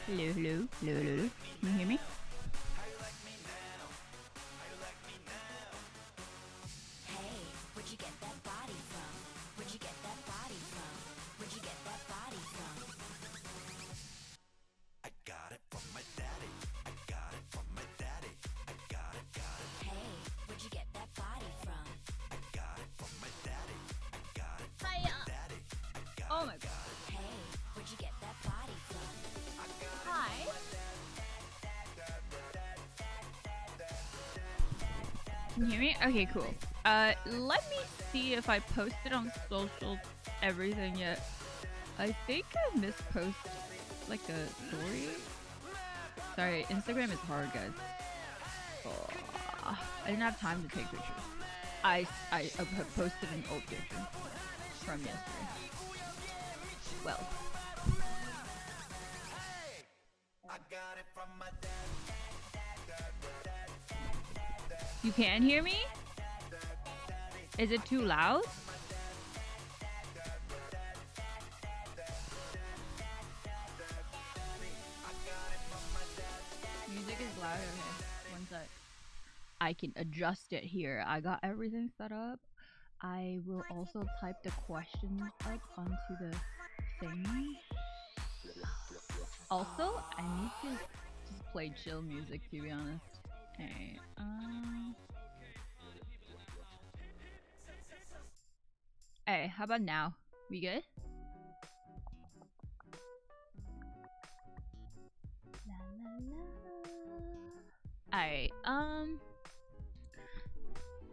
Hello, hello, hello, hello. Can you hear me? Oh my god. Hey, where'd you get that body from? Hi. Can you hear me? Okay, cool. Let me see if I posted on social everything yet. I think I misposted like a story. Sorry, Instagram is hard, guys. Oh, I didn't have time to take pictures. I posted an old picture from yesterday. Well. You can't hear me? Is it too loud? Music is loud. Okay, one sec. I can adjust it here. I got everything set up. I will also type the questions up onto the thing. Also, I need to just play chill music, to be honest. Okay, hey, how about now? We good? La la la. Alright,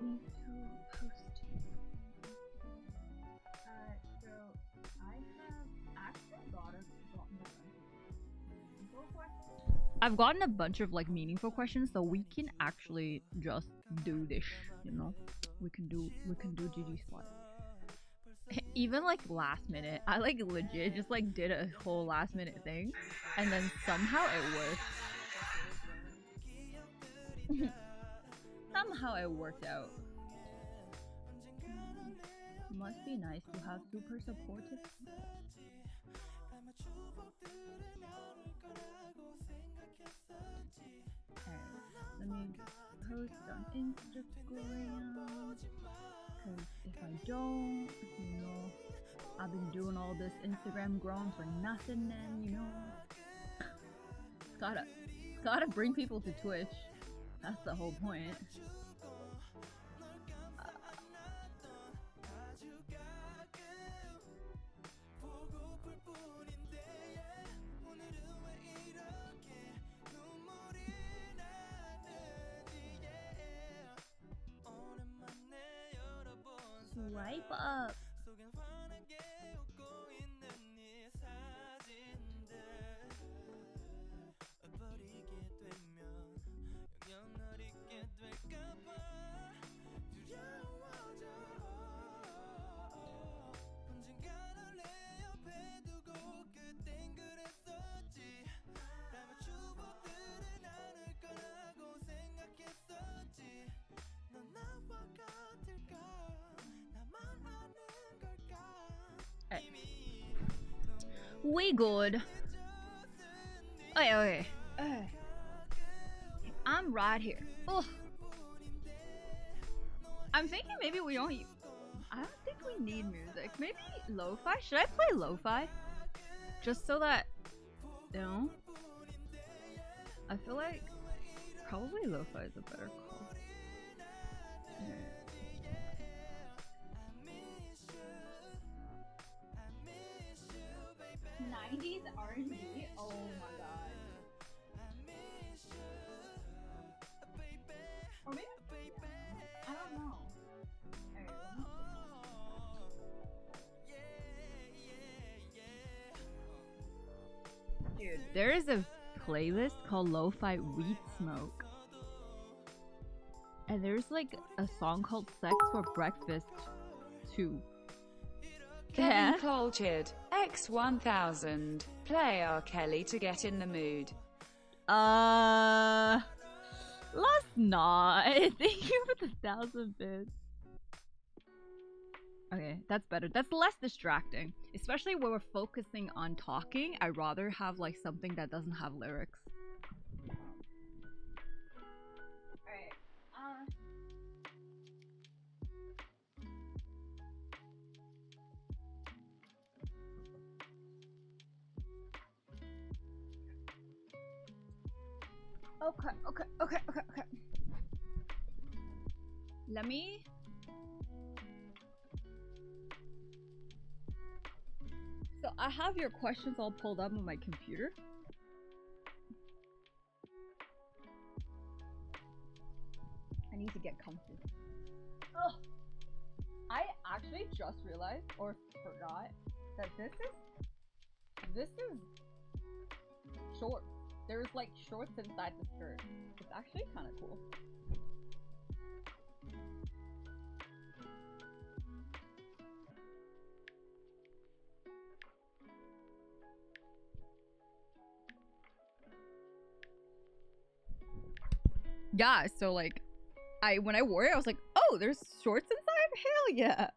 need to post. So I have actually I've gotten a bunch of like meaningful questions, so we can actually just do this, you know? We can do GG squad. Even like last minute, I like legit just like did a whole last minute thing, and then somehow it worked. Somehow it worked out. Must be nice to have super supportive. Let me post on Instagram, because if I don't, you know, I've been doing all this Instagram growing for nothing, then, you know, gotta bring people to Twitch. That's the whole point. Swipe up. We good. Okay. I'm right here. Oh. I'm thinking maybe we don't. I don't think we need music. Maybe lo-fi. Should I play lo-fi? Just so that, you know. I feel like probably lo-fi is a better call. Okay. 90s R&B? Oh my god. Or maybe I don't know. Dude, there is a playlist called Lo-Fi Weed Smoke. And there's like a song called Sex for Breakfast too. Kevin Colchard, X1000. Play R. Kelly to get in the mood. Let's not. Thank you for the 1,000 bits. Okay, that's better. That's less distracting. Especially when we're focusing on talking. I'd rather have like something that doesn't have lyrics. Alright. Okay. Let me... So I have your questions all pulled up on my computer. I need to get comfy. Ugh. I actually just realized, or forgot, that this is short. There's like shorts inside the skirt. It's actually kind of cool. Yeah, so like, when I wore it, I was like, oh, there's shorts inside? Hell yeah!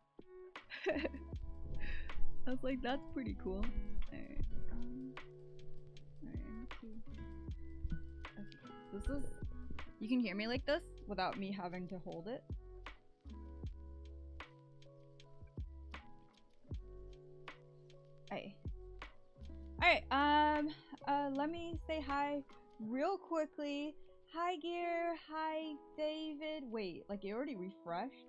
I was like, that's pretty cool. Alright, let's see. Okay, this is... You can hear me like this without me having to hold it. Hey. Alright, let me say hi real quickly. Hi, Gear. Hi, David. Wait, like, it already refreshed?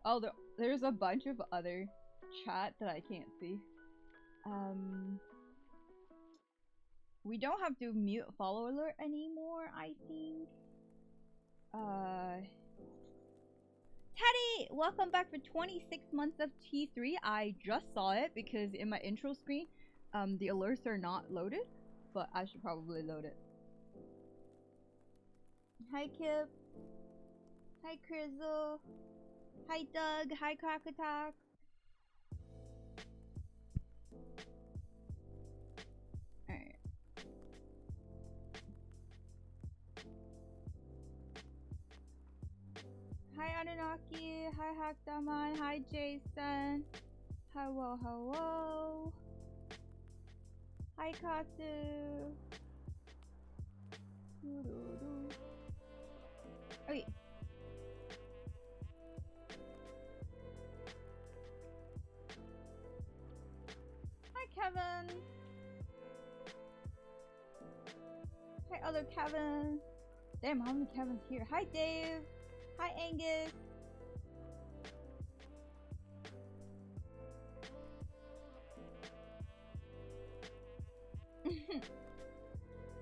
Oh, there's a bunch of other chat that I can't see. We don't have to mute follow alert anymore, I think. Teddy! Welcome back for 26 months of T3. I just saw it because in my intro screen, the alerts are not loaded, but I should probably load it. Hi, Kip. Hi, Crizzle. Hi, Doug. Hi, Crocatox. Alright. Hi, Anunnaki. Hi, Hakdaman. Hi, Jason. Hello. Hi, Katsu. Okay. Hi, Kevin. Hi, other Kevin. Damn, how many Kevins here? Hi, Dave. Hi, Angus.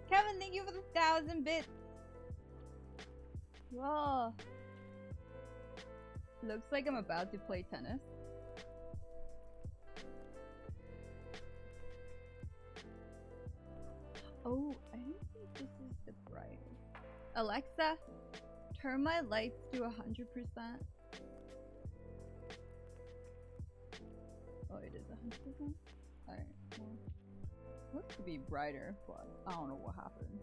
Kevin, thank you for the 1,000 bits. Whoa. Looks like I'm about to play tennis. Oh, I don't think this is the brightest. Alexa, turn my lights to 100%. Oh, it is 100%? Alright, well. Looks to be brighter, but I don't know what happened.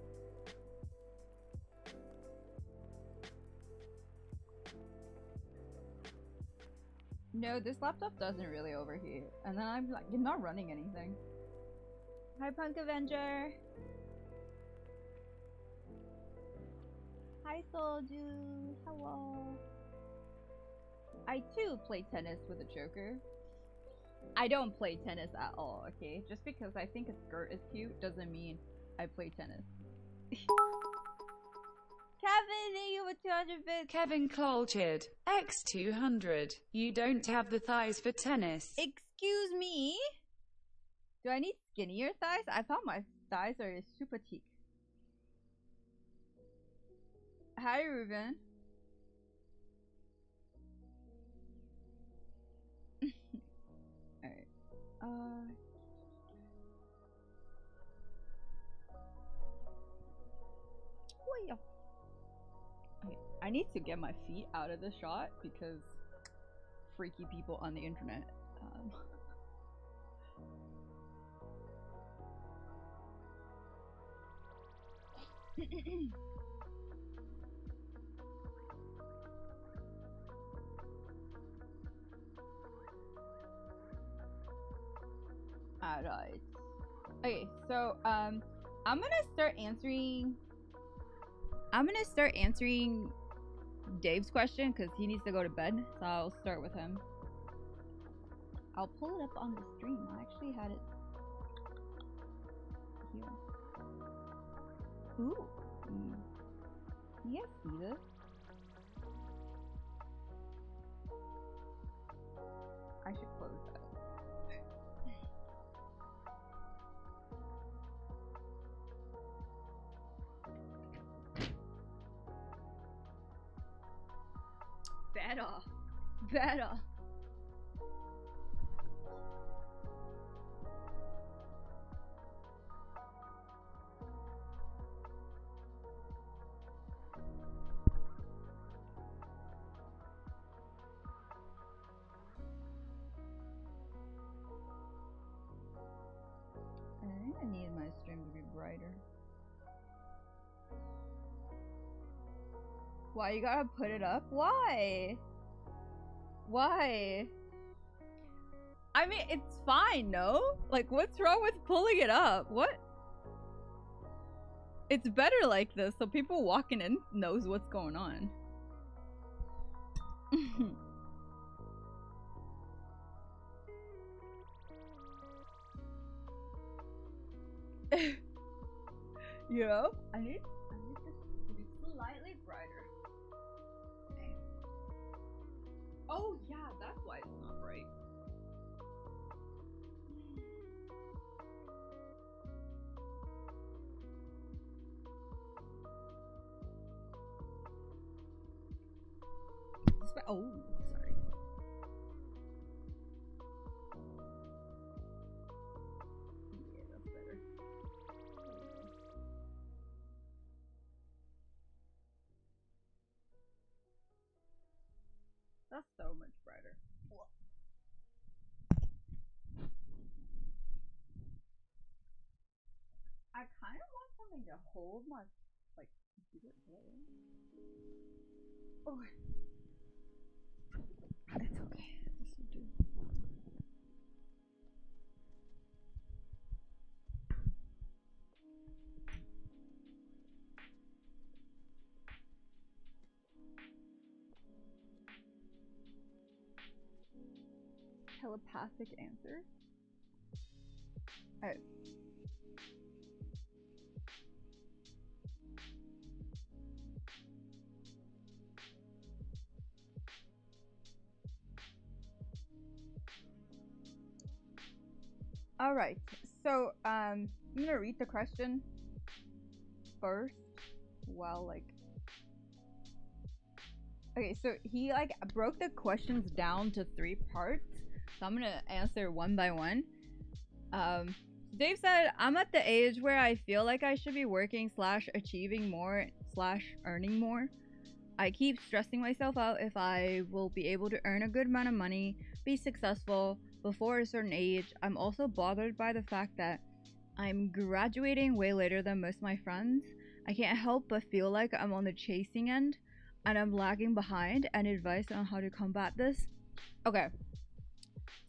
No, this laptop doesn't really overheat. And then I'm like, you're not running anything. Hi, Punk Avenger. Hi, Solju. Hello. I too play tennis with a choker. I don't play tennis at all, okay? Just because I think a skirt is cute doesn't mean I play tennis. Kevin, you were 200 bits. Kevin Colchard, X200. You don't have the thighs for tennis. Excuse me? Do I need skinnier thighs? I thought my thighs are super thick. Hi, Ruben. Alright. Okay, I need to get my feet out of the shot because freaky people on the internet. Alright. Okay, so I'm gonna start answering Dave's question because he needs to go to bed. So I'll start with him. I'll pull it up on the stream. I actually had it here. Ooh. Can you guys see this? I should close that. Better. I think I need my stream to be brighter. Why you gotta put it up? Why? I mean, it's fine, no? Like, what's wrong with pulling it up? What? It's better like this, so people walking in knows what's going on. You know? I need this to be slightly brighter. Okay. Oh yeah, that's why it's not bright. Oh, sorry. Yeah, that's better. That's so much brighter. I kind of want something to hold my, like, computer. Oh, it's okay. This will do. Telepathic answer. Alright. Alright, so I'm gonna read the question first while like okay, so he like broke the questions down to 3 parts. So I'm gonna answer one by one. Dave said, I'm at the age where I feel like I should be working / achieving more / earning more. I keep stressing myself out if I will be able to earn a good amount of money, be successful before a certain age. I'm also bothered by the fact that I'm graduating way later than most of my friends. I can't help but feel like I'm on the chasing end and I'm lagging behind. Any advice on how to combat this? Okay.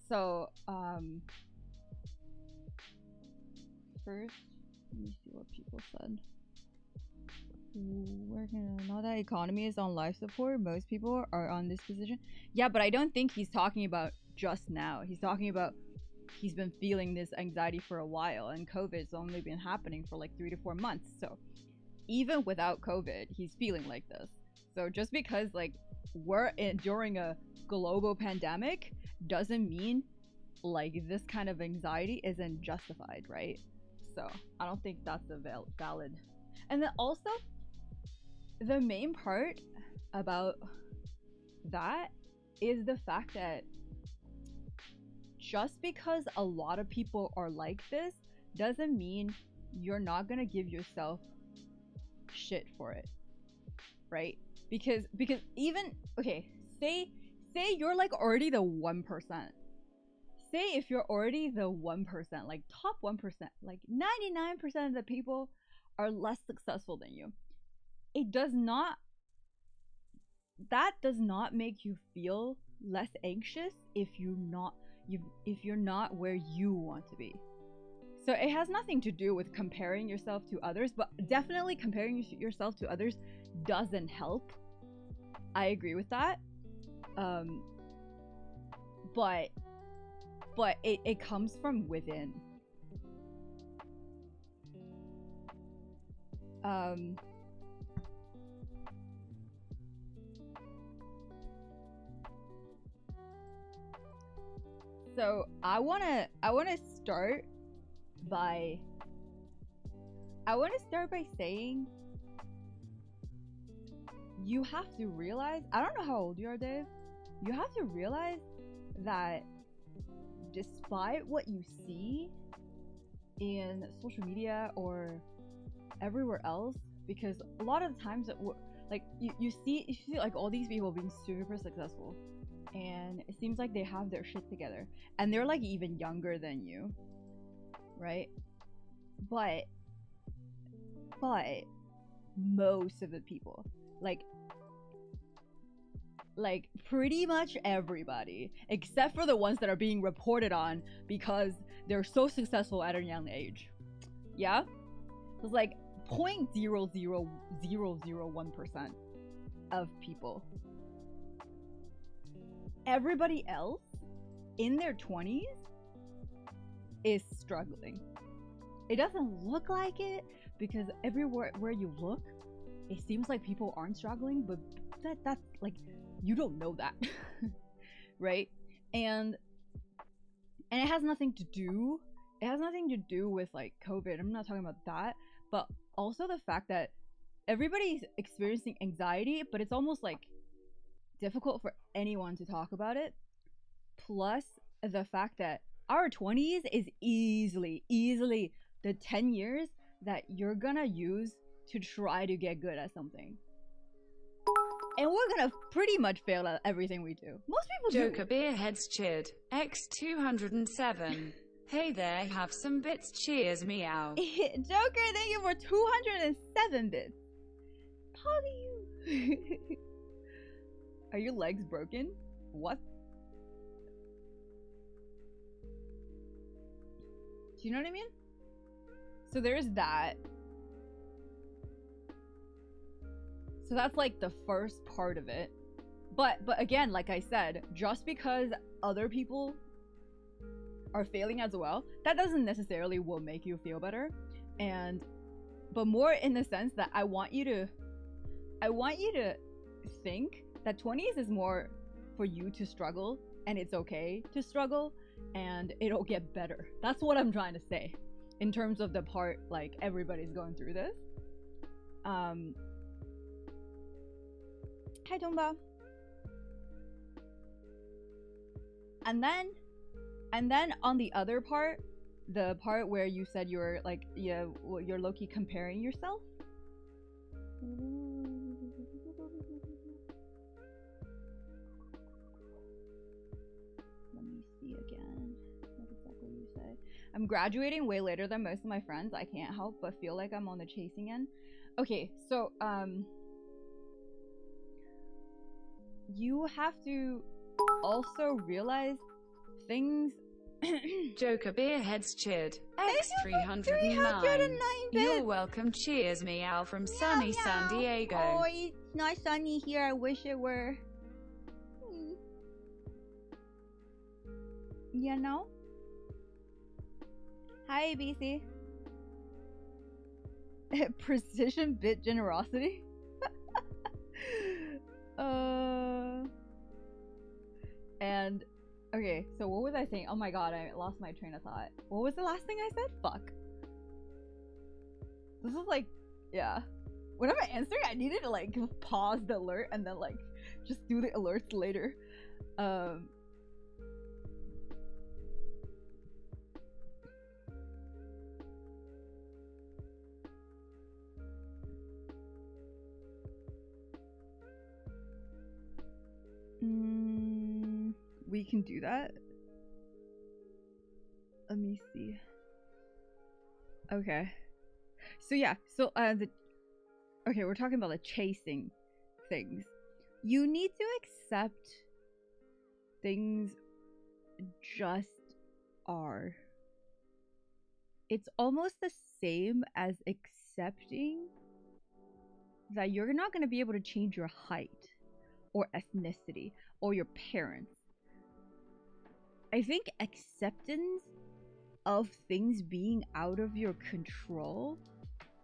So, first, let me see what people said. Now that economy is on life support, most people are on this position. Yeah, but I don't think he's talking about just now. He's talking about he's been feeling this anxiety for a while, and COVID's only been happening for like 3 to 4 months. So even without COVID, he's feeling like this. So just because like we're during a global pandemic doesn't mean like this kind of anxiety isn't justified, right? So I don't think that's a valid. And then also the main part about that is the fact that just because a lot of people are like this doesn't mean you're not gonna give yourself shit for it, right? Because even okay, say you're like already the 1%. Say if you're already the 1%, like top 1%, like 99% of the people are less successful than you. That does not make you feel less anxious if you're not where you want to be, So it has nothing to do with comparing yourself to others, but definitely comparing yourself to others doesn't help. I agree with that. But it comes from within. So I wanna start by saying you have to realize, I don't know how old you are, Dave. You have to realize that despite what you see in social media or everywhere else, because a lot of the times like you see like all these people being super successful, and it seems like they have their shit together, and they're like even younger than you, right? But most of the people, like pretty much everybody, except for the ones that are being reported on because they're so successful at a young age, yeah, it's like 0.00001% of people. Everybody else in their 20s is struggling. It doesn't look like it because everywhere where you look, it seems like people aren't struggling, but that's like, you don't know that. Right? And it has nothing to do with like COVID. I'm not talking about that, but also the fact that everybody's experiencing anxiety, but it's almost like difficult for anyone to talk about it. Plus the fact that our 20s is easily the 10 years that you're gonna use to try to get good at something. And we're gonna pretty much fail at everything we do. Most people Joker do. Beerheads Chid, X207. Hey there, have some bits, cheers, meow. Joker, thank you for 207 bits. Poggy you. Are your legs broken? What? Do you know what I mean? So there's that. So that's like the first part of it. But again, like I said, just because other people are failing as well, that doesn't necessarily will make you feel better. But more in the sense that I want you to think that 20s is more for you to struggle, and it's okay to struggle, and it'll get better. That's what I'm trying to say in terms of the part, like, everybody's going through this. Hi Dumba. And then on the other part, the part where you said you're like, yeah, well, you're low-key comparing yourself. Let me see again. What exactly you say? I'm graduating way later than most of my friends. I can't help but feel like I'm on the chasing end. Okay, so you have to also realize things. Joker Beerheads Chid, X309. You're welcome, cheers, meow from sunny San Diego. Oh, it's not sunny here. I wish it were. You know? Hi, BC. Precision bit generosity? And okay, so what was I saying? Oh my god, I lost my train of thought. What was the last thing I said? Fuck. This is like, yeah. When I'm answering, I needed to like pause the alert and then like just do the alerts later. We can do that. Let me see. Okay. So yeah, so okay, we're talking about the chasing things. You need to accept things just are. it's almost the same as accepting that you're not going to be able to change your height or ethnicity or your parents. I think acceptance of things being out of your control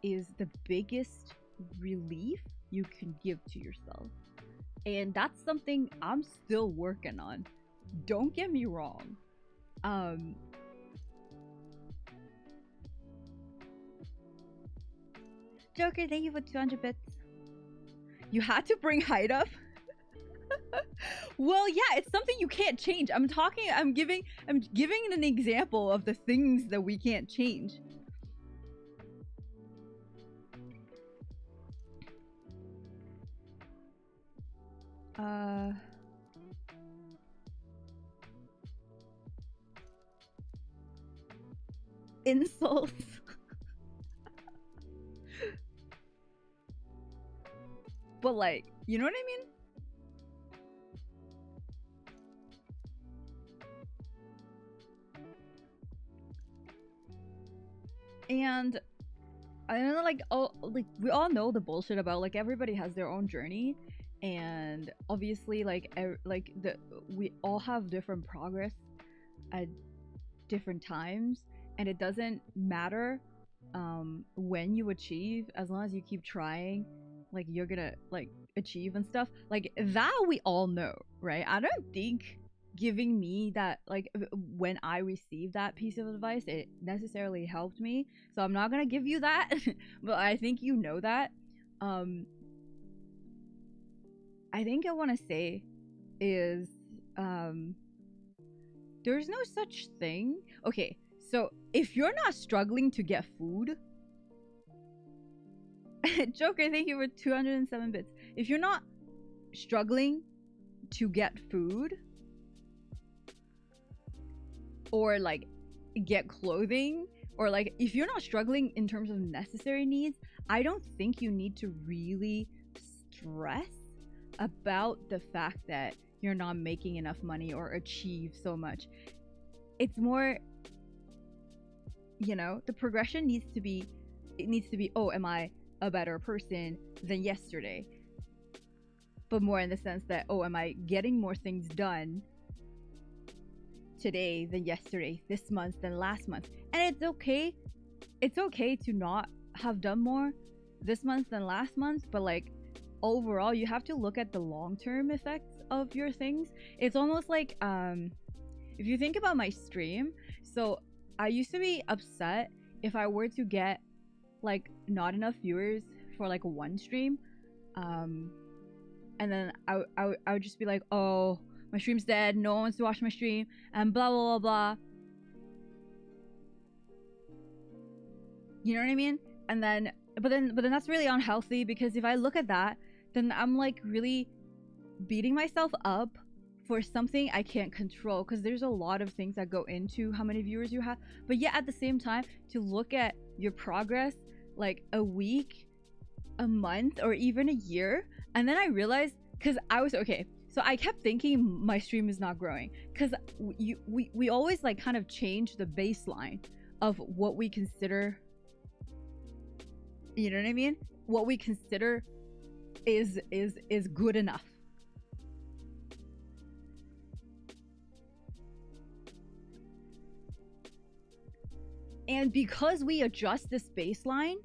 is the biggest relief you can give to yourself. And that's something I'm still working on. Don't get me wrong. Joker, thank you for 200 bits. You had to bring height up? Well, yeah, it's something you can't change. I'm giving an example of the things that we can't change. Insults. But like, you know what I mean? And I don't know, like, we all know the bullshit about like everybody has their own journey, and obviously we all have different progress at different times, and it doesn't matter when you achieve, as long as you keep trying, like you're gonna like achieve and stuff like that. We all know, right? I don't think giving me that, like, when I received that piece of advice, it necessarily helped me, so I'm not gonna give you that. But I think you know that. I think I want to say is there's no such thing. Okay, so if you're not struggling to get food, Joker, thank you for 207 bits. If you're not struggling to get food or like get clothing, or like if you're not struggling in terms of necessary needs, I don't think you need to really stress about the fact that you're not making enough money or achieve so much. It's more, you know, the progression needs to be, oh, am I a better person than yesterday? But more in the sense that, oh, am I getting more things done today than yesterday, this month than last month? And it's okay to not have done more this month than last month, but like overall you have to look at the long-term effects of your things. It's almost like if you think about my stream, so I used to be upset if I were to get like not enough viewers for like one stream, and then I would just be like, oh, my stream's dead, no one wants to watch my stream, and blah blah blah blah. You know what I mean? And then but then that's really unhealthy, because if I look at that, then I'm like really beating myself up for something I can't control, because there's a lot of things that go into how many viewers you have. But yet at the same time, to look at your progress like a week, a month, or even a year, and then I realized, because I was okay, so I kept thinking my stream is not growing, because we always like kind of change the baseline of what we consider, you know what I mean, what we consider is good enough. And because we adjust this baseline,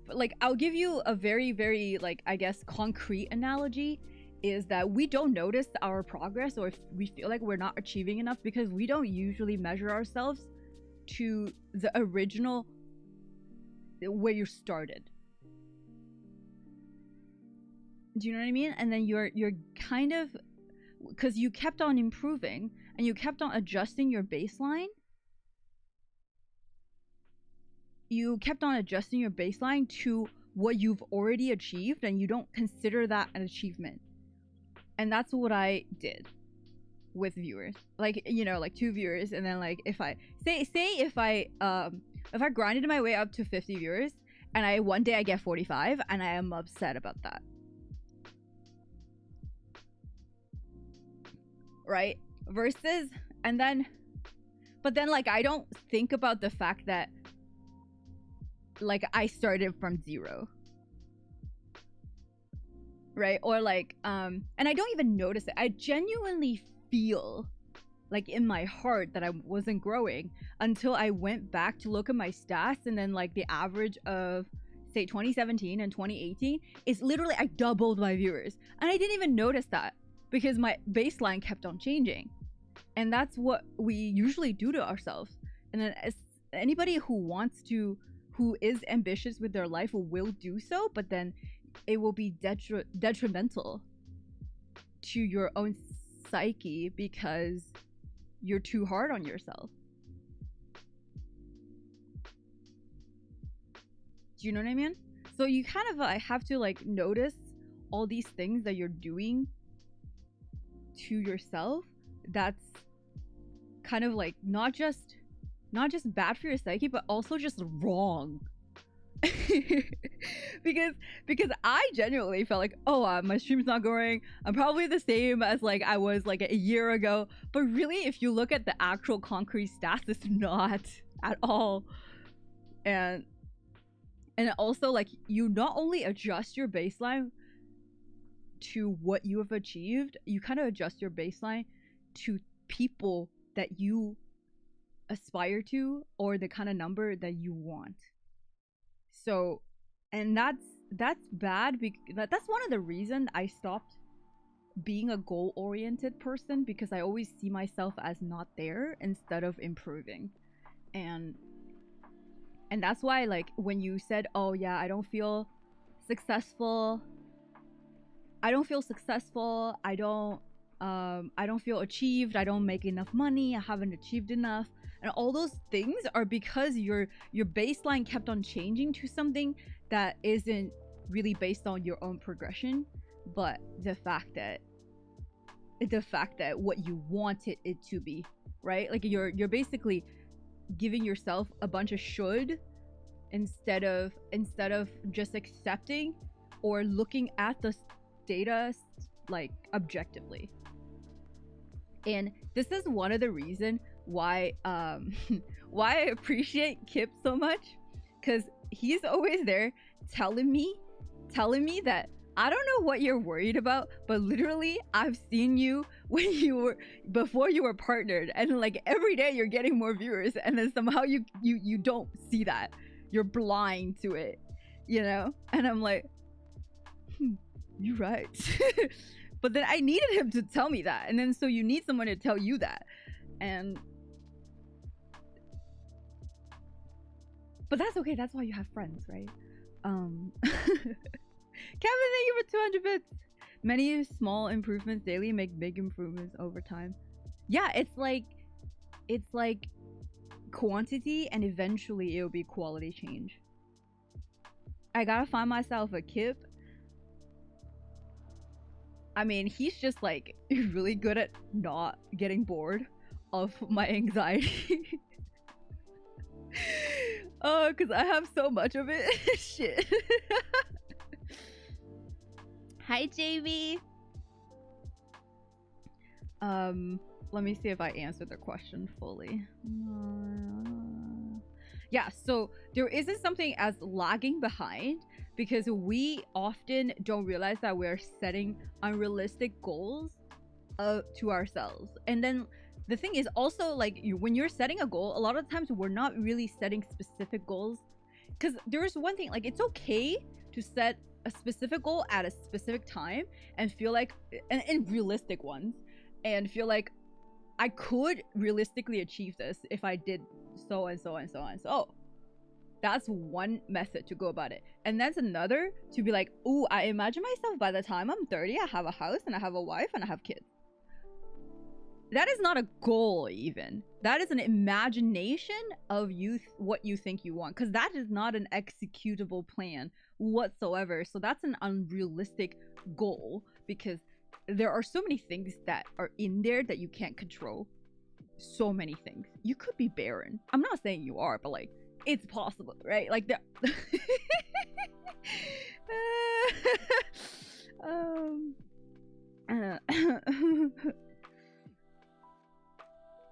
like I'll give you a very, very like, I guess, concrete analogy, is that we don't notice our progress, or if we feel like we're not achieving enough, because we don't usually measure ourselves to the original where you started. Do you know what I mean? And then you're kind of, because you kept on improving and you kept on adjusting your baseline, you kept on adjusting your baseline to what you've already achieved, and you don't consider that an achievement. And that's what I did with viewers, like, you know, like 2 viewers, and then like if I say if I grinded my way up to 50 viewers and one day I get 45, and I am upset about that, right? Versus, and then but then like I don't think about the fact that like I started from zero, right? Or like and I don't even notice it. I genuinely feel like in my heart that I wasn't growing until I went back to look at my stats, and then like the average of say 2017 and 2018 is literally I doubled my viewers, and I didn't even notice that because my baseline kept on changing. And that's what we usually do to ourselves. And then as anybody who is ambitious with their life will do so, but then it will be detrimental to your own psyche because you're too hard on yourself. Do you know what I mean? So you kind of have to like notice all these things that you're doing to yourself that's kind of like not just bad for your psyche, but also just wrong. because I genuinely felt like, oh, my stream's not growing, I'm probably the same as like I was like a year ago. But really, if you look at the actual concrete stats, it's not at all. And also like you not only adjust your baseline to what you have achieved, you kind of adjust your baseline to people that you aspire to or the kind of number that you want. So, and that's bad because that's one of the reasons I stopped being a goal-oriented person, because I always see myself as not there instead of improving. And that's why like when you said, oh yeah, I don't feel successful, I don't feel achieved, I don't make enough money, I haven't achieved enough, and all those things are because your baseline kept on changing to something that isn't really based on your own progression, but the fact that what you wanted it to be, right? Like you're basically giving yourself a bunch of should instead of just accepting or looking at the data like objectively. And this is one of the reasons why why I appreciate Kip so much, because he's always there telling me that I don't know what you're worried about, but literally I've seen you before you were partnered, and like every day you're getting more viewers, and then somehow you don't see that, you're blind to it, you know? And I'm like, you're right. But then I needed him to tell me that, and then so you need someone to tell you that. And but that's okay, that's why you have friends, right? Kevin, thank you for 200 bits. Many small improvements daily make big improvements over time. Yeah, it's like quantity, and eventually it'll be quality change. I gotta find myself a Kip. I mean, he's just like really good at not getting bored of my anxiety. Oh, because I have so much of it. Shit. Hi, JB. Let me see if I answered the question fully. Yeah, so there isn't something as lagging behind, because we often don't realize that we're setting unrealistic goals to ourselves. And then the thing is also, like, when you're setting a goal, a lot of times we're not really setting specific goals, because there's one thing, like, it's okay to set a specific goal at a specific time and feel like, and realistic ones, and feel like I could realistically achieve this if I did so and so and so and so. That's one method to go about it. And that's another to be like, ooh, I imagine myself by the time I'm 30, I have a house and I have a wife and I have kids. That is not a goal even. That is an imagination of what you think you want, because that is not an executable plan whatsoever. So that's an unrealistic goal, because there are so many things that are in there that you can't control. So many things. You could be barren. I'm not saying you are, but like, it's possible, right? Like the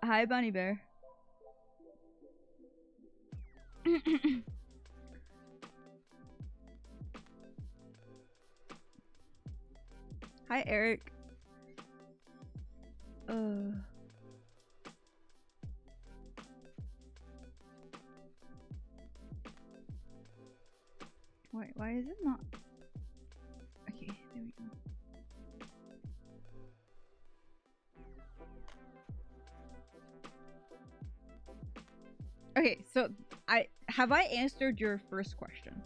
Hi, Bunny Bear. Hi, Eric. Why is it not? Okay, there we go. Okay, so I answered your first question?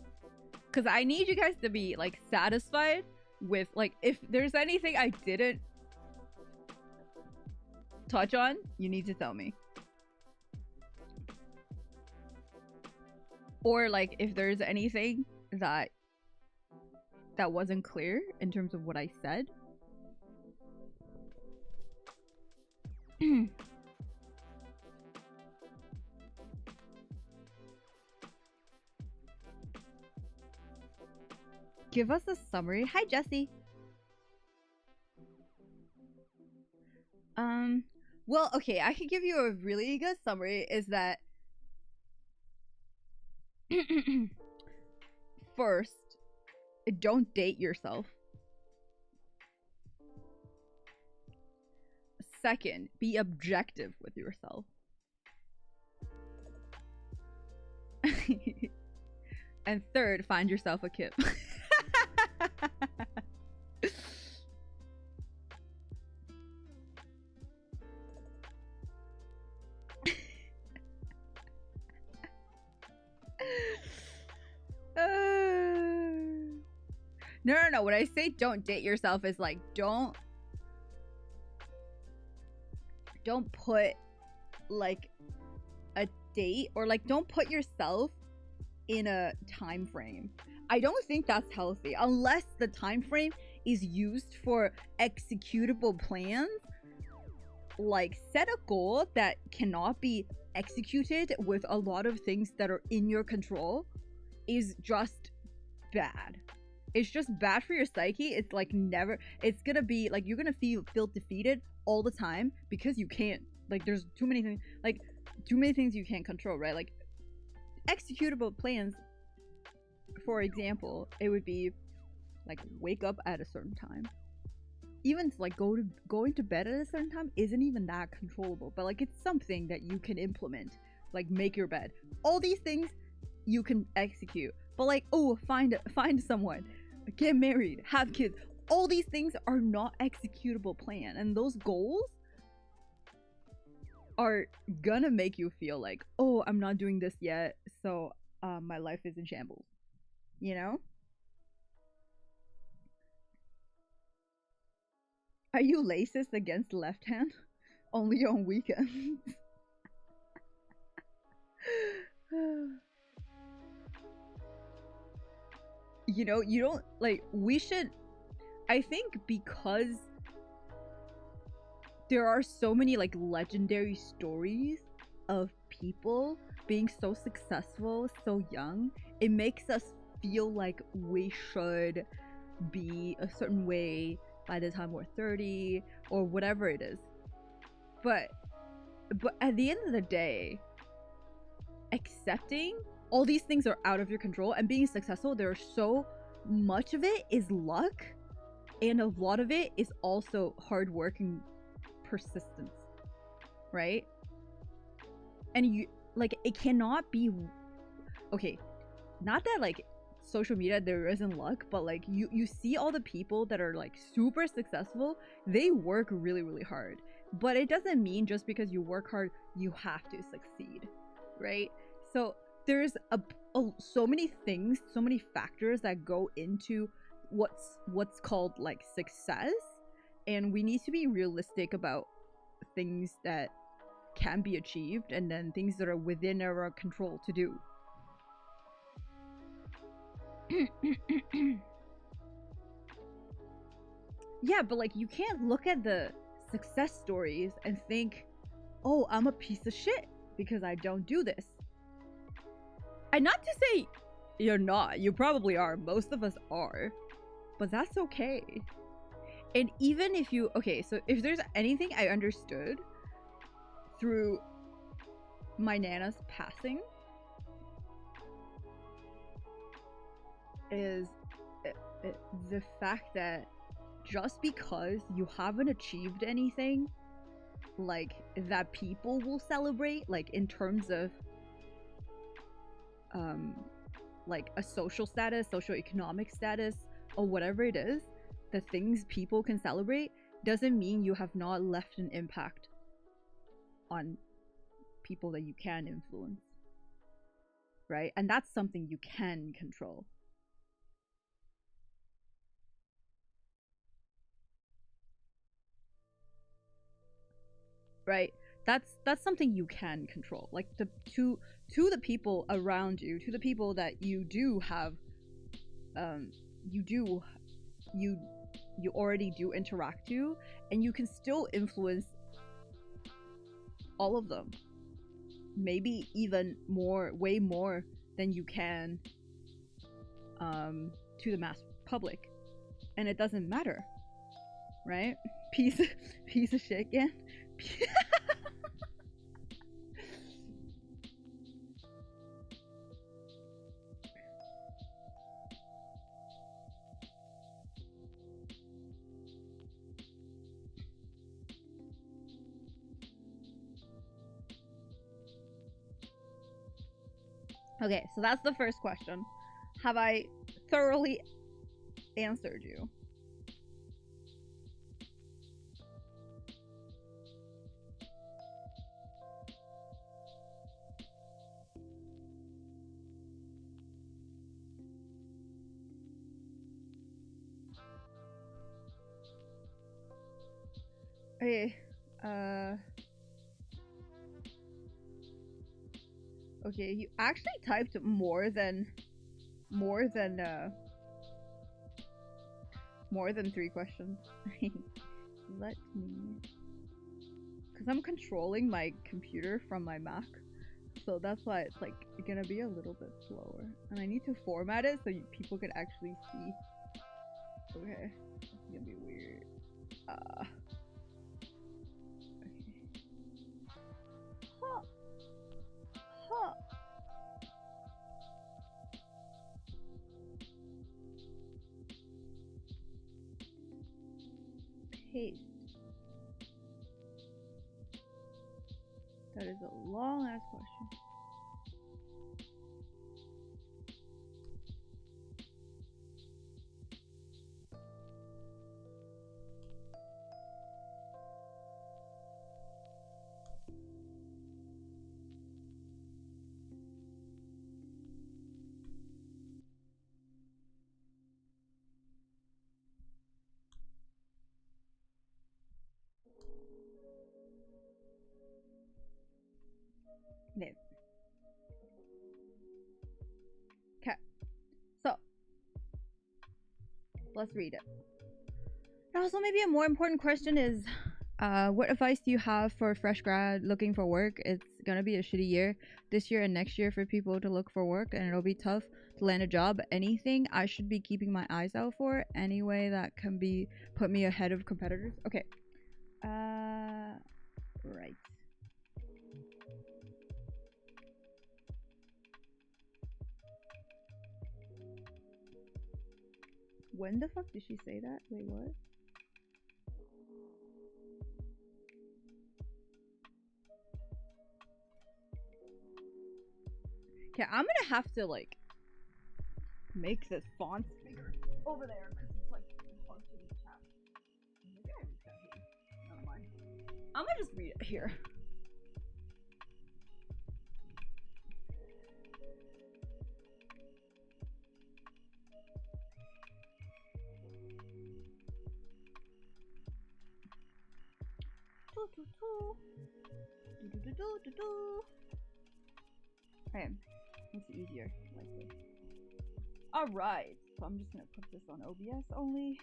Because I need you guys to be like satisfied with like if there's anything I didn't touch on, you need to tell me. Or like if there's anything that wasn't clear in terms of what I said. Give us a summary. Hi, Jesse. Well, okay, I can give you a really good summary. Is that first, don't date yourself. Second, be objective with yourself. And third, find yourself a kip. No. When I say don't date yourself is like don't put like a date or like don't put yourself in a time frame. I don't think that's healthy unless the time frame is used for executable plans. Like set a goal that cannot be executed with a lot of things that are in your control is just bad. It's just bad for your psyche. It's like never, it's gonna be like you're gonna feel defeated all the time because you can't, like there's too many things you can't control, right? Like executable plans, for example, it would be like wake up at a certain time. Even like going to bed at a certain time isn't even that controllable, but like it's something that you can implement. Like make your bed. All these things you can execute. But like, oh, find someone, get married, have kids. All these things are not executable plan, and those goals are gonna make you feel like, oh, I'm not doing this yet, so my life is in shambles. You know? Are you racist against left hand? Only on weekends. You know, you don't like, we should, I think because there are so many like legendary stories of people being so successful so young, it makes us feel like we should be a certain way by the time we're 30 or whatever it is. But at the end of the day, accepting all these things are out of your control and being successful, there's so much of it is luck, and a lot of it is also hard work and persistence, right? And you like, it cannot be okay, not that like social media there isn't luck, but like you see all the people that are like super successful, they work really really hard, but it doesn't mean just because you work hard you have to succeed, right? So there's so many things, so many factors that go into what's called like success, and we need to be realistic about things that can be achieved and then things that are within our control to do. Yeah, but like you can't look at the success stories and think, oh, I'm a piece of shit because I don't do this. And not to say you're not, you probably are, most of us are, but that's okay. And even if you, okay, so if there's anything I understood through my Nana's passing is the fact that just because you haven't achieved anything like that people will celebrate, like in terms of like a social status, socioeconomic status, or whatever it is, the things people can celebrate doesn't mean you have not left an impact on people that you can influence, right? And that's something you can control. Right? That's something you can control. Like to the people around you, to the people that you do have, you already do interact to, and you can still influence all of them. Maybe even more, way more than you can to the mass public. And it doesn't matter. Right? Piece of shit again. Okay, so that's the first question. Have I thoroughly answered you? Okay, okay, you actually typed more than 3 questions. Let me, because I'm controlling my computer from my Mac, so that's why it's like gonna be a little bit slower, and I need to format it so people can actually see. Okay, it's gonna be weird. Okay. Huh. Huh. Paste. That is a long ass question. Okay. Okay. So let's read it. And also, maybe a more important question is, what advice do you have for a fresh grad looking for work? It's gonna be a shitty year this year and next year for people to look for work, and it'll be tough to land a job. Anything I should be keeping my eyes out for, any way that can be put me ahead of competitors? Okay. Right. When the fuck did she say that? Wait, what? Okay, I'm gonna have to like make this font bigger over there because it's like hard to reach out. Maybe I reach out here. Never mind. I'm gonna just read it here. Okay, it's easier like this. Alright, so I'm just gonna put this on OBS only.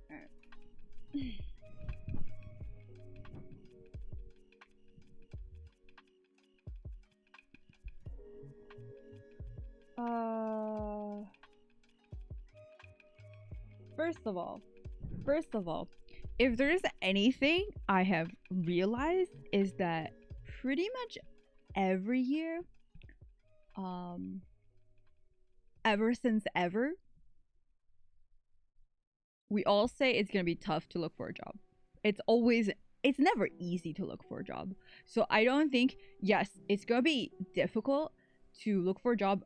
Alright. First of all, if there's anything I have realized is that pretty much every year, ever since ever, we all say it's gonna be tough to look for a job. It's never easy to look for a job. So I don't think, yes, it's gonna be difficult to look for a job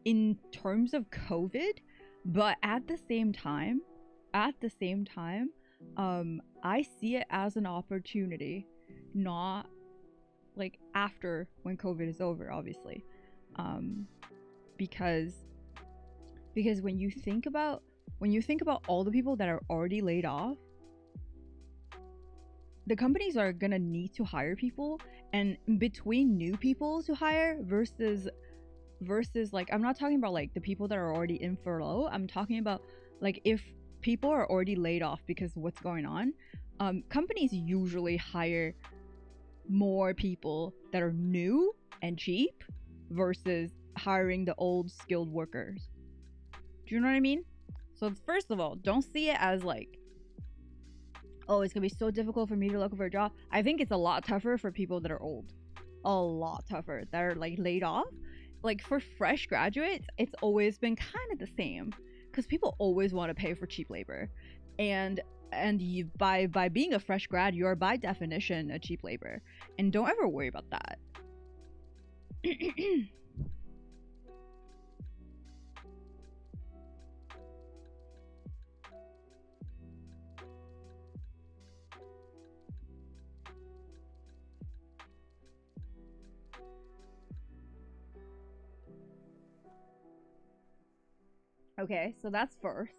in terms of COVID, but at the same time, I see it as an opportunity, not like after when COVID is over, obviously. Because when you think about all the people that are already laid off, the companies are gonna need to hire people, and between new people to hire versus like, I'm not talking about like the people that are already in furlough. I'm talking about like if people are already laid off because of what's going on, companies usually hire more people that are new and cheap versus hiring the old skilled workers. Do you know what I mean? So first of all, don't see it as like, oh, it's gonna be so difficult for me to look for a job. I think it's a lot tougher for people that are old. A lot tougher, that are like laid off. Like for fresh graduates, it's always been kind of the same, because people always want to pay for cheap labor, and you, by being a fresh grad, you're by definition a cheap labor, and don't ever worry about that. Okay, so that's first.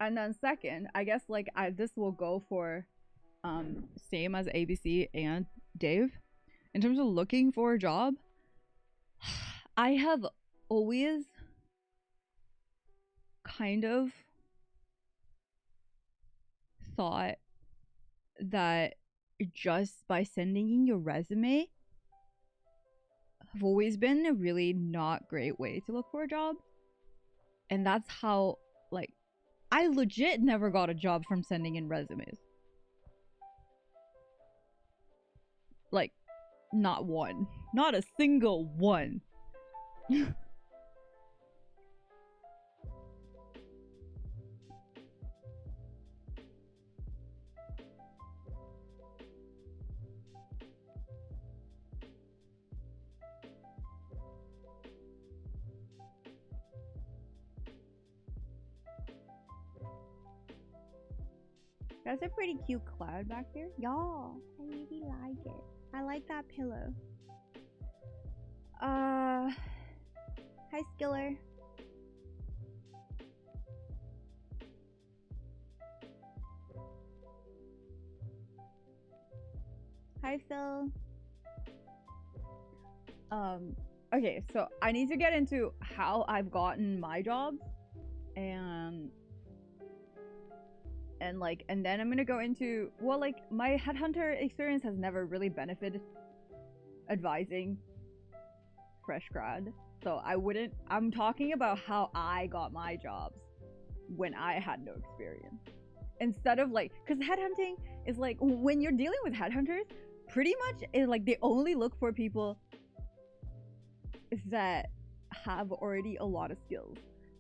And then second, I guess like this will go for same as ABC and Dave. In terms of looking for a job, I have always kind of thought that just by sending in your resume have always been a really not great way to look for a job. And that's how, like, I legit never got a job from sending in resumes. Like, not one. Not a single one. That's a pretty cute cloud back there. Y'all, I really like it. I like that pillow. Hi Skiller. Hi Phil. Okay, so I need to get into how I've gotten my jobs, and then I'm gonna go into, well, like, my headhunter experience has never really benefited advising fresh grad, so I'm talking about how I got my jobs when I had no experience, instead of like, because headhunting is like, when you're dealing with headhunters, pretty much is like they only look for people that have already a lot of skills.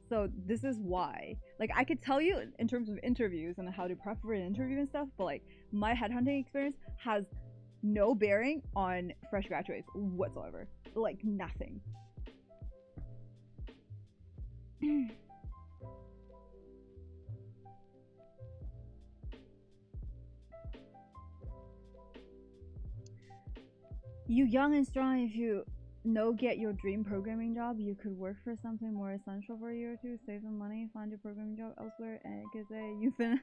So this is why, like, I could tell you in terms of interviews and how to prep for an interview and stuff, but like my headhunting experience has no bearing on fresh graduates whatsoever. Like, nothing. You young and strong, if you get your dream programming job, you could work for something more essential for a year or two, save some money, find your programming job elsewhere, and you could say you fin.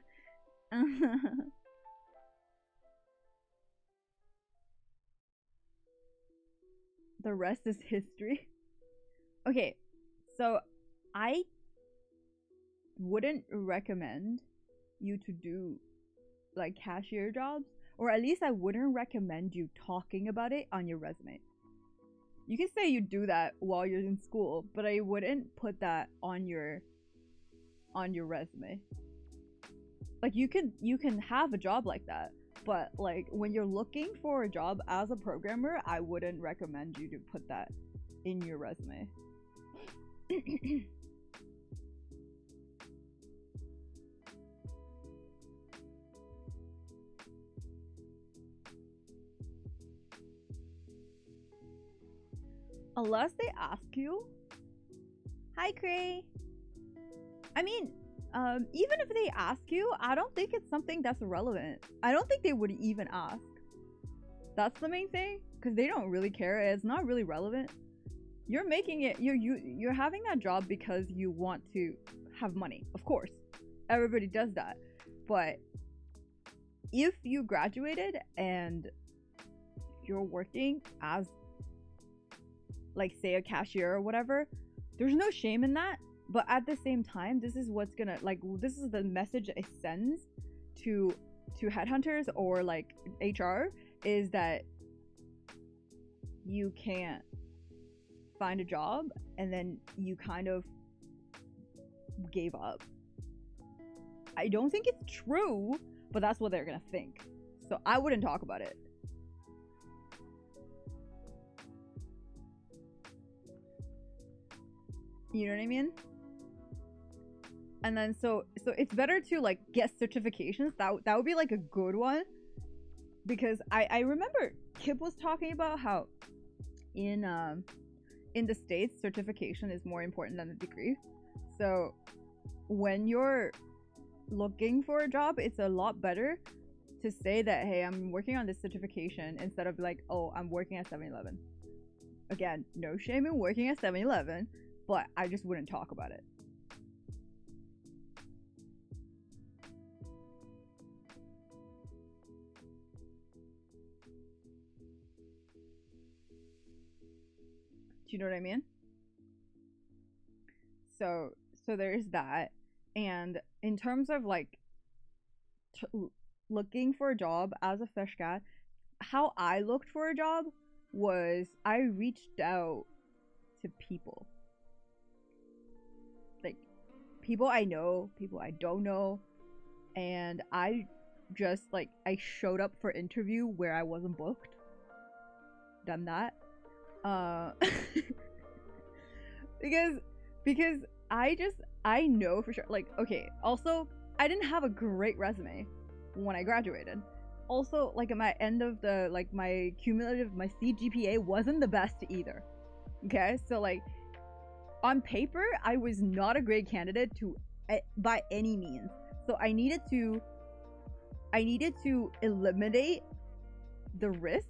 The rest is history. Okay, so I wouldn't recommend you to do like cashier jobs, or at least I wouldn't recommend you talking about it on your resume. You can say you do that while you're in school, but I wouldn't put that on your resume. Like, you can have a job like that, but like when you're looking for a job as a programmer, I wouldn't recommend you to put that in your resume. Unless they ask you. Hi, Cray. I mean, even if they ask you, I don't think it's something that's relevant. I don't think they would even ask. That's the main thing, because they don't really care. It's not really relevant. You're making it. You're having that job because you want to have money. Of course, everybody does that. But if you graduated and you're working as, like, say, a cashier or whatever, there's no shame in that. But at the same time, this is what's gonna, like, this is the message it sends to headhunters or like HR, is that you can't find a job and then you kind of gave up. I don't think it's true, but that's what they're gonna think. So I wouldn't talk about it. You know what I mean? And then so it's better to like get certifications. That would be like a good one, because I remember Kip was talking about how in the States certification is more important than the degree. So when you're looking for a job, it's a lot better to say that, hey, I'm working on this certification, instead of like, oh, I'm working at 7-Eleven. Again, no shame in working at 7-Eleven, but I just wouldn't talk about it. Do you know what I mean? So there's that. And in terms of like looking for a job as a fish cat, how I looked for a job was I reached out to people. Like, people I know, people I don't know, and I just, like, I showed up for interview where I wasn't booked. Done that. Because I know for sure, like, okay, also I didn't have a great resume when I graduated. Also, like, at my end of the, like, my cumulative, my CGPA wasn't the best either. Okay, so like, on paper I was not a great candidate to by any means. So I needed to eliminate the risk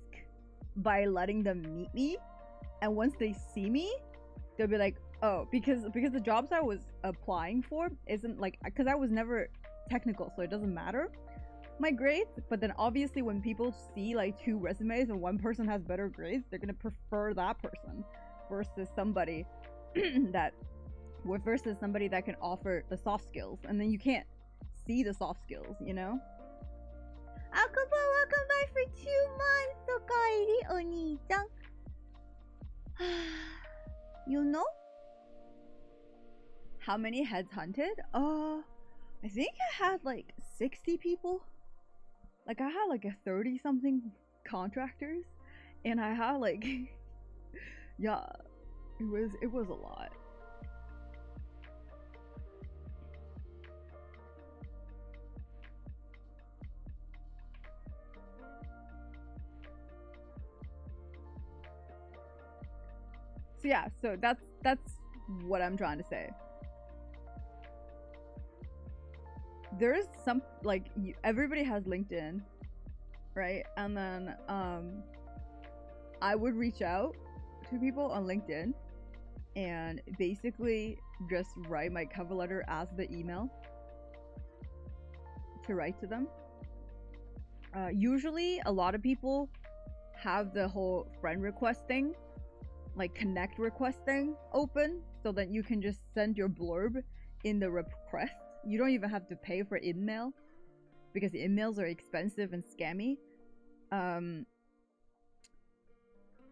by letting them meet me, and once they see me, they'll be like, oh, because the jobs I was applying for isn't like, because I was never technical, so it doesn't matter my grades. But then obviously when people see like two resumes and one person has better grades, they're gonna prefer that person versus somebody that can offer the soft skills, and then you can't see the soft skills, you know? Akuba, welcome back for 2 months. Okaeri, Oni-chan. You know how many heads hunted? I think I had like 60 people. Like, I had like a 30 something contractors, and I had like yeah, it was a lot. So yeah, so that's what I'm trying to say. There's some, like, everybody has LinkedIn, right? And then I would reach out to people on LinkedIn and basically just write my cover letter as the email to write to them. Usually a lot of people have the whole friend request thing, like connect request thing, open, so that you can just send your blurb in the request. You don't even have to pay for email, because emails are expensive and scammy.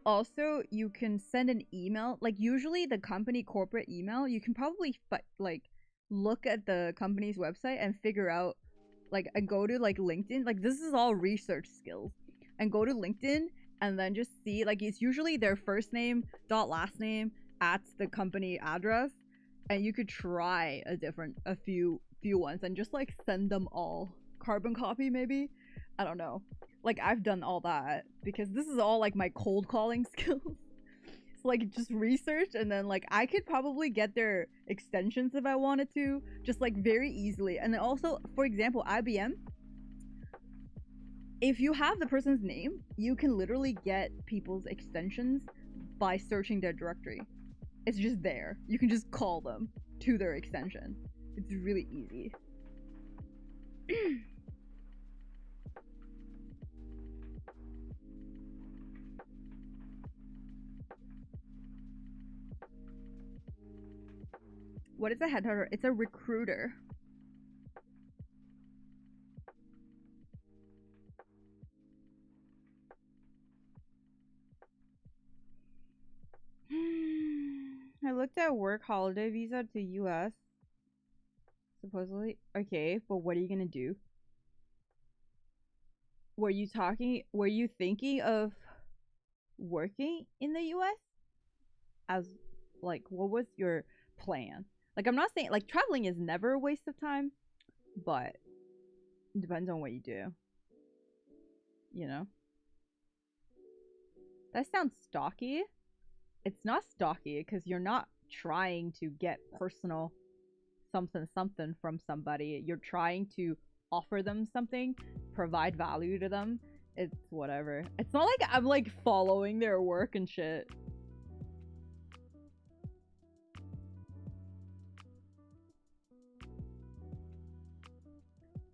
Also, you can send an email, like usually the company corporate email, you can probably like look at the company's website and figure out, like, and go to like LinkedIn, like this is all research skills, and go to LinkedIn and then just see, like, it's usually their first name dot last name at the company address, and you could try a few ones and just like send them all, carbon copy maybe, I don't know. Like, I've done all that because this is all like my cold calling skills. like just research, and then like I could probably get their extensions if I wanted to, just like very easily. And then also, for example, IBM, if you have the person's name, you can literally get people's extensions by searching their directory. It's just there. You can just call them to their extension. It's really easy. What is a headhunter? It's a recruiter. I looked at work holiday visa to US. Supposedly. Okay, but what are you gonna do? Were you thinking of working in the US? As like, what was your plan? Like, I'm not saying like traveling is never a waste of time, but it depends on what you do. You know? That sounds stalky. It's not stalky because you're not trying to get personal something from somebody. You're trying to offer them something, provide value to them. It's whatever. It's not like I'm like following their work and shit.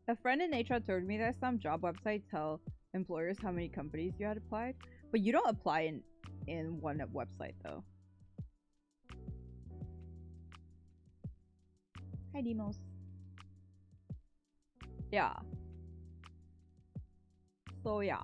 A friend in HR told me that some job websites tell employers how many companies you had applied, but you don't apply in one website though. Hi, Demos. Yeah. So yeah.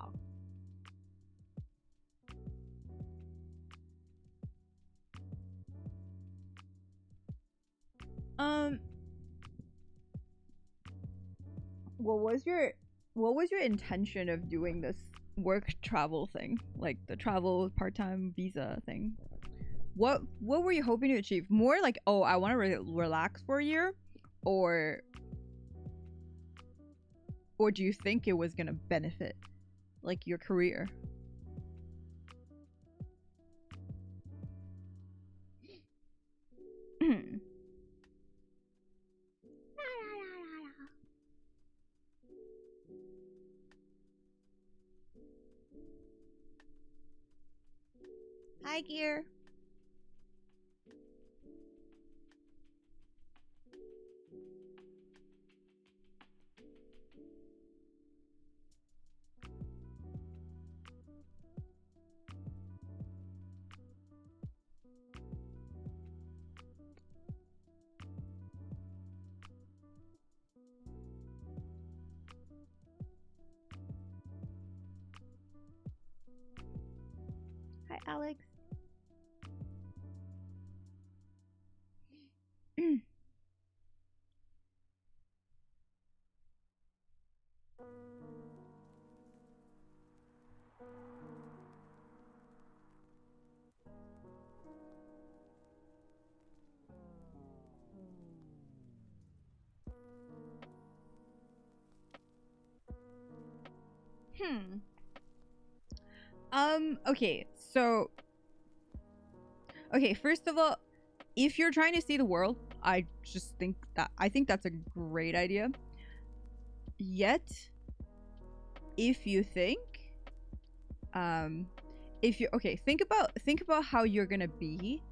What was your intention of doing this work travel thing? Like the travel part-time visa thing? What were you hoping to achieve? More like, oh, I want to relax for a year, or do you think it was gonna benefit like your career? Hi, Gear. Hi, Alex. Okay, so okay, first of all, if you're trying to see the world, I think that's a great idea. Yet, if you think think about how you're going to be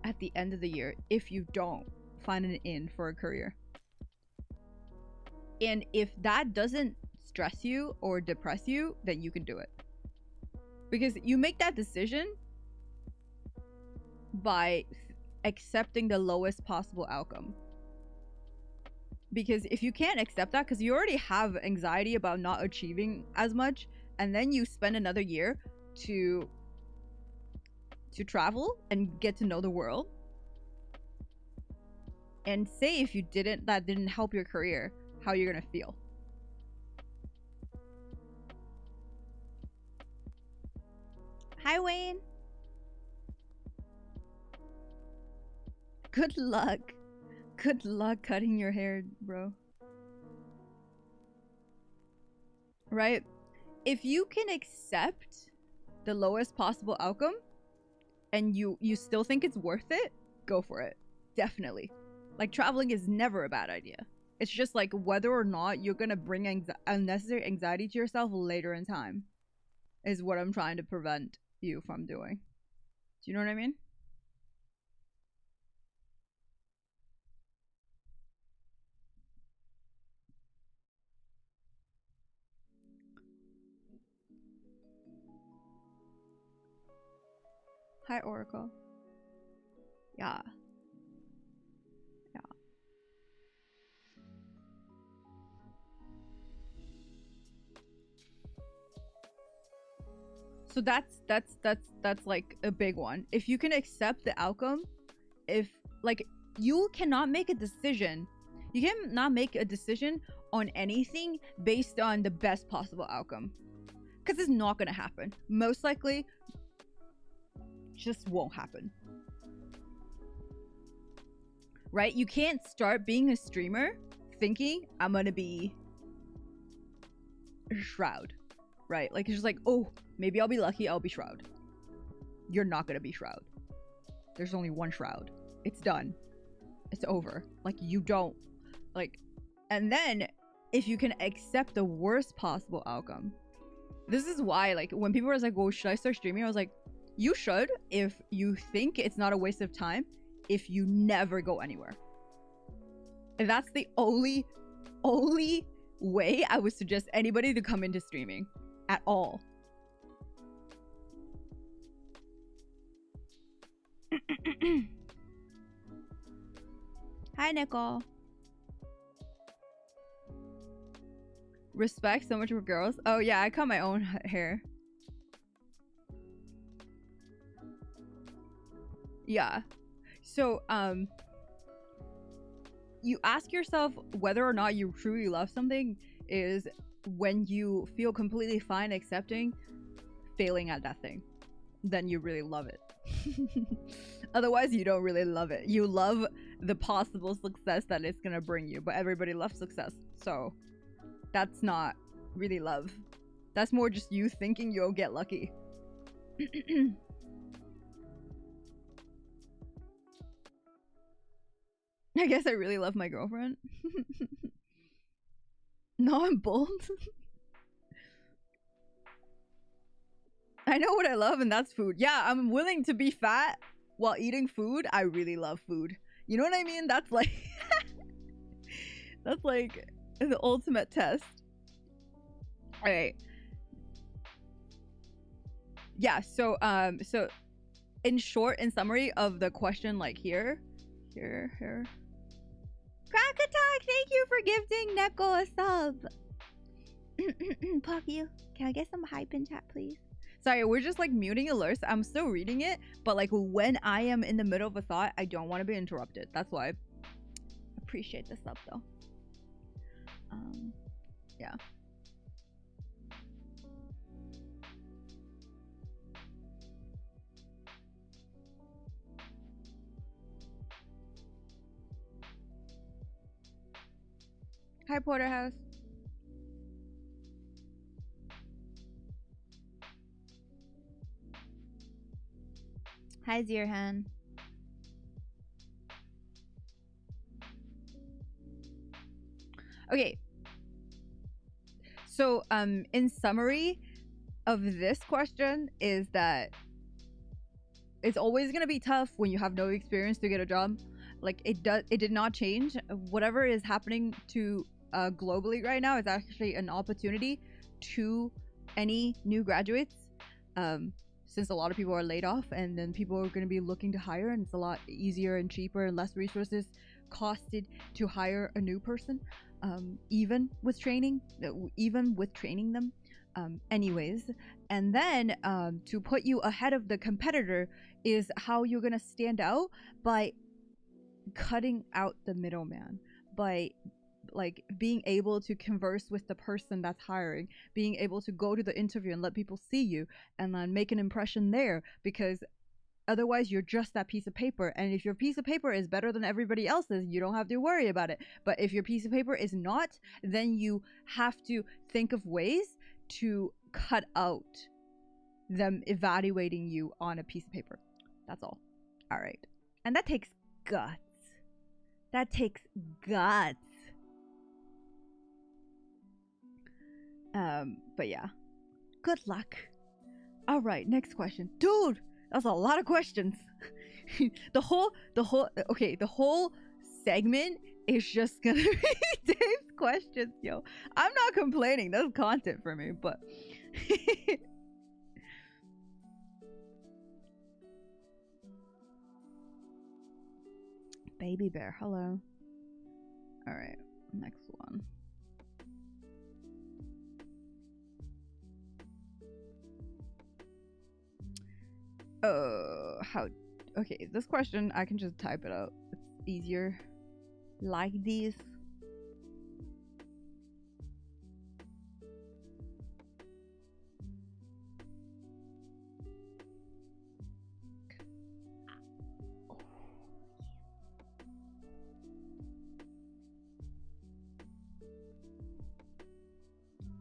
at the end of the year if you don't find an in for a career. And if that doesn't stress you or depress you, then you can do it. Because you make that decision by accepting the lowest possible outcome. Because if you can't accept that, because you already have anxiety about not achieving as much, and then you spend another year to travel and get to know the world, and say if you that didn't help your career, how you're gonna feel. Hi, Wayne. Good luck. Good luck cutting your hair, bro. Right? If you can accept the lowest possible outcome, and you still think it's worth it, go for it. Definitely. Like, traveling is never a bad idea. It's just like whether or not you're gonna bring unnecessary anxiety to yourself later in time is what I'm trying to prevent you from doing. Do you know what I mean? Hi, Oracle. Yeah. Yeah. So that's like a big one. If you can accept the outcome, if like you cannot make a decision, you cannot make a decision on anything based on the best possible outcome, because it's not gonna happen. Most likely, just won't happen. Right? You can't start being a streamer thinking I'm gonna be Shroud, right? Like, it's just like, oh, maybe I'll be lucky, I'll be Shroud. You're not gonna be Shroud. There's only one Shroud. It's done. It's over. Like, you don't, like, and then if you can accept the worst possible outcome, this is why, like, when people were like, well, should I start streaming? I was like, you should if you think it's not a waste of time, if you never go anywhere. And that's the only way I would suggest anybody to come into streaming at all. Hi, Nicole. Respect so much for girls. Oh yeah, I cut my own hair. Yeah. So, you ask yourself whether or not you truly love something is when you feel completely fine accepting failing at that thing. Then you really love it. Otherwise, you don't really love it. You love the possible success that it's gonna bring you, but everybody loves success. So, that's not really love. That's more just you thinking you'll get lucky. I guess I really love my girlfriend. No, I'm bold. I know what I love, and that's food. Yeah, I'm willing to be fat while eating food. I really love food. You know what I mean? That's like that's like the ultimate test. All right. Yeah, so in short, in summary of the question, like here. Crocodile, thank you for gifting Neko a sub. Fuck you. Can I get some hype in chat, please? Sorry, we're just like muting alerts. I'm still reading it, but like when I am in the middle of a thought, I don't want to be interrupted. That's why. Appreciate the sub though. Yeah. Hi, Porterhouse. Hi, Zirhan. Okay. So, in summary of this question is that it's always gonna be tough when you have no experience to get a job. Like, it did not change. Whatever is happening to globally right now is actually an opportunity to any new graduates, since a lot of people are laid off, and then people are going to be looking to hire, and it's a lot easier and cheaper and less resources costed to hire a new person, even with training them, anyways. And then to put you ahead of the competitor is how you're going to stand out by cutting out the middleman, by like being able to converse with the person that's hiring, being able to go to the interview and let people see you and then make an impression there, because otherwise you're just that piece of paper. And if your piece of paper is better than everybody else's, you don't have to worry about it. But if your piece of paper is not, then you have to think of ways to cut out them evaluating you on a piece of paper. That's all. All right. And that takes guts. That takes guts. But yeah. Good luck. All right, next question. Dude, that's a lot of questions. the whole segment is just gonna be Dave's questions, yo. I'm not complaining. That's content for me, but Baby bear, hello. All right, next one. Okay, this question I can just type it out. It's easier like this.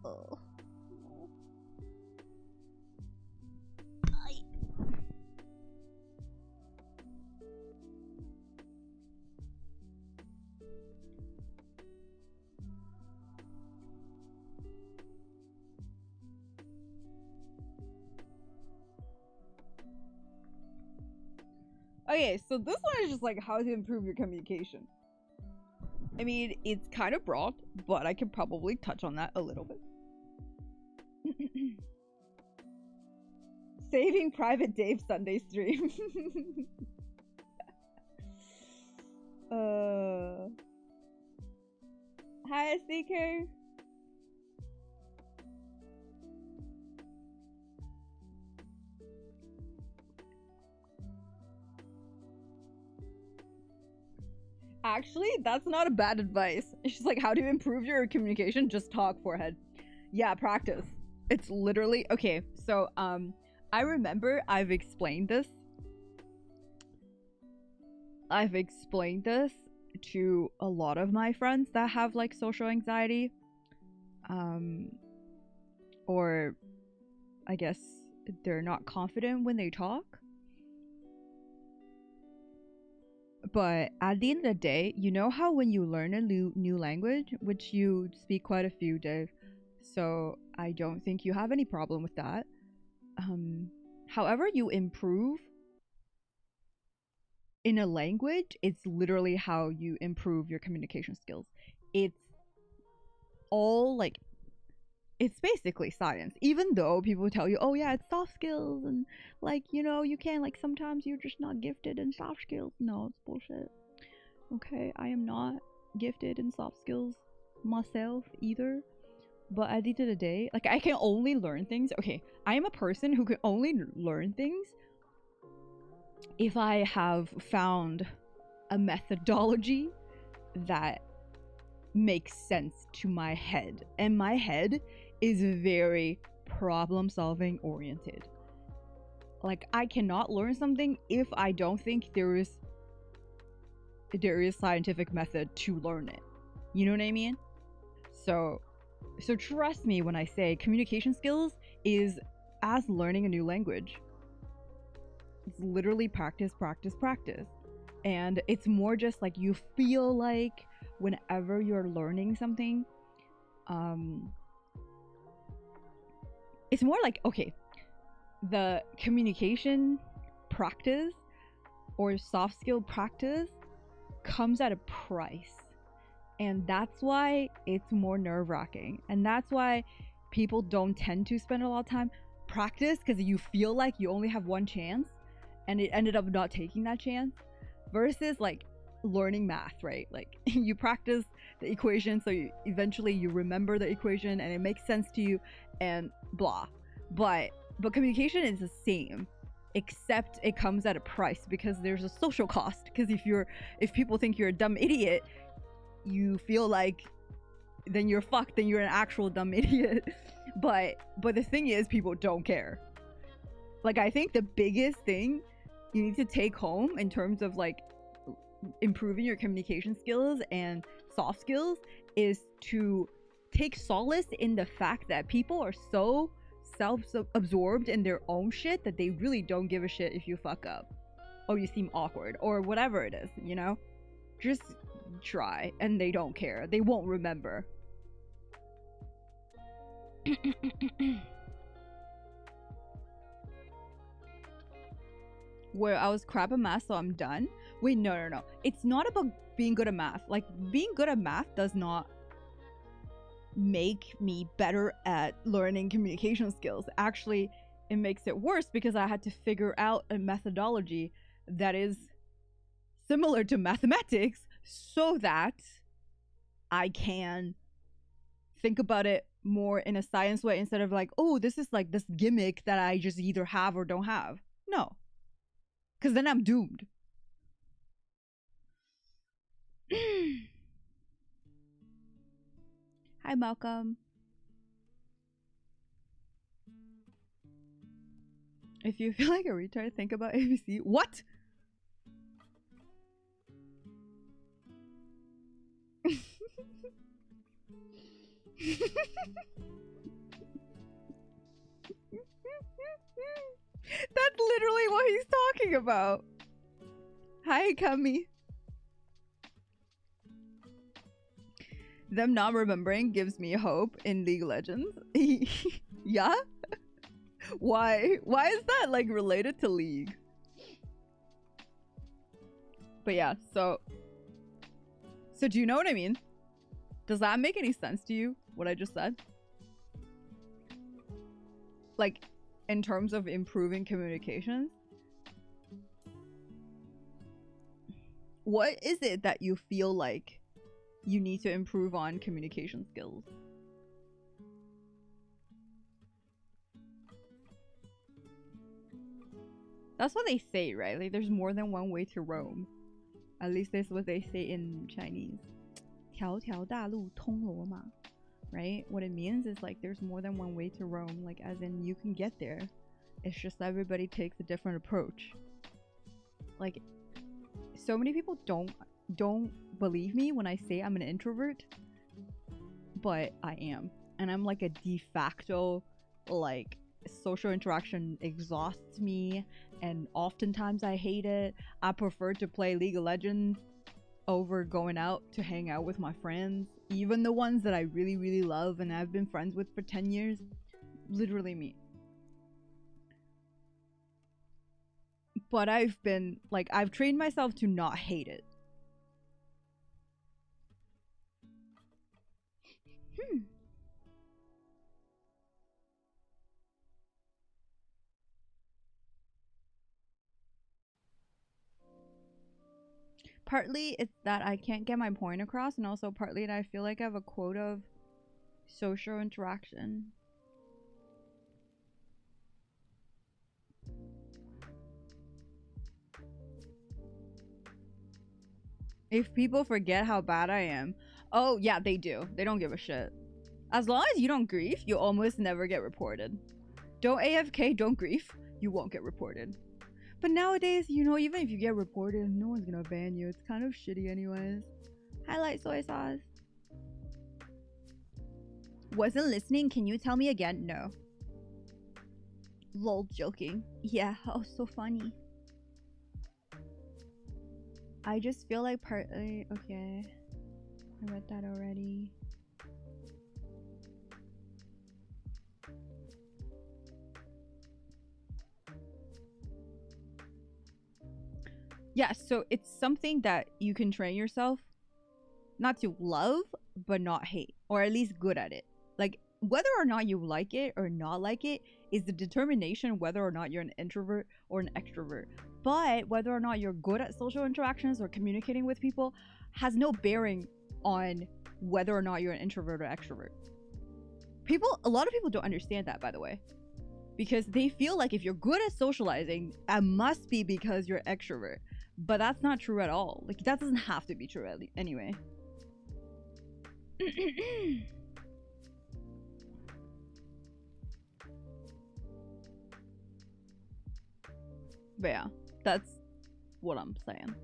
Oh. Okay, so this one is just like how to improve your communication. I mean, it's kind of broad, but I can probably touch on that a little bit. Saving Private Dave Sunday stream. Hi, SDK. Actually, that's not a bad advice. It's just like, how do you improve your communication? Just talk, forehead. Yeah, practice. It's literally okay. So I remember I've explained this to a lot of my friends that have like social anxiety, or I guess they're not confident when they talk. But at the end of the day, you know how when you learn a new language, which you speak quite a few, Dave, so I don't think you have any problem with that. However you improve in a language, it's literally how you improve your communication skills. It's all like, it's basically science, even though people tell you, oh yeah, it's soft skills, and like, you know, you can't, like, sometimes you're just not gifted in soft skills. No, it's bullshit. Okay, I am not gifted in soft skills myself either, but at the end of the day, like, I can only learn things. Okay, I am a person who can only learn things if I have found a methodology that makes sense to my head, and my head is very problem solving oriented. Like, I cannot learn something if I don't think there is scientific method to learn it. You know what I mean? So trust me when I say communication skills is as learning a new language. It's literally practice, practice, practice. And it's more just like you feel like whenever you're learning something, it's more like, okay, the communication practice or soft skill practice comes at a price. And that's why it's more nerve-wracking. And that's why people don't tend to spend a lot of time practice, because you feel like you only have one chance and it ended up not taking that chance, versus like learning math, right? Like you practice the equation, so eventually you remember the equation and it makes sense to you and blah. But communication is the same, except it comes at a price, because there's a social cost. Because if people think you're a dumb idiot, you feel like then you're fucked, then you're an actual dumb idiot. But the thing is, people don't care. Like, I think the biggest thing you need to take home in terms of like improving your communication skills and soft skills is to take solace in the fact that people are so self-absorbed in their own shit that they really don't give a shit if you fuck up. oh, you seem awkward, or whatever it is, you know? Just try, and they don't care. They won't remember. Where I was crap at math, so I'm done. Wait, no. It's not about being good at math. Like, being good at math does not make me better at learning communication skills. Actually, it makes it worse because I had to figure out a methodology that is similar to mathematics so that I can think about it more in a science way instead of like, oh, this is like this gimmick that I just either have or don't have. No. Because then I'm doomed. Hi, Malcolm. If you feel like a retard, think about ABC. What? That's literally what he's talking about. Hi, Kami. Them not remembering gives me hope in League of Legends. Yeah? Why? Why is that like related to League? But yeah, so do you know what I mean? Does that make any sense to you, what I just said? Like, in terms of improving communications? What is it that you feel like you need to improve on communication skills? That's what they say, right? Like, there's more than one way to roam. At least that's what they say in Chinese. 条条大路通罗马. Right? What it means is like there's more than one way to roam. Like, as in you can get there. It's just everybody takes a different approach. Like, so many people don't believe me when I say I'm an introvert, but I am. And I'm like a de facto, like, social interaction exhausts me, and oftentimes I hate it. I prefer to play League of Legends over going out to hang out with my friends, even the ones that I really, really love and I've been friends with for 10 years. Literally me. But I've trained myself to not hate it. Partly it's that I can't get my point across, and also partly that I feel like I have a quota of social interaction. If people forget how bad I am, oh yeah, they do. They don't give a shit. As long as you don't grief, you almost never get reported. Don't AFK, don't grief, you won't get reported. But nowadays, you know, even if you get reported, no one's gonna ban you. It's kind of shitty anyways. Highlight soy sauce. Wasn't listening, can you tell me again? No. Lol, joking. Yeah, oh, so funny. I just feel like partly... Okay. I read that already. Yeah, so it's something that you can train yourself not to love, but not hate. Or at least good at it. Like, whether or not you like it or not like it is the determination whether or not you're an introvert or an extrovert. But whether or not you're good at social interactions or communicating with people has no bearing on whether or not you're an introvert or extrovert. A lot of people don't understand that, by the way. Because they feel like if you're good at socializing, it must be because you're an extrovert. But that's not true at all. Like, that doesn't have to be true anyway. But yeah, that's what I'm saying.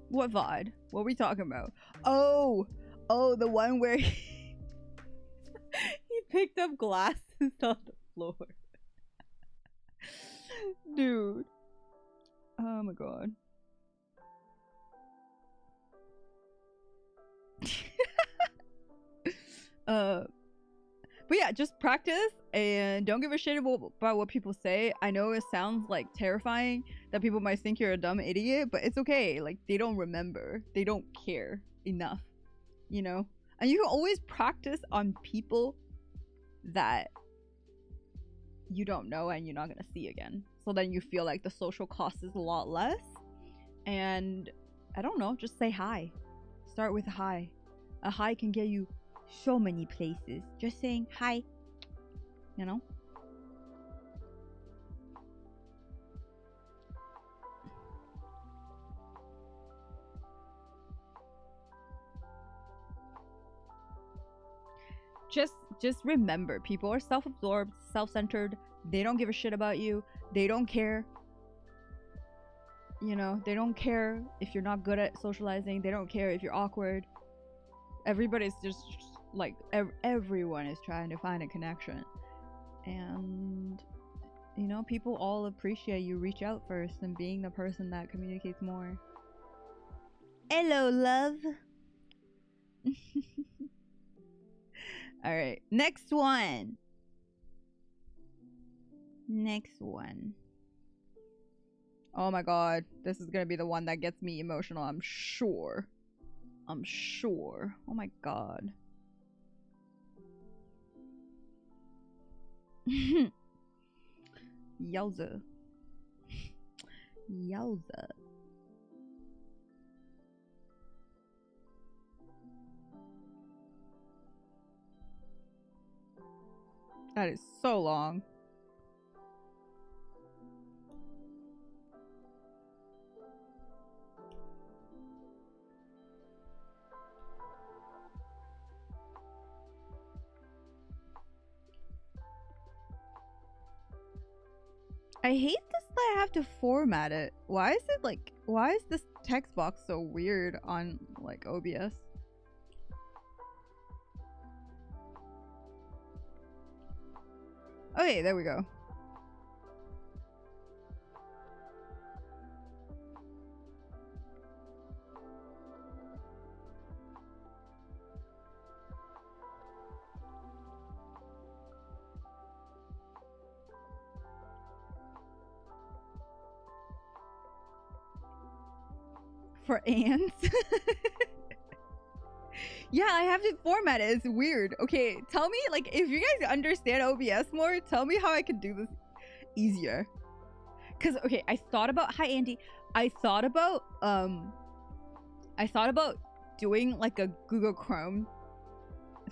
What VOD? What are we talking about? Oh, Oh, the one where he picked up glasses on the floor. Dude. Oh my god. But yeah, just practice and don't give a shit about what people say. I know it sounds like terrifying that people might think you're a dumb idiot, but it's okay. Like, they don't remember. They don't care enough, you know? And you can always practice on people that you don't know and you're not gonna see again. So then you feel like the social cost is a lot less. And I don't know, just say hi. Start with a hi. A hi can get you so many places. Just saying hi, you know? Just remember, people are self-absorbed, self-centered. They don't give a shit about you. They don't care. You know, they don't care if you're not good at socializing. They don't care if you're awkward. Everybody's just like, everyone is trying to find a connection. And, you know, people all appreciate you reach out first and being the person that communicates more. Hello, love. All right, next one. Next one. Oh my god, this is gonna be the one that gets me emotional, I'm sure. I'm sure. Oh my god. Yowza. Yowza. That is so long. I hate this that I have to format it. Why is it like, why is this text box so weird on like OBS? Okay, there we go. For ants? Yeah, I have to format it. It's weird. Okay, tell me, like, if you guys understand OBS more, tell me how I can do this easier. Because, okay, I thought about, hi, Andy. I thought about doing, like, a Google Chrome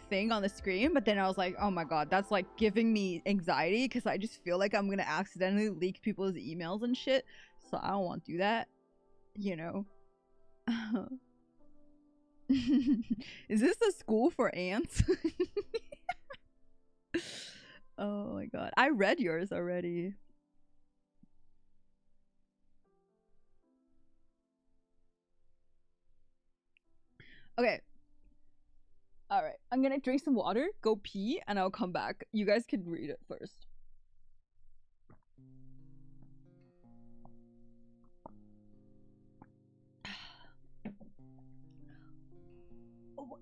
thing on the screen, but then I was like, oh my god, that's, like, giving me anxiety, because I just feel like I'm gonna accidentally leak people's emails and shit, so I don't want to do that, you know? Is this a school for ants? Oh my god. I read yours already. Okay. Alright. I'm gonna drink some water, go pee, and I'll come back. You guys can read it first. Oh.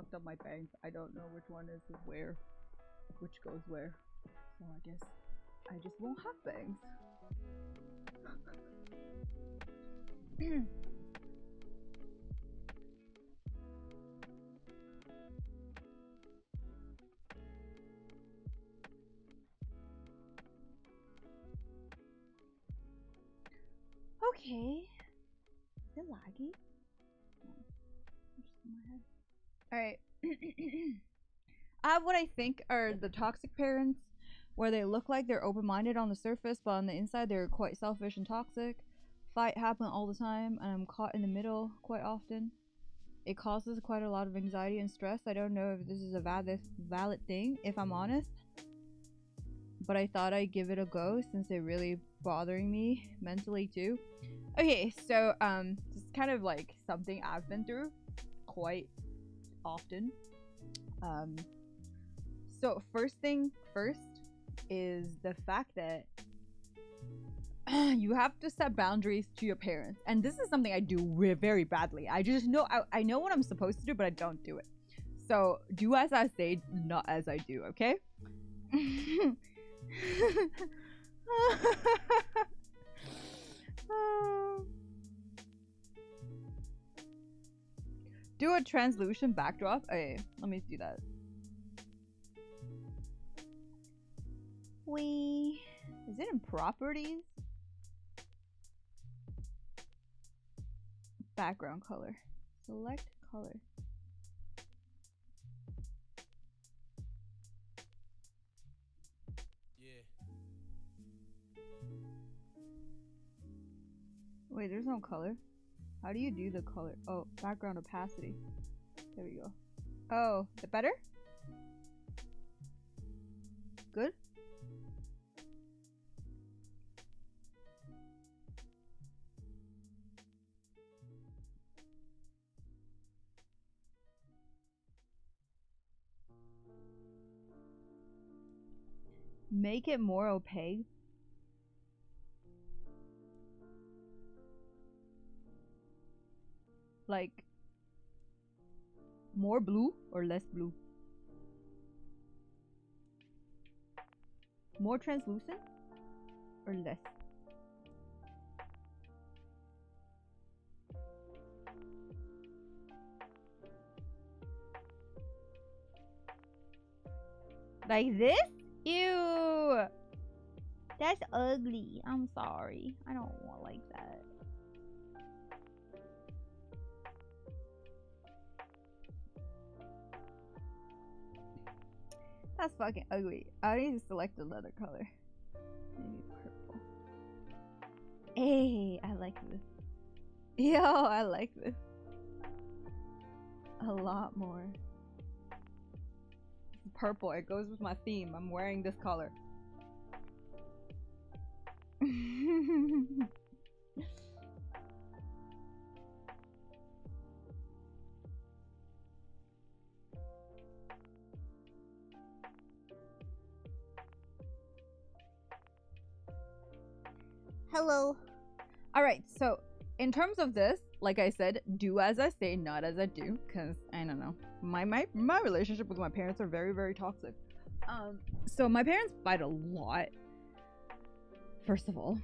fucked up my bangs. I don't know which one is where, which goes where. So I guess I just won't have bangs. Okay. Is it laggy? Alright. I have what I think are the toxic parents, where they look like they're open-minded on the surface, but on the inside they're quite selfish and toxic. Fight happen all the time, and I'm caught in the middle quite often. It causes quite a lot of anxiety and stress. I don't know if this is a valid thing, if I'm honest. But I thought I'd give it a go since it's really bothering me mentally too. Okay, so this is kind of like something I've been through quite often. So first thing first is the fact that you have to set boundaries to your parents, and this is something I do very badly. I just know I know what I'm supposed to do, but I don't do it. So do as I say, not as I do, okay? Do a translucent backdrop. Okay, let me do that. Is it in properties? Background color. Select color. Wait, there's no color. How do you do the color? Oh, background opacity. There we go. Oh, is it better? Good? Make it more opaque. Like more blue or less blue? More translucent or less? Like this? Ew! That's ugly. I'm sorry. I don't want like that. That's fucking ugly. I need to select another color. Maybe purple. Hey, I like this. Yo, I like this. A lot more. Purple, it goes with my theme. I'm wearing this color. Hello. Alright, so in terms of this, like I said, do as I say, not as I do, because I don't know. My relationship with my parents are very, very toxic. So my parents fight a lot. First of all.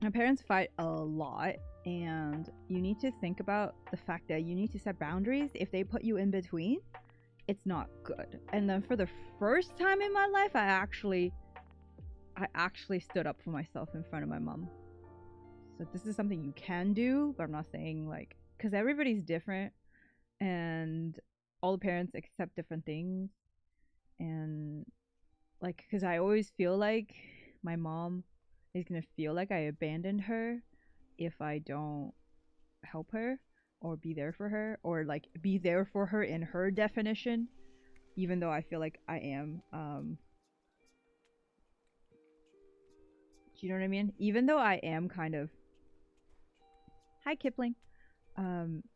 My parents fight a lot, and you need to think about the fact that you need to set boundaries. If they put you in between, it's not good. And then for the first time in my life, I actually stood up for myself in front of my mom. So this is something you can do, but I'm not saying like, because everybody's different and all the parents accept different things. And like, because I always feel like my mom is gonna feel like I abandoned her if I don't help her or be there for her, or like be there for her in her definition, even though I feel like I am. Do you know what I mean? Even though I am kind of, hi Kipling,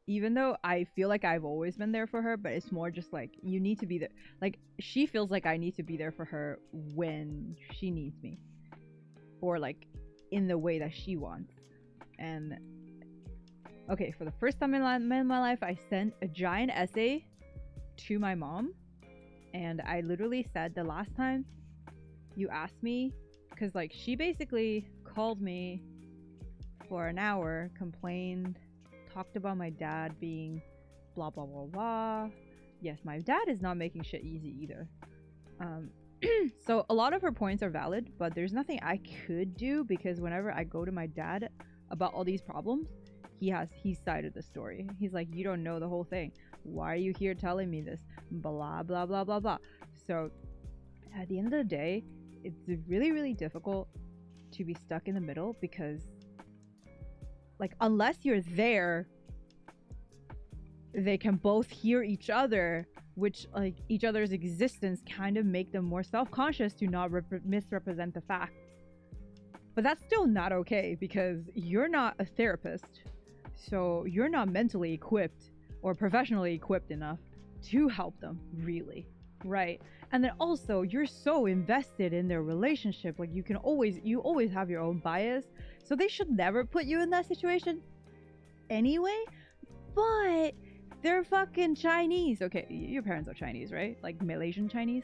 even though I feel like I've always been there for her, but it's more just like, you need to be there. Like, she feels like I need to be there for her when she needs me, or like in the way that she wants. And okay, for the first time in my life, I sent a giant essay to my mom, and I literally said, the last time you asked me, because like she basically called me for an hour, complained, talked about my dad being blah blah blah blah. Yes, my dad is not making shit easy either. So a lot of her points are valid, but there's nothing I could do, because whenever I go to my dad about all these problems, he sided the story. He's like, you don't know the whole thing. Why are you here telling me this? Blah blah blah blah blah. So at the end of the day, it's really, really difficult to be stuck in the middle, because like unless you're there, they can both hear each other, which like each other's existence kind of make them more self-conscious to not misrepresent the facts. But that's still not okay, because you're not a therapist, so you're not mentally equipped or professionally equipped enough to help them, really, right? And then also, you're so invested in their relationship, like you always have your own bias, so they should never put you in that situation anyway. But they're fucking Chinese. Okay, your parents are Chinese, right? Like Malaysian Chinese.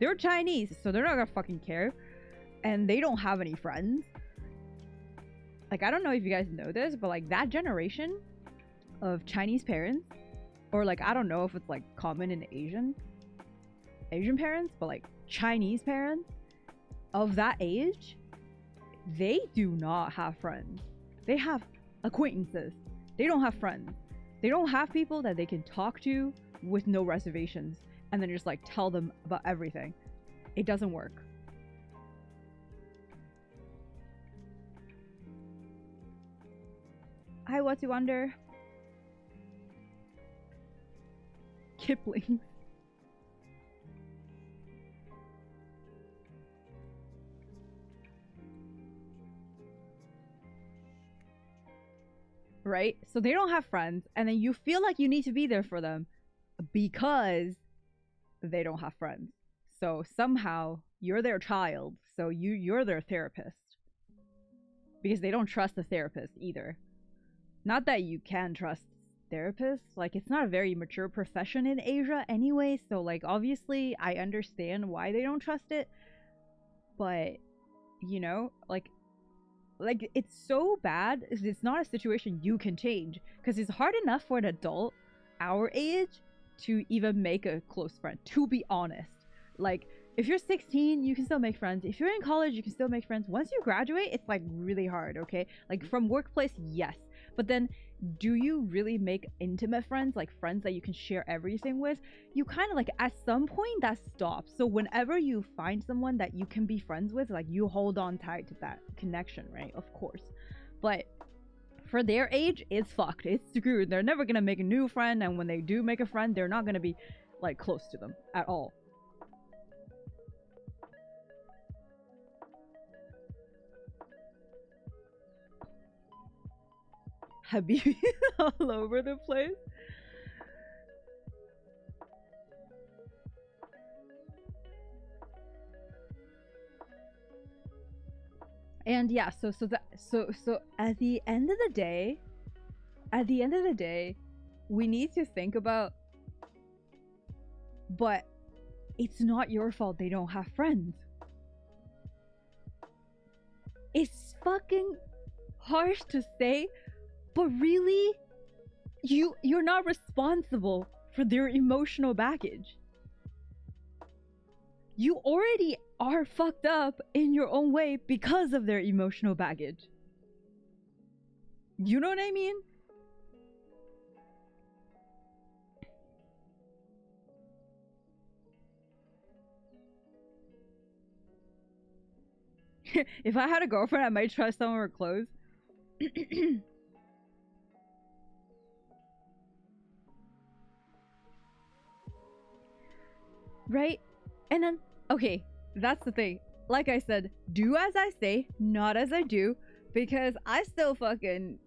They're Chinese, so they're not gonna fucking care. And they don't have any friends. Like, I don't know if you guys know this, but like that generation of Chinese parents, or like, I don't know if it's like common in Asian parents, but like Chinese parents of that age, they do not have friends. They have acquaintances. They don't have friends. They don't have people that they can talk to with no reservations and then just like tell them about everything. It doesn't work. Hi, what's you wonder? Kipling. Right? So they don't have friends, and then you feel like you need to be there for them because they don't have friends. So somehow you're their child, so you're their therapist. Because they don't trust the therapist either. Not that you can trust therapists, like it's not a very mature profession in Asia anyway, so like obviously I understand why they don't trust it, but you know, like it's so bad, it's not a situation you can change, because it's hard enough for an adult our age to even make a close friend, to be honest. Like if you're 16, you can still make friends. If you're in college, you can still make friends. Once you graduate, it's like really hard, okay? Like from workplace, yes, but then do you really make intimate friends, like friends that you can share everything with? You kind of like, at some point that stops. So whenever you find someone that you can be friends with, like you hold on tight to that connection, right? Of course. But for their age, it's fucked. It's screwed. They're never gonna make a new friend, and when they do make a friend, they're not gonna be like close to them at all. Habibi all over the place. And yeah, so at the end of the day, we need to think about, but it's not your fault they don't have friends. It's fucking harsh to say, but really, you're not responsible for their emotional baggage. You already are fucked up in your own way because of their emotional baggage. You know what I mean? If I had a girlfriend, I might trust someone with clothes. Right? And then, okay, that's the thing. Like I said, do as I say, not as I do, because I still fucking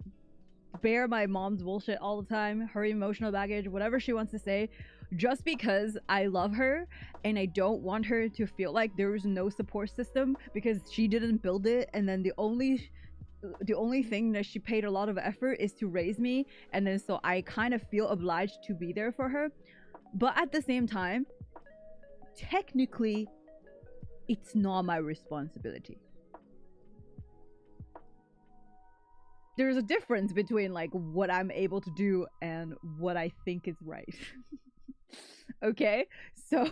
bear my mom's bullshit all the time, her emotional baggage, whatever she wants to say, just because I love her and I don't want her to feel like there was no support system because she didn't build it, and then the only the only thing that she paid a lot of effort is to raise me, and then so I kind of feel obliged to be there for her. But at the same time, technically, it's not my responsibility. There's a difference between like what I'm able to do and what I think is right. Okay? So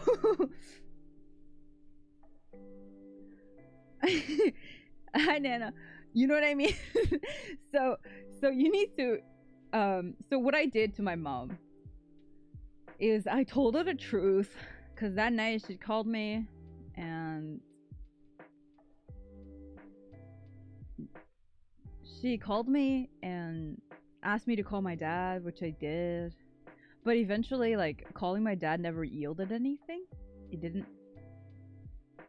hi Nana. You know what I mean? so you need to so what I did to my mom is I told her the truth, because that night she called me and asked me to call my dad, which I did. But eventually, like, calling my dad never yielded anything. It didn't.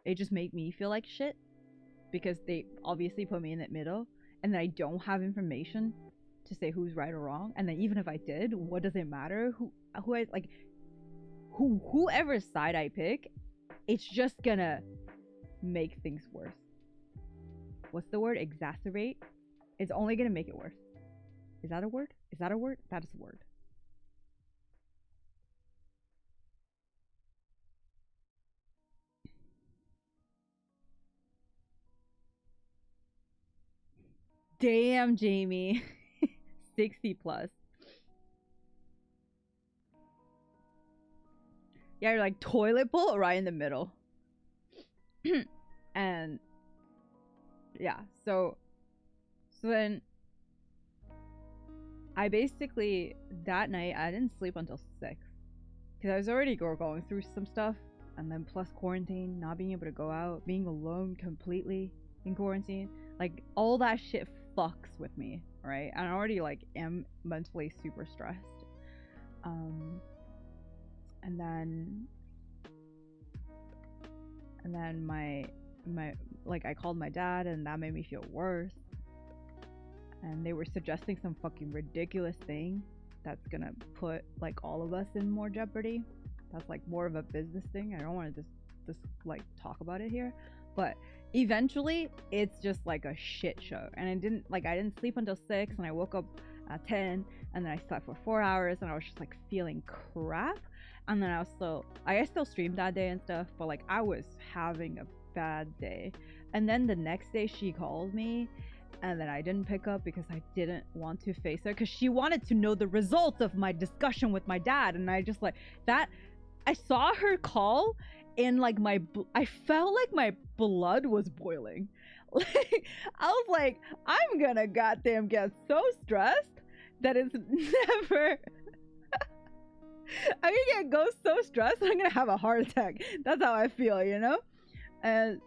It just made me feel like shit, because they obviously put me in the middle, and then I don't have information to say who's right or wrong. And then even if I did, what does it matter? Whoever side I pick, it's just gonna make things worse. What's the word? Exacerbate? It's only gonna make it worse. Is that a word? Is that a word? That is a word. Damn, Jamie. 60 plus. Yeah, you're like toilet bowl right in the middle. And yeah, so then I basically, that night I didn't sleep until 6, because I was already going through some stuff, and then plus quarantine, not being able to go out, being alone completely in quarantine, like all that shit fucks with me, right? And I already like am mentally super stressed. And then my like I called my dad, and that made me feel worse. And they were suggesting some fucking ridiculous thing that's gonna put like all of us in more jeopardy. That's like more of a business thing. I don't want to just like talk about it here, but eventually it's just like a shit show. And I didn't sleep until 6, and I woke up at 10, and then I slept for 4 hours, and I was just like feeling crap. And then I still streamed that day and stuff, but like I was having a bad day. And then the next day she called me, and then I didn't pick up because I didn't want to face her, because she wanted to know the results of my discussion with my dad. And I just like that, I saw her call, and like I felt like my blood was boiling. Like I was like, I'm gonna goddamn get so stressed that it's never I'm gonna go so stressed I'm gonna have a heart attack. That's how I feel, you know? And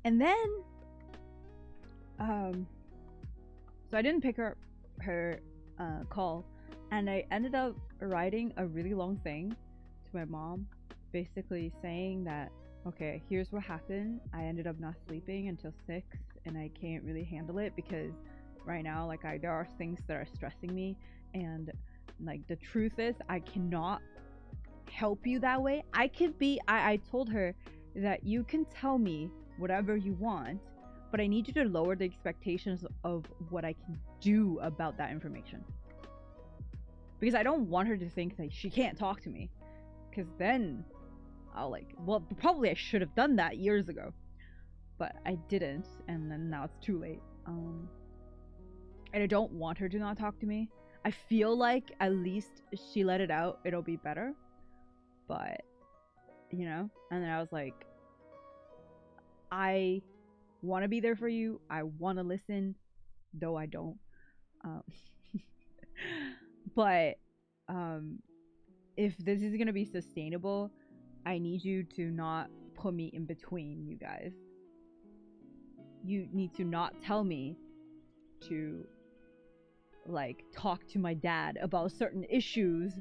then so I didn't pick her call, and I ended up writing a really long thing to my mom, basically saying that, okay, here's what happened. I ended up not sleeping until 6, and I can't really handle it because right now, like, there are things that are stressing me, and like the truth is I cannot help you that way. I told her that you can tell me whatever you want, but I need you to lower the expectations of what I can do about that information, because I don't want her to think that she can't talk to me, because then I'll like, well, probably I should have done that years ago, but I didn't, and then now it's too late. And I don't want her to not talk to me. I feel like at least she let it out, it'll be better, but you know. And then I was like, I want to be there for you, I want to listen, though I don't. But if this is gonna be sustainable, I need you to not put me in between you guys. You need to not tell me to like talk to my dad about certain issues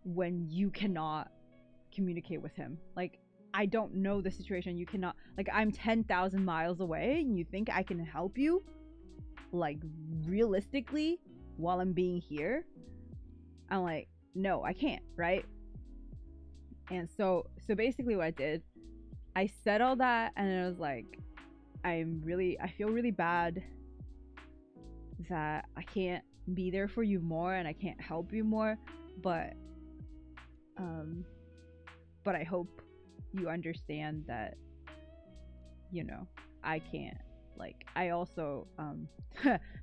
when you cannot communicate with him. Like, I don't know the situation. You cannot, like, I'm 10,000 miles away and you think I can help you, like, realistically, while I'm being here? I'm like, no, I can't, right? And so basically what I did, I said all that, and I was like, I feel really bad that I can't be there for you more and I can't help you more, but I hope you understand that, you know, I can't, like, I also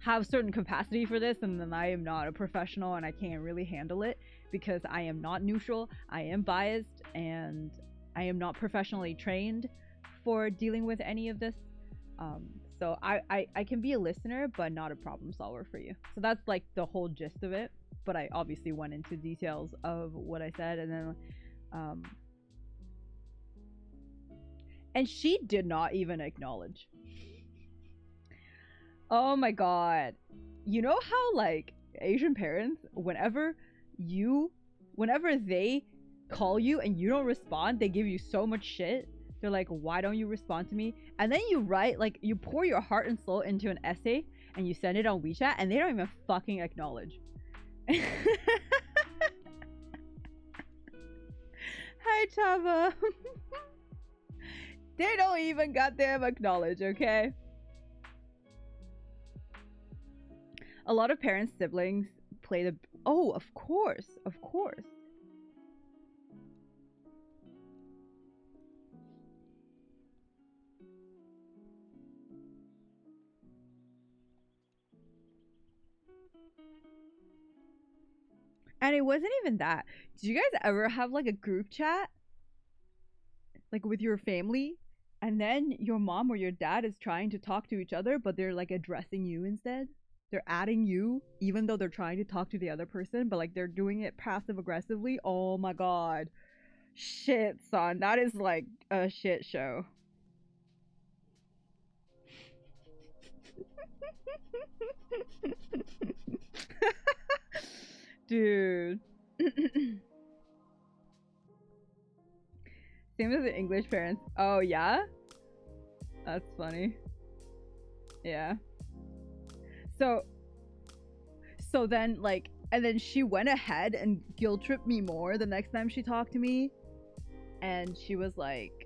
have certain capacity for this, and then I am not a professional and I can't really handle it because I am not neutral, I am biased, and I am not professionally trained for dealing with any of this. So I can be a listener but not a problem solver for you. So that's like the whole gist of it, but I obviously went into details of what I said, and then and she did not even acknowledge. Oh my god. You know how, like, Asian parents, whenever they call you and you don't respond, they give you so much shit. They're like, why don't you respond to me? And then you write, like, you pour your heart and soul into an essay and you send it on WeChat and they don't even fucking acknowledge. Hi, Chava. They don't even goddamn acknowledge, okay? A lot of parents' siblings play the... Oh, of course. Of course. And it wasn't even that. Did you guys ever have, like, a group chat? Like, with your family? And then your mom or your dad is trying to talk to each other, but they're, like, addressing you instead? They're adding you, even though they're trying to talk to the other person, but, like, they're doing it passive-aggressively? Oh my god. Shit, son. That is, like, a shit show. Dude. Same as the English parents. Oh, yeah? That's funny. Yeah. So then, like, and then she went ahead and guilt tripped me more the next time she talked to me. And she was like,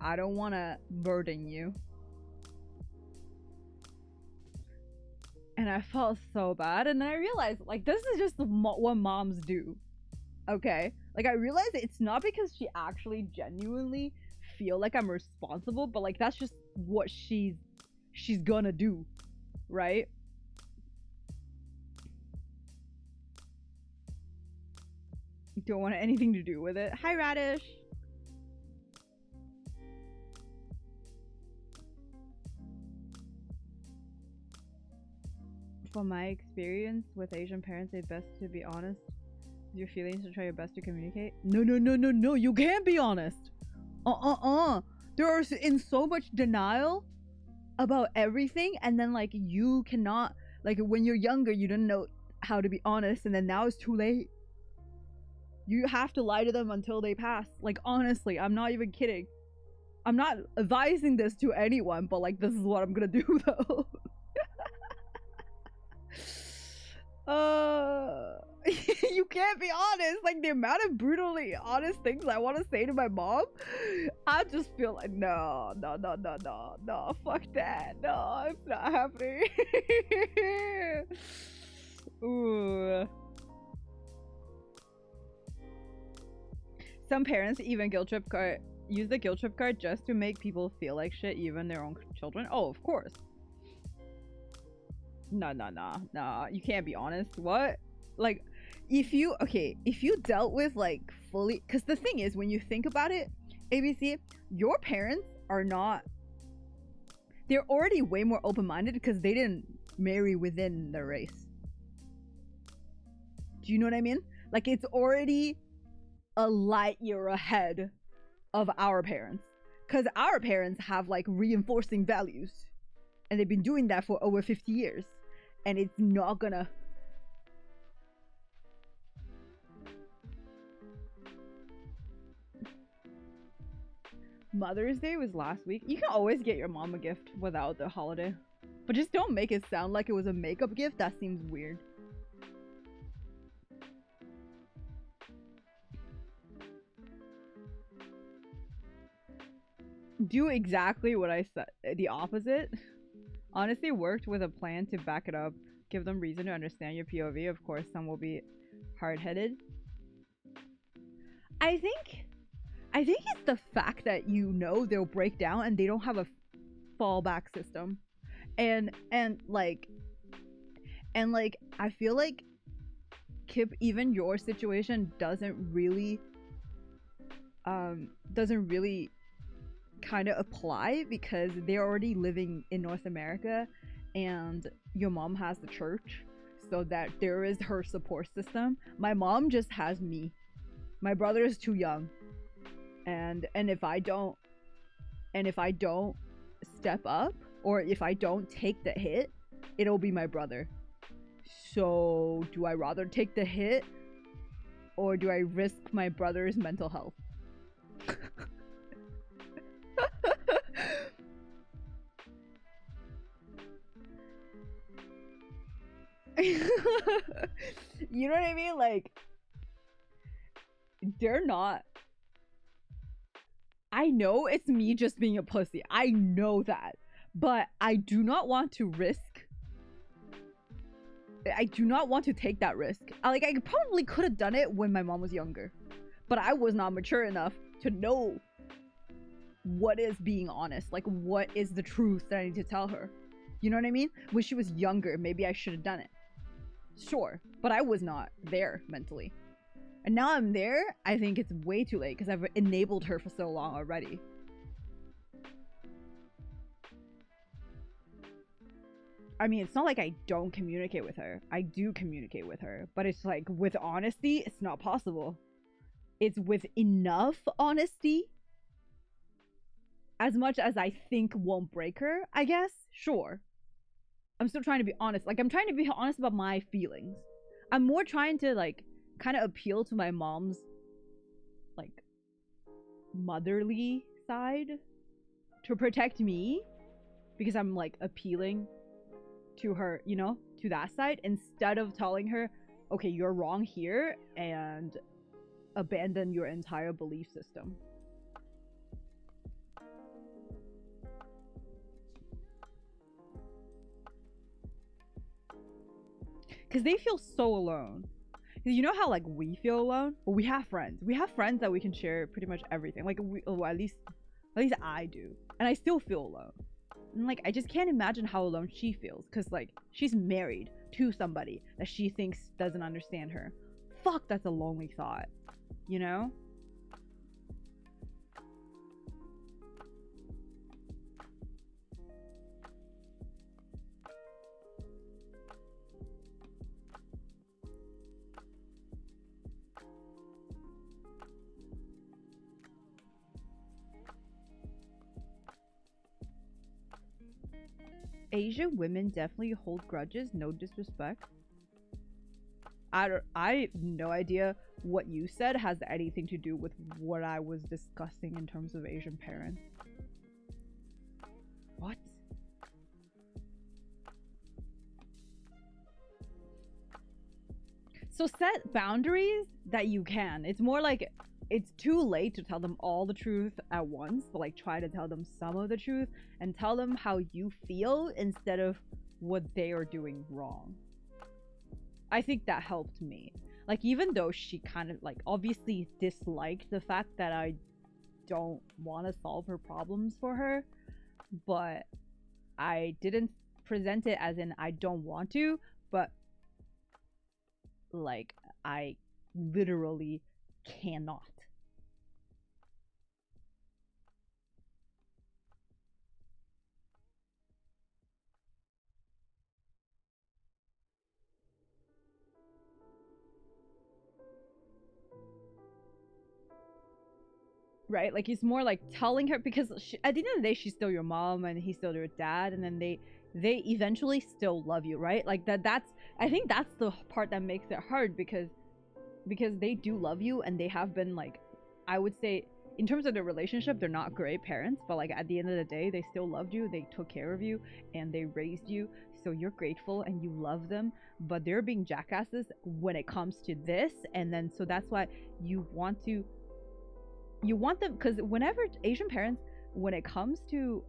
I don't want to burden you. And I felt so bad. And then I realized, like, this is just what moms do. Okay? Like, I realized it's not because she actually genuinely feel like I'm responsible, but, like, that's just what she's gonna do. Right? Don't want anything to do with it. Hi, Radish. From my experience with Asian parents, it's best to be honest with your feelings and try your best to communicate. No. You can't be honest. They're in so much denial about everything, and then, like, you cannot, like, when you're younger, you didn't know how to be honest, and then now it's too late. You have to lie to them until they pass. Like, honestly, I'm not even kidding. I'm not advising this to anyone, but, like, this is what I'm gonna do, though. You can't be honest. Like, the amount of brutally honest things I want to say to my mom, I just feel like, no, fuck that. No, it's not happening. Ooh. Some parents even use the guilt trip card just to make people feel like shit, even their own children. Oh, of course. No. You can't be honest. What? Like, if you dealt with, like, fully, because the thing is, when you think about it, ABC, your parents are not, they're already way more open-minded because they didn't marry within the race. Do you know what I mean? Like, it's already a light year ahead of our parents, because our parents have, like, reinforcing values, and they've been doing that for over 50 years, and it's not gonna... Mother's Day was last week. You can always get your mom a gift without the holiday, but just don't make it sound like it was a makeup gift. That seems weird. do exactly what I said, the opposite. Honestly, worked with a plan to back it up, give them reason to understand your POV. Of course, some will be hard-headed. I think it's the fact that they'll break down and they don't have a fallback system, and like I feel like Kip, even your situation doesn't really kind of apply because they're already living in North America and your mom has the church, so that there is her support system. My mom just has me. My brother is too young, and if I don't step up, or if I don't take the hit, it'll be my brother. So do I rather take the hit, or do I risk my brother's mental health? You know what I mean? Like, they're not. I know it's me just being a pussy. I know that. But I do not want to risk. I do not want to take that risk. I probably could have done it when my mom was younger. But I was not mature enough to know what is being honest. Like, what is the truth that I need to tell her? You know what I mean? When she was younger, maybe I should have done it. Sure. But I was not there mentally. And now I'm there, I think it's way too late because I've enabled her for so long already. I mean, it's not like I don't communicate with her. I do communicate with her. But it's like, with honesty, it's not possible. It's with enough honesty. As much as I think won't break her, I guess. Sure. I'm still trying to be honest. Like, I'm trying to be honest about my feelings. I'm more trying to, like, kind of appeal to my mom's, like, motherly side to protect me, because I'm, like, appealing to her, you know, to that side, instead of telling her, okay, you're wrong here, and abandon your entire belief system. Because they feel so alone. You know how, like, we feel alone? Well, we have friends. We have friends that we can share pretty much everything. Like, well, at least I do. And I still feel alone. And, like, I just can't imagine how alone she feels. Because, like, she's married to somebody that she thinks doesn't understand her. Fuck, that's a lonely thought. You know? Asian women definitely hold grudges, no disrespect. I have no idea what you said has anything to do with what I was discussing in terms of Asian parents. What? So set boundaries that you can. It's more like, it's too late to tell them all the truth at once, but like try to tell them some of the truth and tell them how you feel instead of what they are doing wrong. I think that helped me. Like, even though she kind of, like, obviously disliked the fact that I don't want to solve her problems for her, but I didn't present it as in I don't want to, but like, I literally cannot. Right? Like, it's more like telling her, because at the end of the day, she's still your mom and he's still your dad, and then they eventually still love you, right? Like, that's I think that's the part that makes it hard, because they do love you, and they have been, like, I would say, in terms of their relationship, they're not great parents, but like at the end of the day, they still loved you, they took care of you, and they raised you, so you're grateful and you love them. But they're being jackasses when it comes to this, and then so that's why you want them, because whenever Asian parents, when it comes to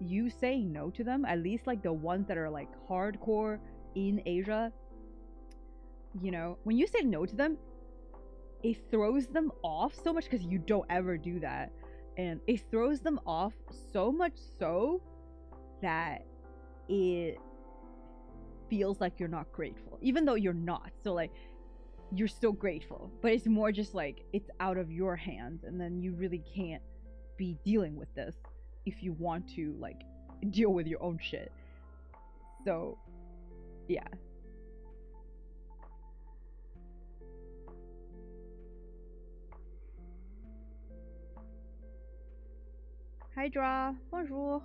you saying no to them, at least like the ones that are like hardcore in Asia, you know, when you say no to them, it throws them off so much because you don't ever do that. And it throws them off so much so that it feels like you're not grateful, even though you're not. So like you're still grateful, but it's more just like it's out of your hands, and then you really can't be dealing with this if you want to like deal with your own shit. So yeah. Hi Dra, bonjour.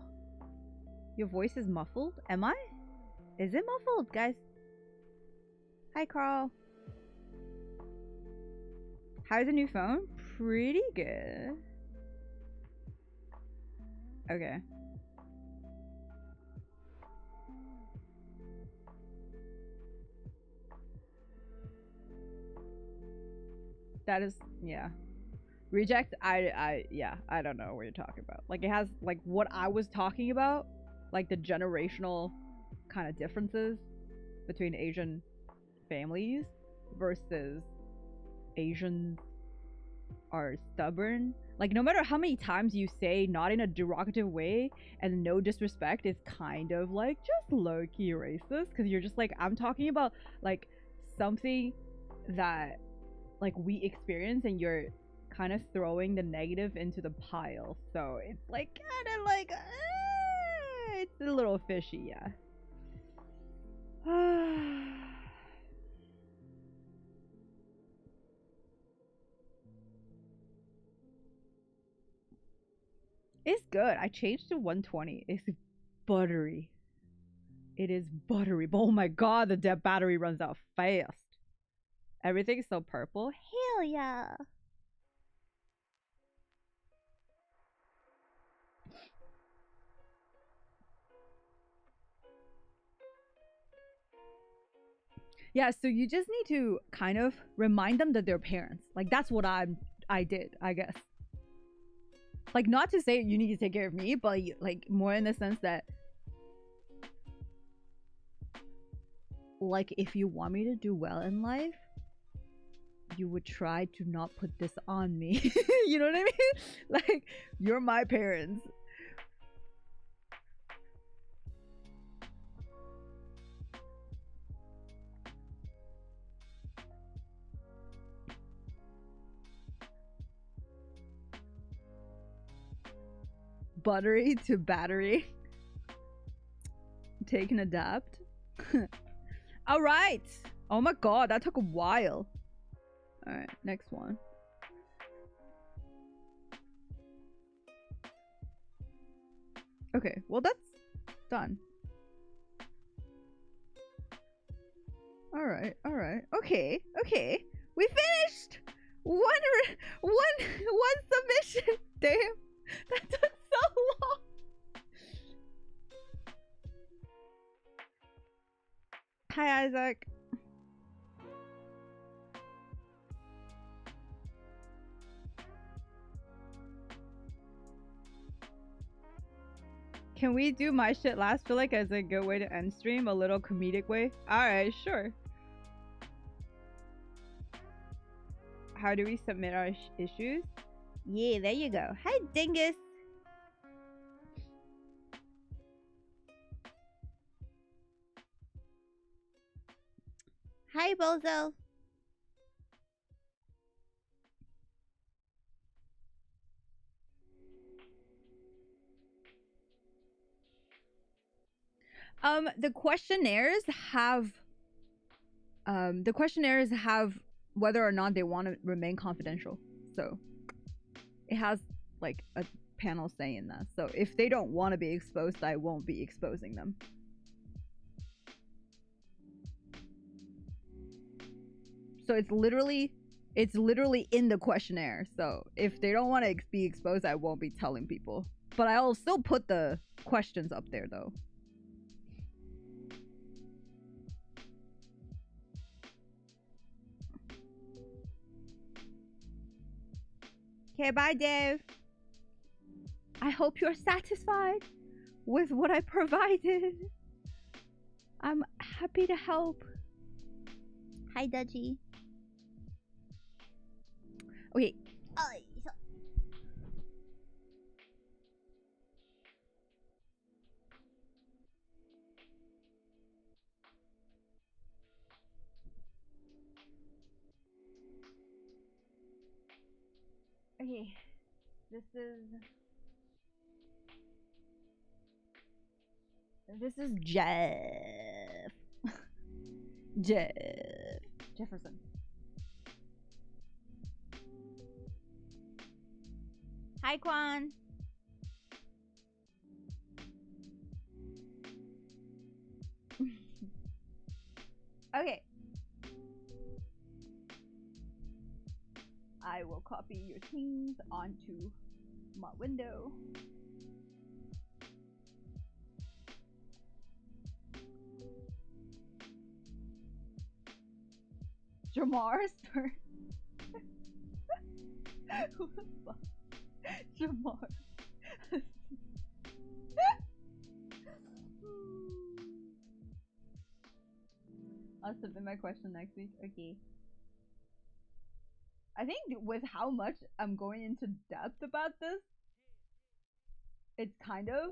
Your voice is muffled? Am I? Is it muffled, guys? Hi Carl. How's the new phone? Pretty good. Okay. That is, yeah. Reject, yeah, I don't know what you're talking about. Like, it has, like, what I was talking about, like, the generational kind of differences between Asian families versus Asians are stubborn. Like, no matter how many times you say not in a derogative way and no disrespect, is kind of like just low-key racist, because you're just like, I'm talking about like something that like we experience, and you're kind of throwing the negative into the pile. So it's like kind of like it's a little fishy, yeah. It's good. I changed to 120. It's buttery. It is buttery. But oh my god, the dead battery runs out fast. Everything's so purple. Hell yeah. Yeah, so you just need to kind of remind them that they're parents. Like, that's what I did, I guess. Like, not to say you need to take care of me, but like more in the sense that like if you want me to do well in life, you would try to not put this on me. You know what I mean? Like, you're my parents. Buttery to battery. Take and adapt. All right. Oh my god, that took a while. All right, next one. Okay, well that's done. All right, okay, we finished. One submission. Damn, that took so long. Hi, Isaac. Can we do my shit last? Feel like as a good way to end stream, a little comedic way. All right, sure. How do we submit our issues? Yeah, there you go. Hi, Dingus. Hi, Bozo. The questionnaires have whether or not they want to remain confidential. So it has like a panel saying that. So if they don't want to be exposed, I won't be exposing them. So it's literally in the questionnaire. So if they don't want to be exposed, I won't be telling people. But I'll still put the questions up there though. Okay, bye, Dave. I hope you're satisfied with what I provided. I'm happy to help. Hi, Dudgy. Okay. Okay. This is Jeff. Jefferson. Hi, Quan. Okay. I will copy your things onto my window. Jamar's turn. Who the fuck? Jamar. I'll submit my question next week. Okay. I think with how much I'm going into depth about this, it's kind of,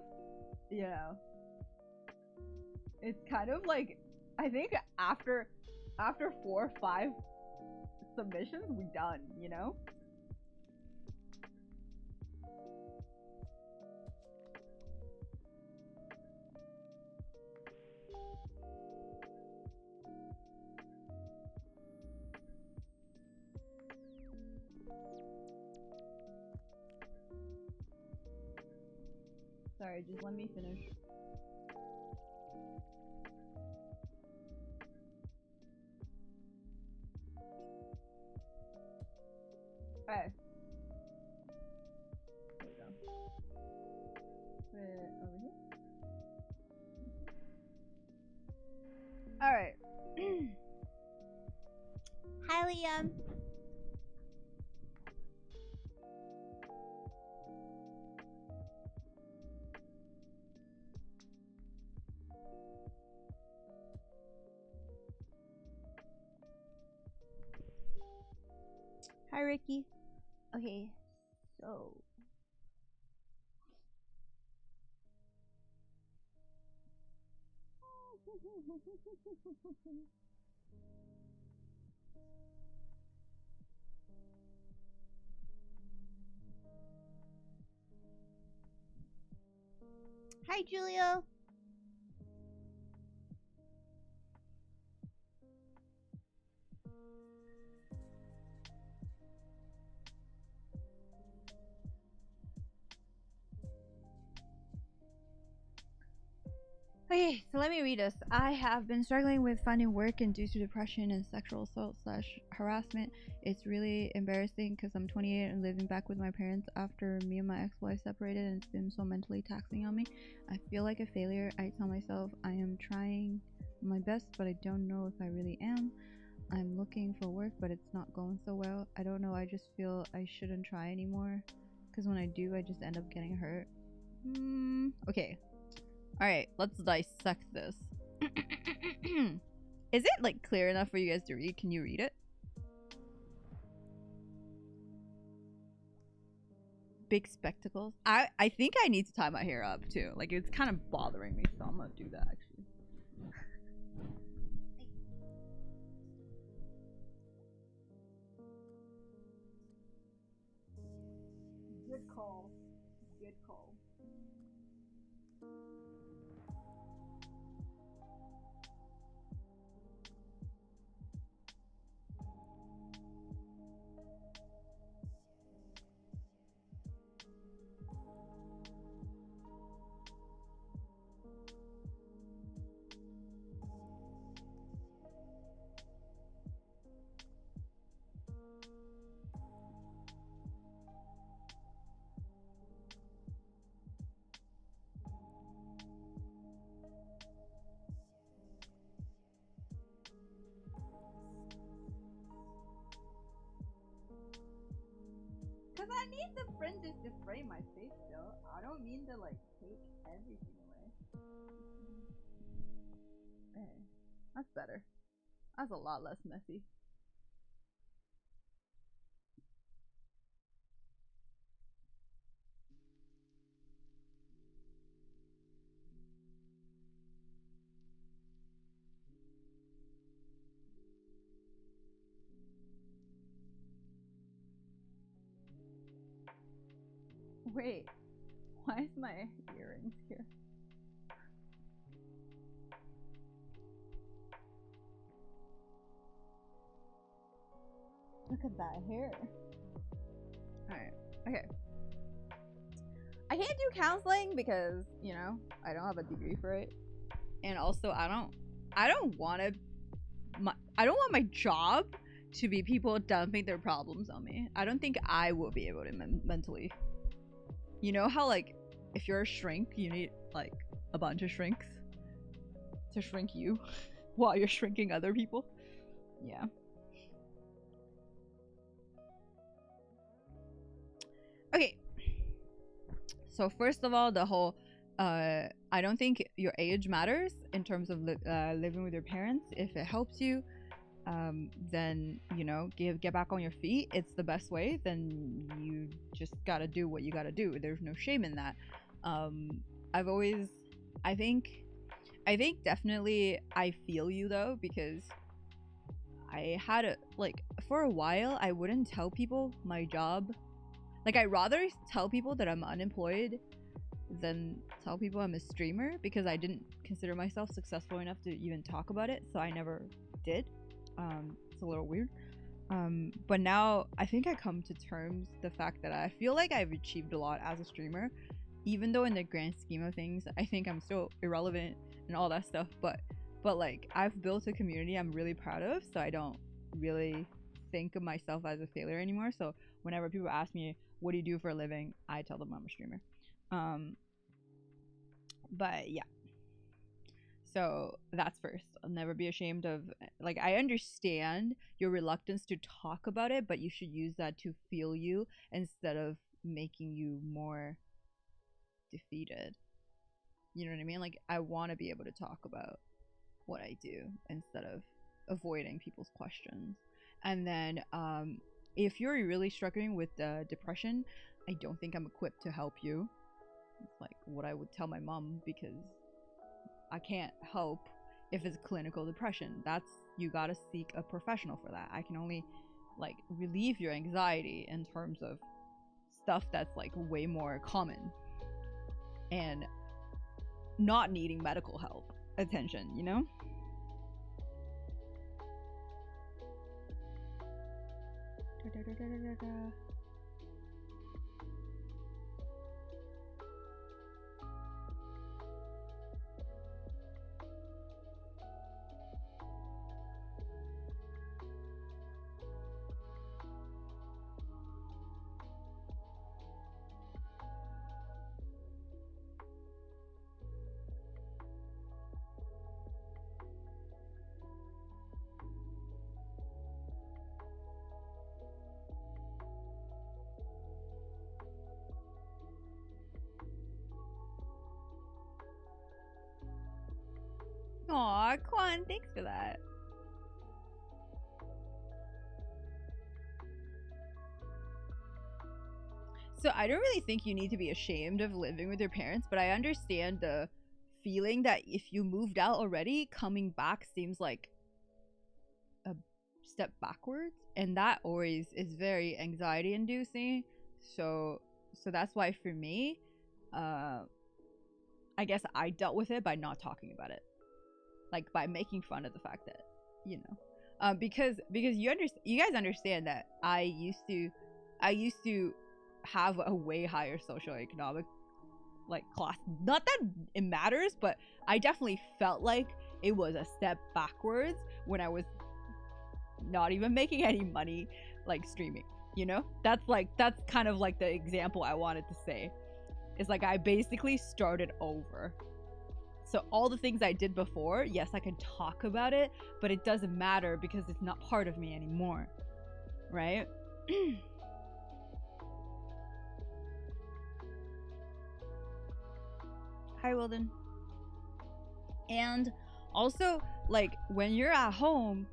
it's kind of like, I think after 4 or 5 submissions, we done, you know? Sorry, just let me finish. Okay. There we go. Put it over here. Alright. Hi, Liam. Hi, Ricky. Okay, so hi, Julio. Okay, so let me read this. I have been struggling with finding work and due to depression and sexual assault / harassment. It's really embarrassing because I'm 28 and living back with my parents after me and my ex-wife separated, and it's been so mentally taxing on me. I feel like a failure. I tell myself I am trying my best, but I don't know if I really am. I'm looking for work, but it's not going so well. I don't know, I just feel I shouldn't try anymore because when I do, I just end up getting hurt. Okay. Alright, let's dissect this. Is it like clear enough for you guys to read? Can you read it? Big spectacles. I think I need to tie my hair up too. Like it's kind of bothering me, so I'm gonna do that actually. Good call. Good call. need the fringes to frame my face still. I don't mean to like take everything away. Okay. That's better. That's a lot less messy. Wait, why is my earrings here? Look at that hair. Alright, okay. I can't do counseling because, you know, I don't have a degree for it. And also I don't want my job to be people dumping their problems on me. I don't think I will be able to mentally. You know how like if you're a shrink, you need like a bunch of shrinks to shrink you while you're shrinking other people? Yeah. Okay. So first of all, the whole I don't think your age matters in terms of living with your parents. If it helps you, then you know, get back on your feet. It's the best way. Then you just gotta do what you gotta do. There's no shame in that. I think definitely I feel you though, because I had a like for a while I wouldn't tell people my job. Like I'd rather tell people that I'm unemployed than tell people I'm a streamer, because I didn't consider myself successful enough to even talk about it, so I never did. It's a little weird. But now I think I come to terms the fact that I feel like I've achieved a lot as a streamer, even though in the grand scheme of things I think I'm still irrelevant and all that stuff, but like I've built a community I'm really proud of, so I don't really think of myself as a failure anymore. So whenever people ask me what do you do for a living, I tell them I'm a streamer. But yeah, so that's first. I'll never be ashamed of, like, I understand your reluctance to talk about it, but you should use that to fuel you instead of making you more defeated. You know what I mean? Like, I want to be able to talk about what I do instead of avoiding people's questions. And then if you're really struggling with depression, I don't think I'm equipped to help you. It's like what I would tell my mom, because I can't help if it's clinical depression. That's, you gotta seek a professional for that. I can only like relieve your anxiety in terms of stuff that's like way more common and not needing medical help attention, you know? Aw, Quan, thanks for that. So I don't really think you need to be ashamed of living with your parents, but I understand the feeling that if you moved out already, coming back seems like a step backwards, and that always is very anxiety inducing. So that's why for me, I guess I dealt with it by not talking about it. Like by making fun of the fact that, you know, because you guys understand that I used to have a way higher socioeconomic like class. Not that it matters, but I definitely felt like it was a step backwards when I was not even making any money like streaming, you know? That's kind of like the example I wanted to say. It's like I basically started over. So all the things I did before, yes, I can talk about it, but it doesn't matter because it's not part of me anymore, right? Hi, Wilden. And also, like, when you're at home,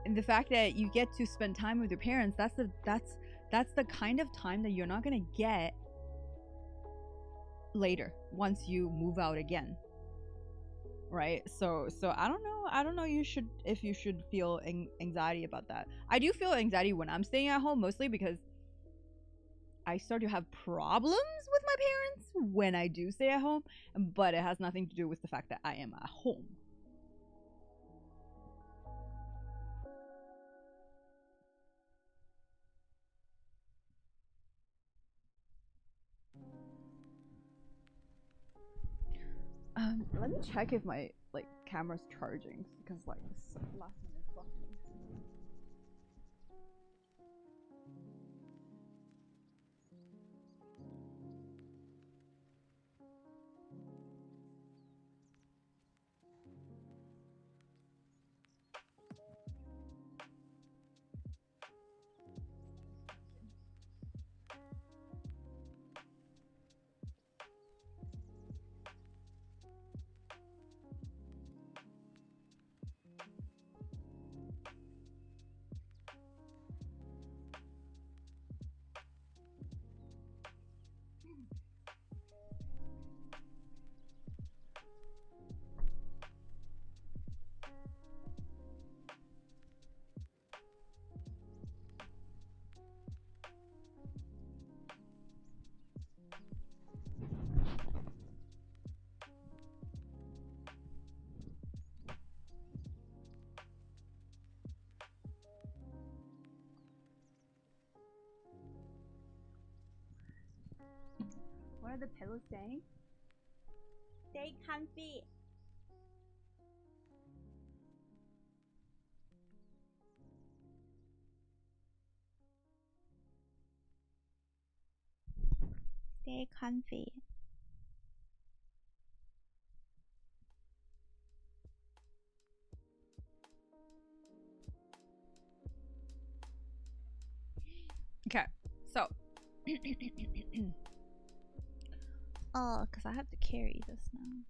and the fact that you get to spend time with your parents, that's the kind of time that you're not gonna get later once you move out again, right? So I don't know you should feel anxiety about that. I do feel anxiety when I'm staying at home, mostly because I start to have problems with my parents when I do stay at home, but it has nothing to do with the fact that I am at home. Let me check if my like camera's charging, because like this last minute fucking. What are the pillows saying? Stay comfy. Stay comfy. Okay, so oh, because I have to carry this now.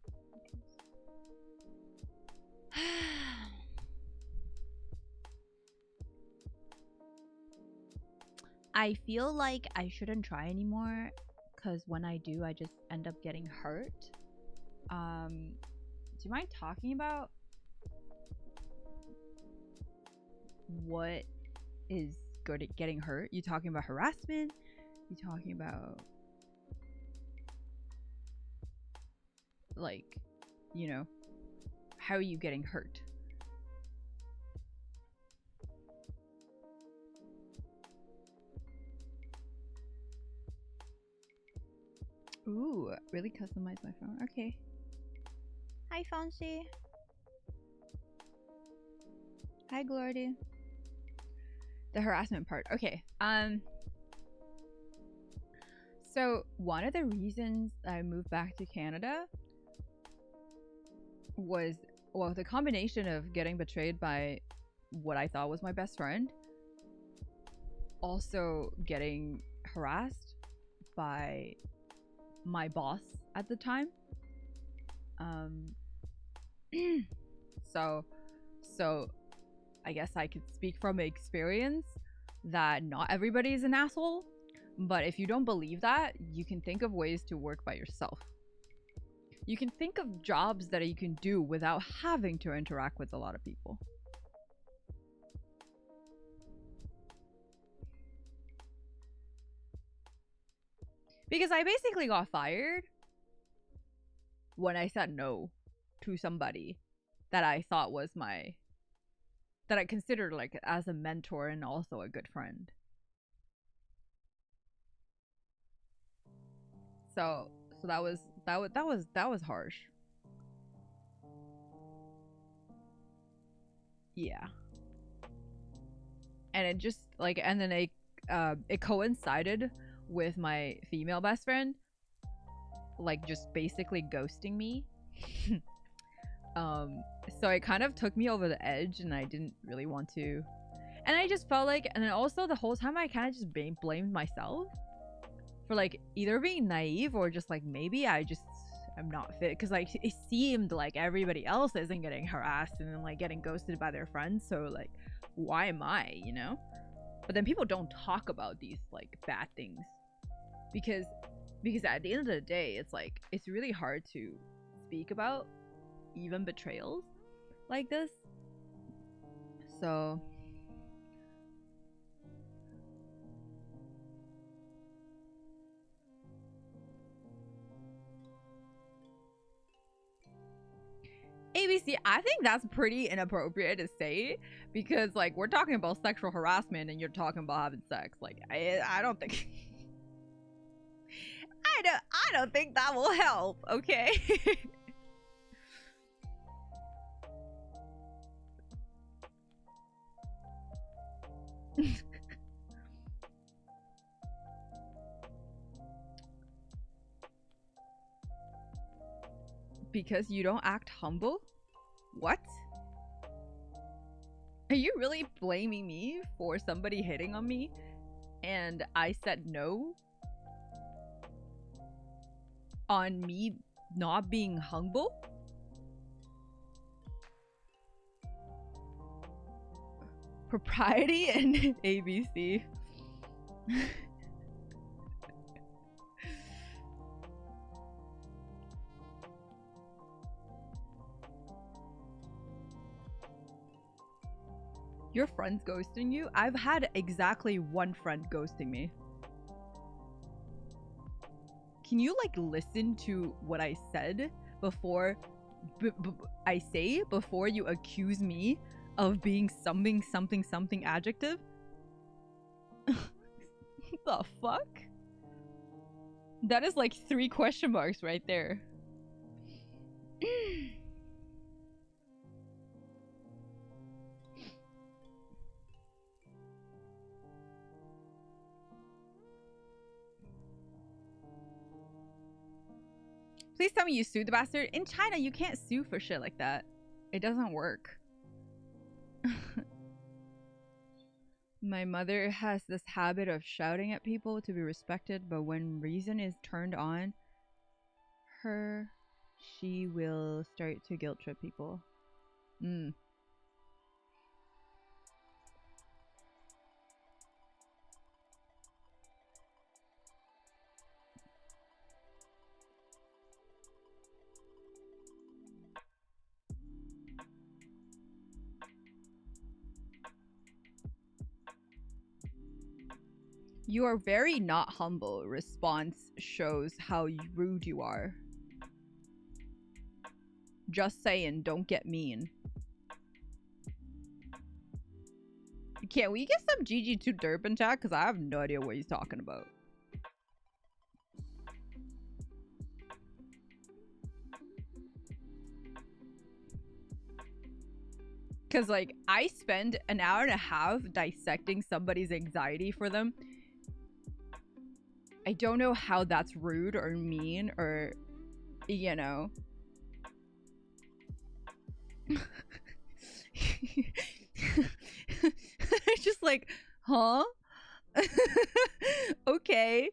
I feel like I shouldn't try anymore, because when I do, I just end up getting hurt. Do you mind talking about what is good at getting hurt? You talking about harassment? You talking about, like, you know, how are you getting hurt? Ooh, really customize my phone. Okay. Hi, Fonzie. Hi, Glory. The harassment part. Okay. So one of the reasons I moved back to Canada was, well, the combination of getting betrayed by what I thought was my best friend, also getting harassed by my boss at the time. So I guess I could speak from experience that not everybody is an asshole, but if you don't believe that, you can think of ways to work by yourself. You can think of jobs that you can do without having to interact with a lot of people. Because I basically got fired when I said no to somebody that I thought was that I considered like as a mentor and also a good friend. So that was harsh. Yeah. And it just like, and then it coincided with my female best friend like just basically ghosting me. So it kind of took me over the edge, and I didn't really want to. And I just felt like, and then also the whole time I kind of just blamed myself for like either being naive or just like maybe I just I'm not fit, because like it seemed like everybody else isn't getting harassed and then like getting ghosted by their friends, so like why am I, you know? But then people don't talk about these like bad things because at the end of the day, it's like it's really hard to speak about even betrayals like this. So ABC, I think that's pretty inappropriate to say, because like we're talking about sexual harassment and you're talking about having sex. Like I don't think I don't think that will help, okay? Because you don't act humble? What? Are you really blaming me for somebody hitting on me and I said no? On me not being humble? Propriety and ABC. Your friend's ghosting you? I've had exactly one friend ghosting me. Can you like listen to what I said before before you accuse me of being something adjective? The fuck? That is like 3 question marks right there. Please tell me you sued the bastard. In China, you can't sue for shit like that. It doesn't work. My mother has this habit of shouting at people to be respected, but when reason is turned on her, she will start to guilt trip people. You are very not humble. Response shows how rude you are. Just saying, don't get mean. Can we get some GG2 derp in chat? Because I have no idea what he's talking about. Because, like, I spend an hour and a half dissecting somebody's anxiety for them. I don't know how that's rude or mean or, you know. Just like, huh? Okay.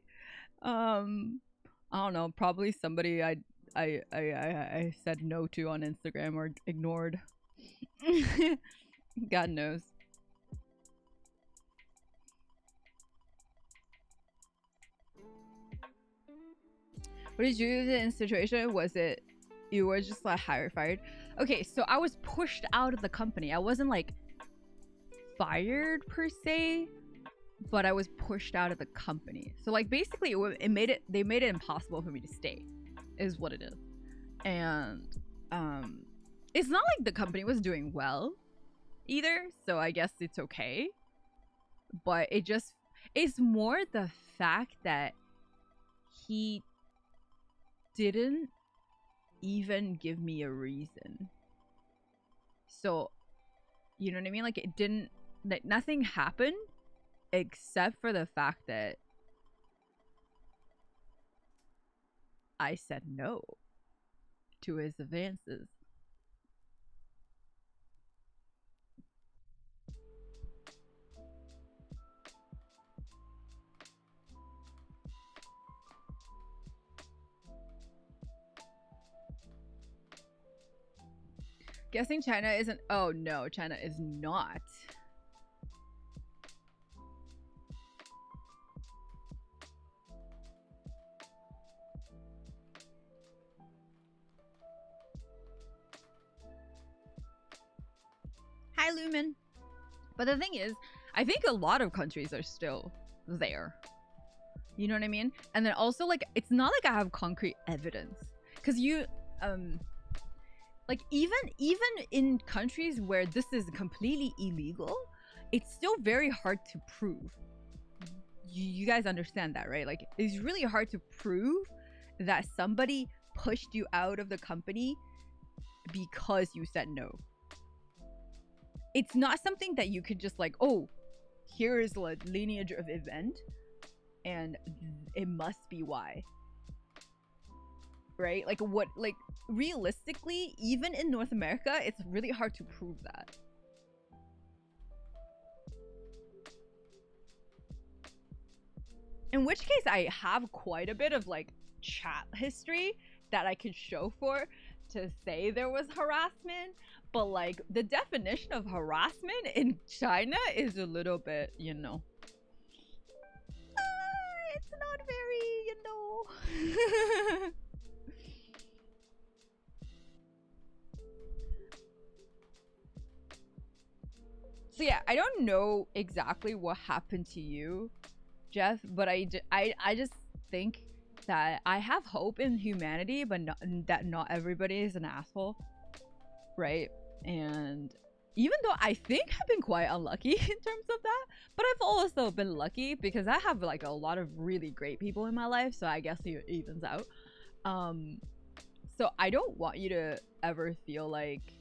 I don't know. Probably somebody I said no to on Instagram or ignored. God knows. What did you do in the situation? Was it you were just like fired? Okay, so I was pushed out of the company. I wasn't like fired per se, but I was pushed out of the company. So like basically they made it impossible for me to stay, is what it is. And it's not like the company was doing well either, so I guess it's okay. But it's more the fact that he didn't even give me a reason. So, you know what I mean? Like it didn't, like nothing happened except for the fact that I said no to his advances. Guessing China isn't. Oh no, China is not. Hi, Lumen. But the thing is, I think a lot of countries are still there. You know what I mean? And then also, like, it's not like I have concrete evidence. Because you, like, even in countries where this is completely illegal, it's still very hard to prove. You guys understand that, right? Like, it's really hard to prove that somebody pushed you out of the company because you said no. It's not something that you could just like, oh, here is the lineage of event and it must be why. Right? Like what, like realistically, even in North America, it's really hard to prove that. In which case I have quite a bit of like chat history that I could show for to say there was harassment, but like the definition of harassment in China is a little bit, you know, it's not very, you know. So yeah, I don't know exactly what happened to you, Jeff, but I just think that I have hope in humanity, but that not everybody is an asshole, right? And even though I think I've been quite unlucky in terms of that, but I've also been lucky because I have like a lot of really great people in my life, so I guess it evens out. So I don't want you to ever feel like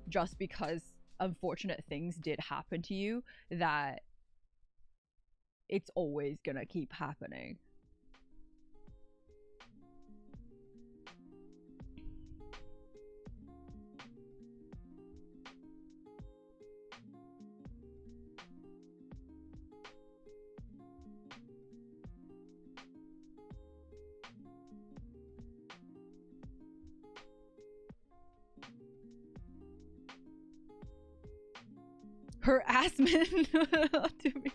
just because unfortunate things did happen to you that it's always gonna keep happening. Harassment to me.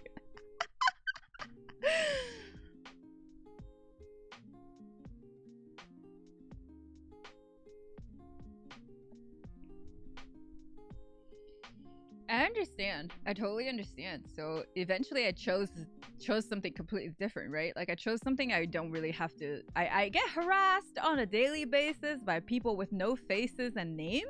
I understand. I totally understand. So eventually I chose something completely different, right? Like I chose something I don't really have to. I get harassed on a daily basis by people with no faces and names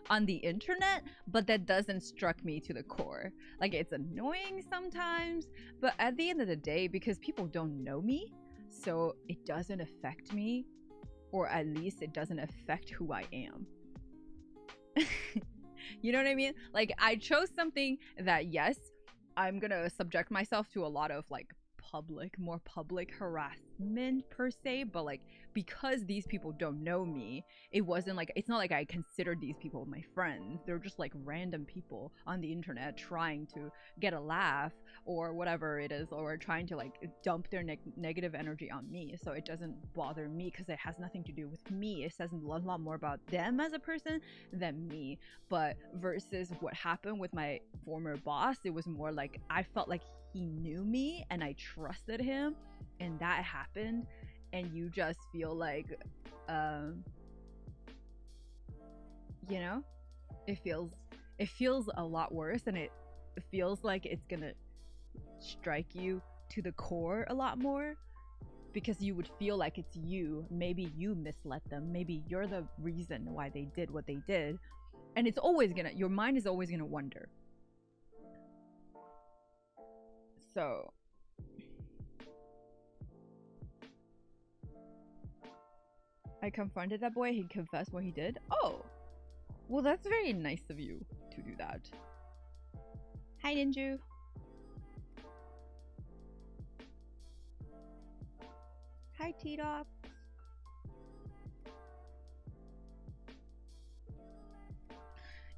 on the internet, but that doesn't struck me to the core. Like it's annoying sometimes, but at the end of the day, because people don't know me, so it doesn't affect me, or at least it doesn't affect who I am. You know what I mean? Like I chose something that, yes, I'm gonna subject myself to a lot of like more public harassment per se, but like because these people don't know me, it wasn't like, it's not like I considered these people my friends. They're just like random people on the internet trying to get a laugh or whatever it is, or trying to like dump their negative energy on me. So it doesn't bother me because it has nothing to do with me. It says a lot more about them as a person than me. But versus what happened with my former boss, it was more like I felt like he knew me and I trusted him, and that happened, and you just feel like you know, it feels a lot worse, and it feels like it's gonna strike you to the core a lot more, because you would feel like it's you. Maybe you misled them, maybe you're the reason why they did what they did, and it's always gonna, your mind is always gonna wonder. So I confronted that boy, he confessed what he did. Oh, well, that's very nice of you to do that. Hi, Ninju. Hi, T-Dog.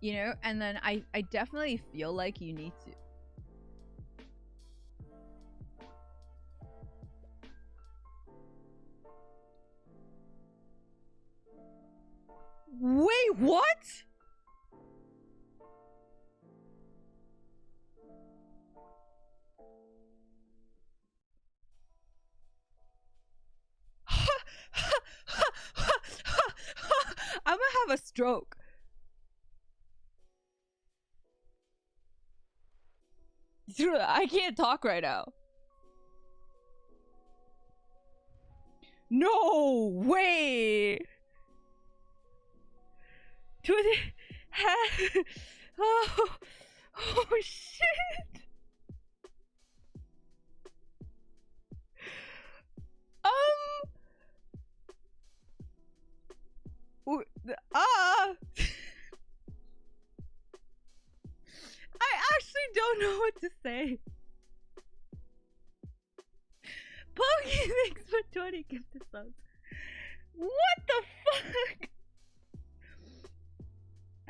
You know, and then I definitely feel like you need to. Wait, what? have a stroke. I can't talk right now. No way. Oh, oh shit. I actually don't know what to say. Pokey, thanks for 20 gifted subs. What the fuck?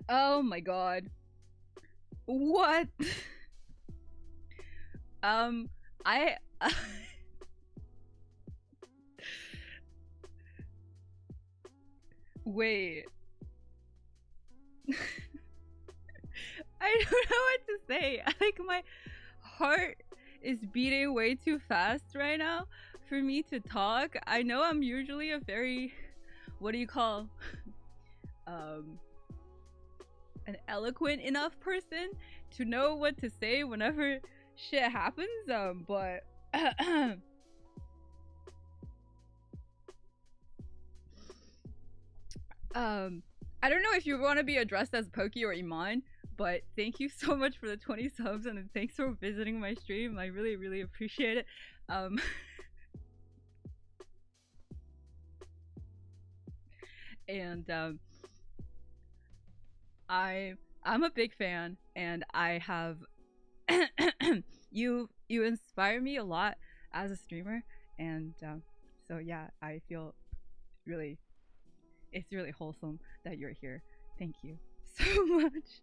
Oh my god. What? I wait. I don't know what to say. Like, my heart is beating way too fast right now for me to talk. I know I'm usually a very, what do you call, an eloquent enough person to know what to say whenever shit happens, but I don't know if you want to be addressed as Pokey or Iman, but thank you so much for the 20 subs and thanks for visiting my stream. I really, really appreciate it. And I'm a big fan, and I have you inspire me a lot as a streamer, and so yeah, I feel really, it's really wholesome that you're here. Thank you so much.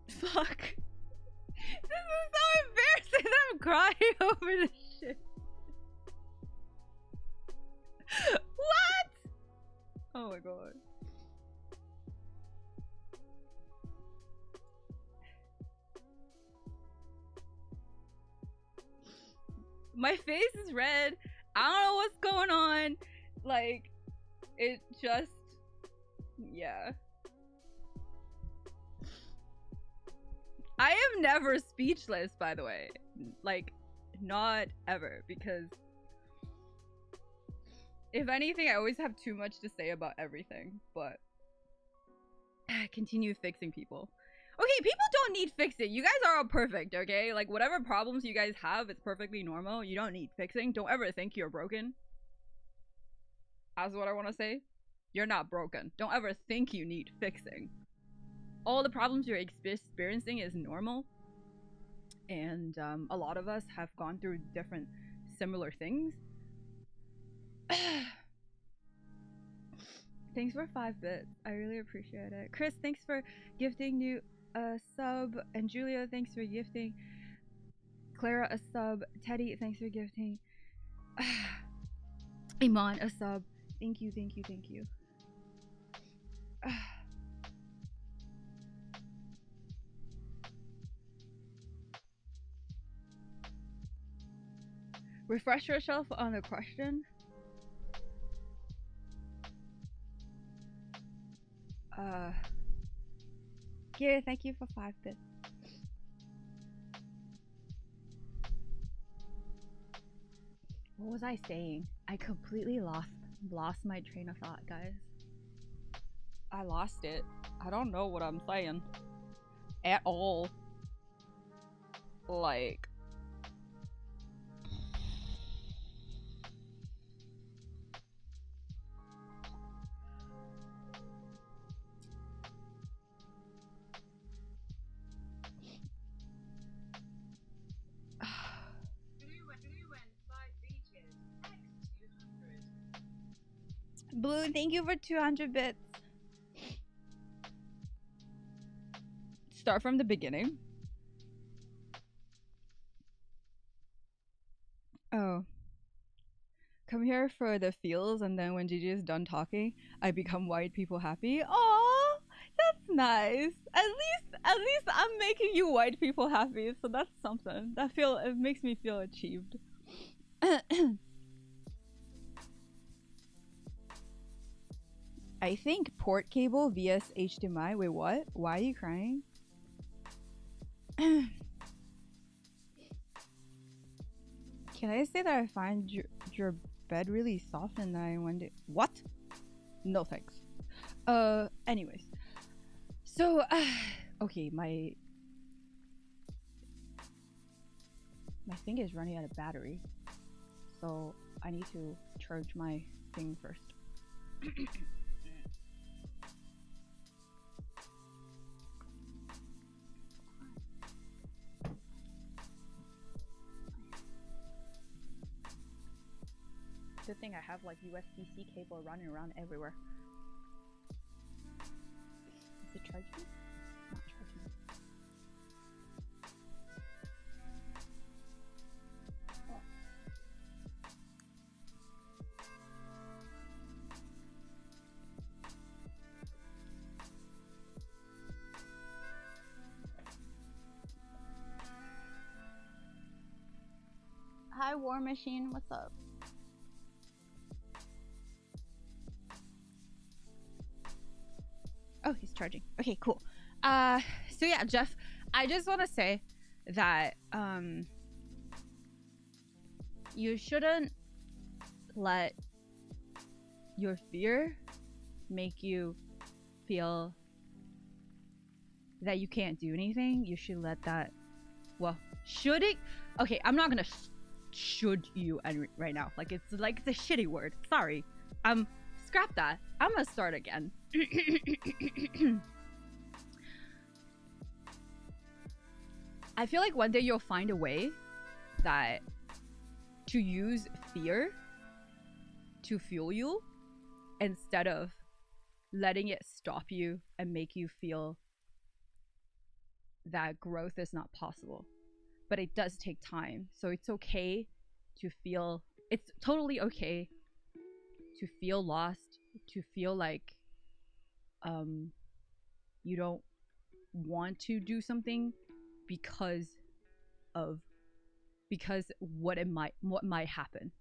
Fuck. This is so embarrassing that I'm crying over this shit. What? Oh my god. My face is red. I don't know what's going on. Like, it just, yeah. I am never speechless, by the way. Like, not ever, because if anything, I always have too much to say about everything, but continue fixing people. Okay, people don't need fixing. You guys are all perfect, okay? Like, whatever problems you guys have, it's perfectly normal. You don't need fixing. Don't ever think you're broken. That's what I want to say. You're not broken. Don't ever think you need fixing. All the problems you're experiencing is normal. And a lot of us have gone through different similar things. Thanks for 5 bits. I really appreciate it. Chris, thanks for gifting new sub. And Julia, thanks for gifting. Clara, a sub. Teddy, thanks for gifting. Iman, a sub. Thank you, thank you, thank you. Refresh yourself on the question. Gary, thank you for 5 bits. What was I saying? I completely lost my train of thought, guys. I lost it. I don't know what I'm saying at all. Like, Blue, thank you for 200 bits. Start from the beginning. Oh. Come here for the feels, and then when Gigi is done talking, I become white people happy. Aww, that's Nice. At least I'm making you white people happy, so that's something. It makes me feel achieved. I think port cable vs HDMI. Wait, what? Why are you crying? Can I say that I find your bed really soft and I wonder what? No thanks. Anyways. So okay, my thing is running out of battery. So I need to charge my thing first. Good thing I have like USB-C cable running around everywhere. Is it charging? Not charging. Oh. Hi, War Machine. What's up? Oh, he's charging. Okay, cool. So yeah, Jeff, I just want to say that you shouldn't let your fear make you feel that you can't do anything. You should let that, well, should it? Okay, I'm not gonna should you right now. Like it's a shitty word. Sorry. Scrap that. I'm gonna start again. I feel like one day you'll find a way that to use fear to fuel you instead of letting it stop you and make you feel that growth is not possible. But it does take time. So it's okay to feel, it's totally okay to feel lost, to feel like you don't want to do something because what might happen.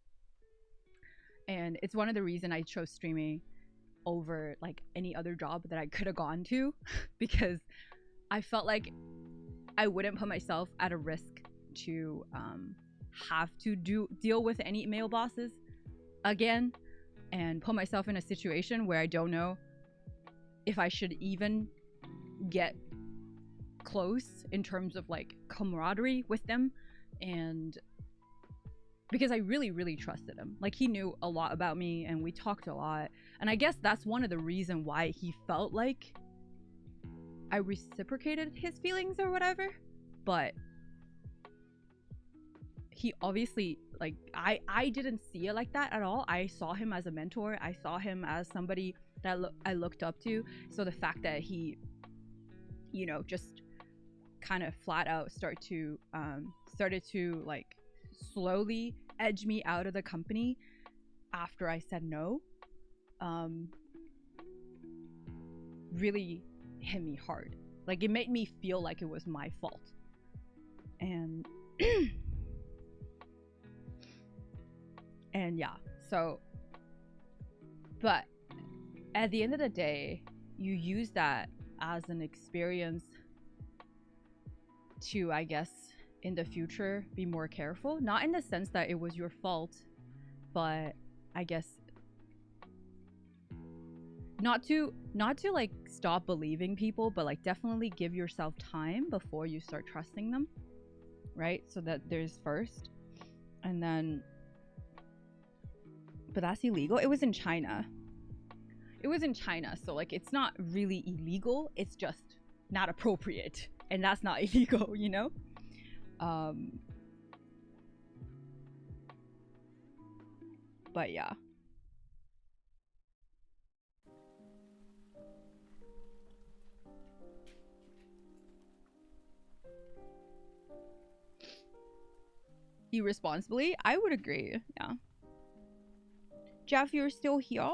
And it's one of the reasons I chose streaming over like any other job that I could have gone to because I felt like I wouldn't put myself at a risk to have to deal with any male bosses again and put myself in a situation where I don't know if I should even get close in terms of like camaraderie with them. And because I really trusted him, like he knew a lot about me and we talked a lot, and I guess that's one of the reasons why he felt like I reciprocated his feelings or whatever. But he obviously, like, I didn't see it like that at all. I saw him as a mentor. I saw him as somebody that I looked up to. So the fact that he, you know, just kind of flat out started to like slowly edge me out of the company after I said no, really hit me hard. Like it made me feel like it was my fault. And and yeah, so, but at the end of the day, you use that as an experience to, I guess, in the future be more careful. Not in the sense that it was your fault, but I guess not to like stop believing people, but like definitely give yourself time before you start trusting them, right? So that there's first, and then, but that's illegal. It was in China, so like it's not really illegal, it's just not appropriate, and that's not illegal, you know. But yeah. Irresponsibly, I would agree. Yeah. Jeff, you're still here?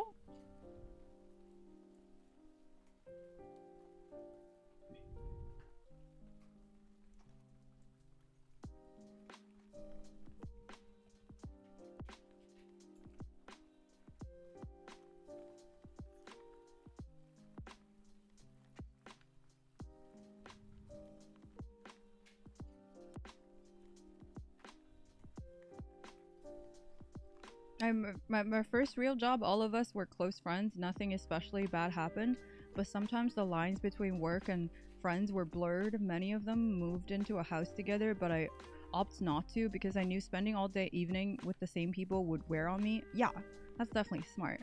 my first real job, all of us were close friends. Nothing especially bad happened, but sometimes the lines between work and friends were blurred. Many of them moved into a house together, but I opted not to because I knew spending all day evening with the same people would wear on me. Yeah, that's definitely smart.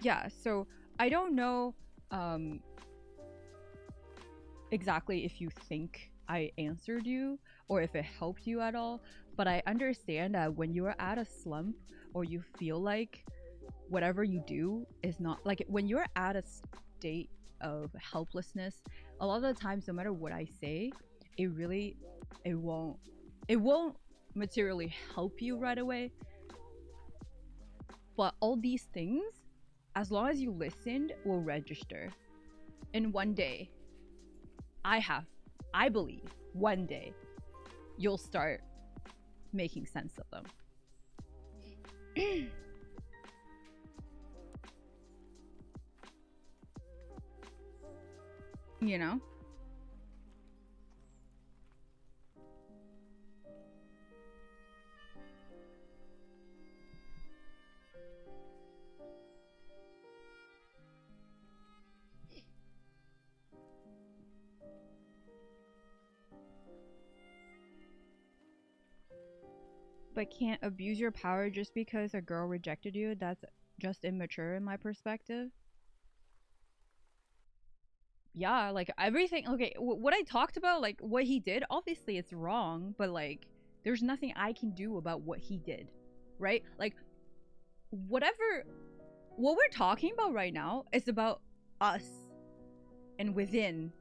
Yeah, so I don't know exactly if you think I answered you or if it helped you at all, but I understand that when you're at a slump or you feel like whatever you do is not like when you're at a state of helplessness, a lot of the times no matter what I say, it won't materially help you right away. But all these things, as long as you listened, will register. And one day, I believe one day you'll start making sense of them. You know? But can't abuse your power just because a girl rejected you. That's just immature in my perspective. Yeah, like everything. Okay, what I talked about, like what he did, obviously it's wrong, but like there's nothing I can do about what he did, right? Like what we're talking about right now is about us and within,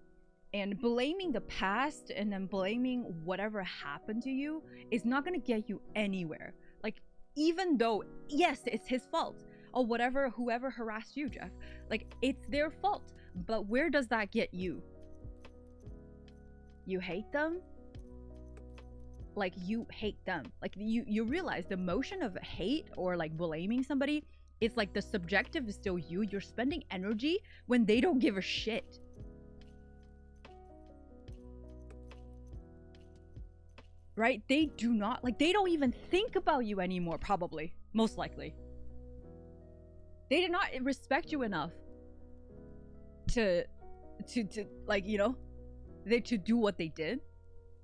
and blaming the past and then blaming whatever happened to you is not going to get you anywhere. Like even though yes it's his fault or whatever, whoever harassed you, Jeff, like it's their fault, but where does that get you? You hate them? Like you hate them, like you realize the motion of hate or like blaming somebody, it's like the subjective is still you're spending energy when they don't give a shit. Right? They do not, like, they don't even think about you anymore, probably. Most likely. They did not respect you enough to like, you know, to do what they did.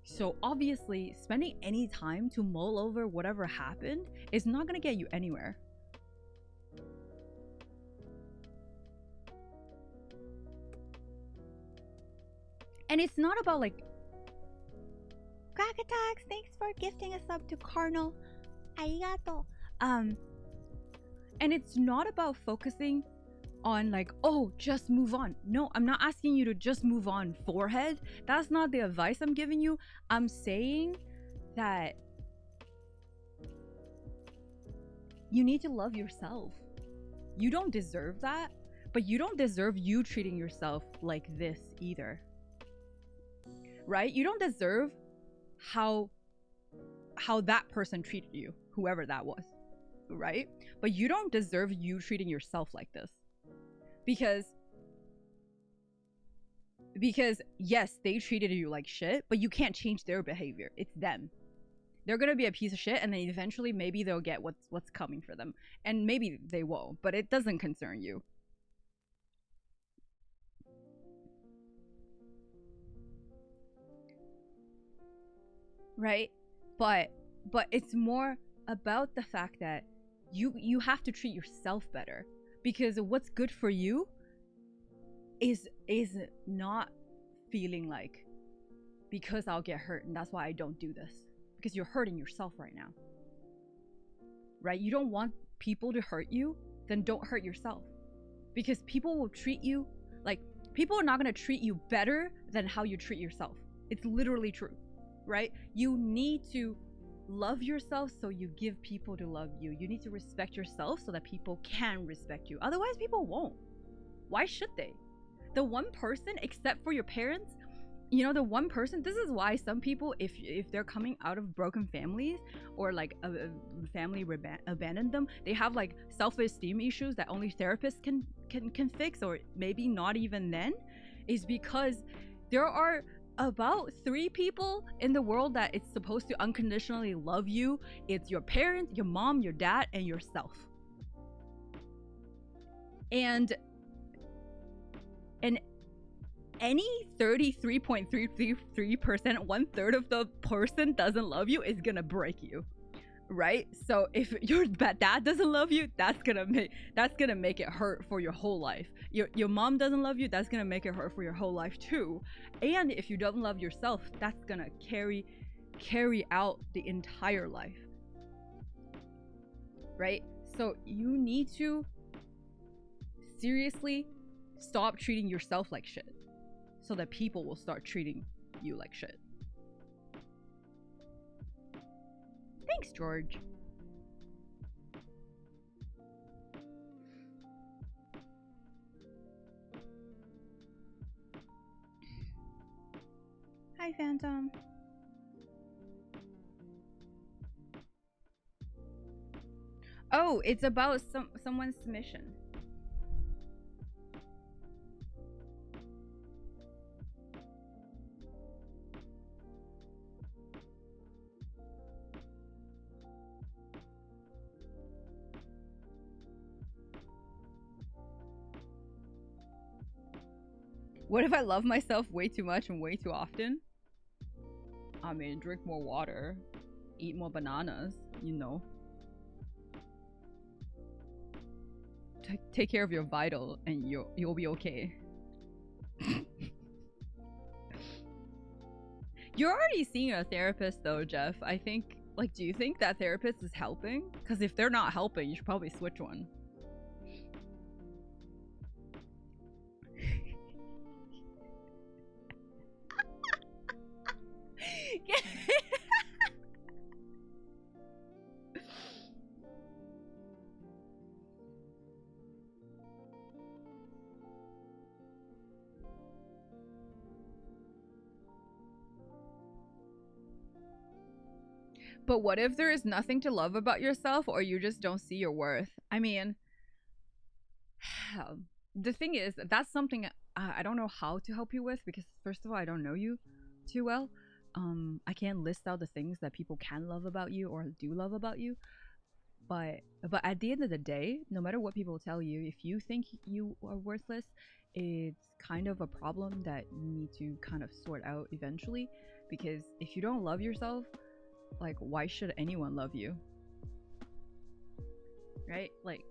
So obviously, spending any time to mull over whatever happened is not gonna get you anywhere. And it's not about, like, Krakatax, thanks for gifting a sub to Carnal. Arigato. And it's not about focusing on like, oh, just move on. No, I'm not asking you to just move on, forehead. That's not the advice I'm giving you. I'm saying that you need to love yourself. You don't deserve that, but you don't deserve you treating yourself like this either. Right? You don't deserve how that person treated you, whoever that was, right? But you don't deserve you treating yourself like this, because yes, they treated you like shit, but you can't change their behavior. It's them. They're gonna be a piece of shit, and then eventually maybe they'll get what's coming for them, and maybe they won't, but it doesn't concern you. Right? But it's more about the fact that you have to treat yourself better, because what's good for you is not feeling like, because I'll get hurt and that's why I don't do this, because you're hurting yourself right now. Right? You don't want people to hurt you, then don't hurt yourself, because people will treat you like, people are not going to treat you better than how you treat yourself. It's literally true. Right? You need to love yourself so you give people to love you. You need to respect yourself so that people can respect you. Otherwise, people won't. Why should they? The one person, except for your parents, you know, the one person, this is why some people, if they're coming out of broken families or like a family abandoned them, they have like self-esteem issues that only therapists can fix, or maybe not even then, is because there are about 3 people in the world that it's supposed to unconditionally love you. It's your parents, your mom, your dad, and yourself. And any 33.333%, 1/3 of the person doesn't love you is gonna break you, right? So if your dad doesn't love you, that's gonna make it hurt for your whole life. Your mom doesn't love you, that's gonna make it hurt for your whole life too. And if you don't love yourself, that's gonna carry out the entire life, right? So you need to seriously stop treating yourself like shit, so that people will start treating you like shit. Thanks, George. Hi, Phantom. Oh, it's about someone's submission. What if I love myself way too much and way too often? I mean, drink more water, eat more bananas, you know. Take care of your vital and you'll be okay. You're already seeing a therapist though, Jeff. I think, like, do you think that therapist is helping? Because if they're not helping, you should probably switch one. But what if there is nothing to love about yourself, or you just don't see your worth? I mean, the thing is, that's something I don't know how to help you with, because first of all, I don't know you too well. I can't list out the things that people can love about you or do love about you. But at the end of the day, no matter what people tell you, if you think you are worthless, it's kind of a problem that you need to kind of sort out eventually. Because if you don't love yourself, like, why should anyone love you? Right? Like,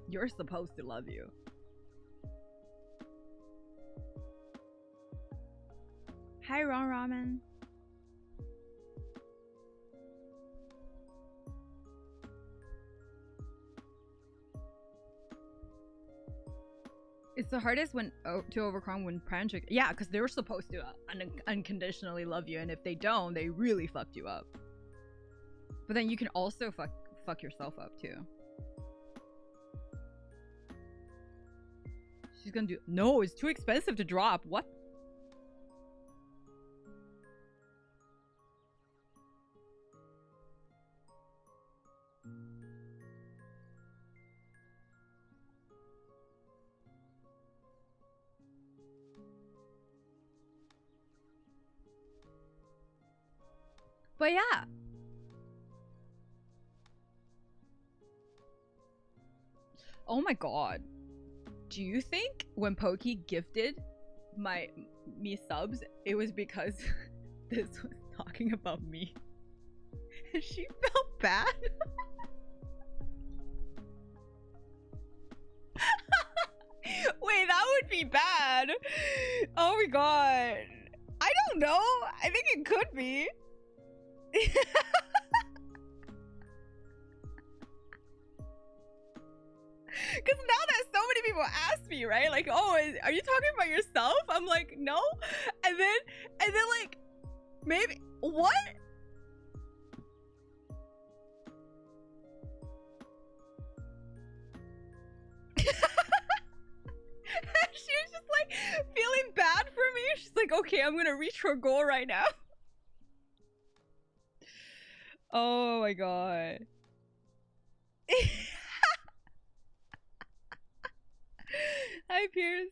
you're supposed to love you. Hi, Ron Ramen. It's the hardest when to overcome when parents. Yeah, because they were supposed to unconditionally love you, and if they don't, they really fucked you up. But then you can also fuck yourself up too. She's gonna do. No, it's too expensive to drop. What? But yeah. Oh my god. Do you think when Pokey gifted me subs, it was because this was talking about me? She felt bad? Wait, that would be bad. Oh my god. I don't know. I think it could be. Because now that so many people ask me, right? Like, oh, are you talking about yourself? I'm like, no. And then like, maybe, what? She was just like feeling bad for me. She's like, okay, I'm gonna reach her goal right now. Oh my god. Hi, Pierce.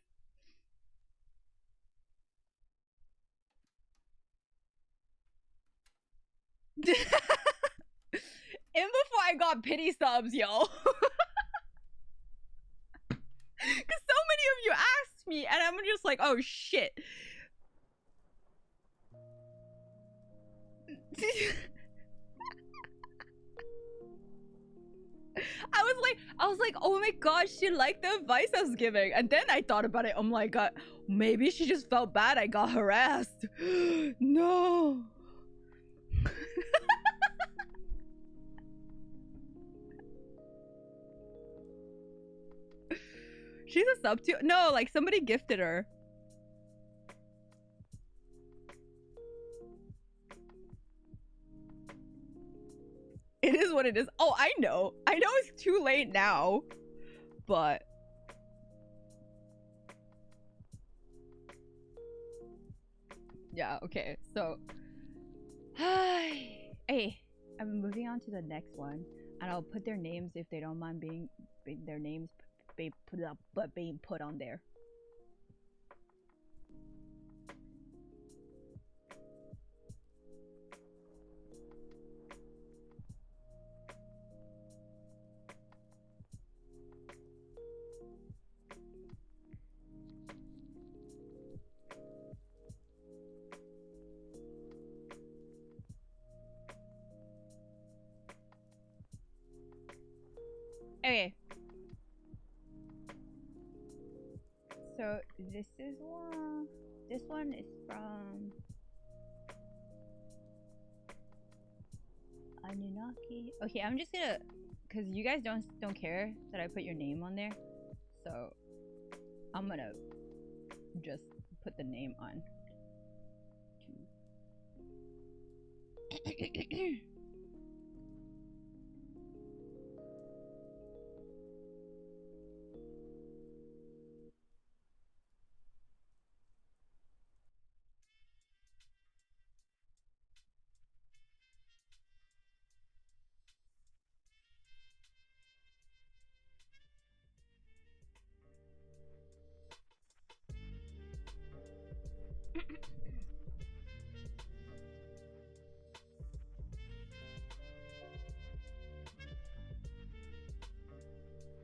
And before I got pity subs, yo. Because so many of you asked me, and I'm just like, oh shit. I was like, oh my gosh, she liked the advice I was giving. And then I thought about it. I'm like, maybe she just felt bad I got harassed. No. She's a sub too. No, like somebody gifted her. It is what it is. Oh, I know. I know it's too late now, but yeah, okay. So hey, I'm moving on to the next one, and I'll put their names if they don't mind being their names being put on there. Okay. So this one is from Anunnaki. Okay, I'm just gonna, cause you guys don't care that I put your name on there, so I'm gonna just put the name on.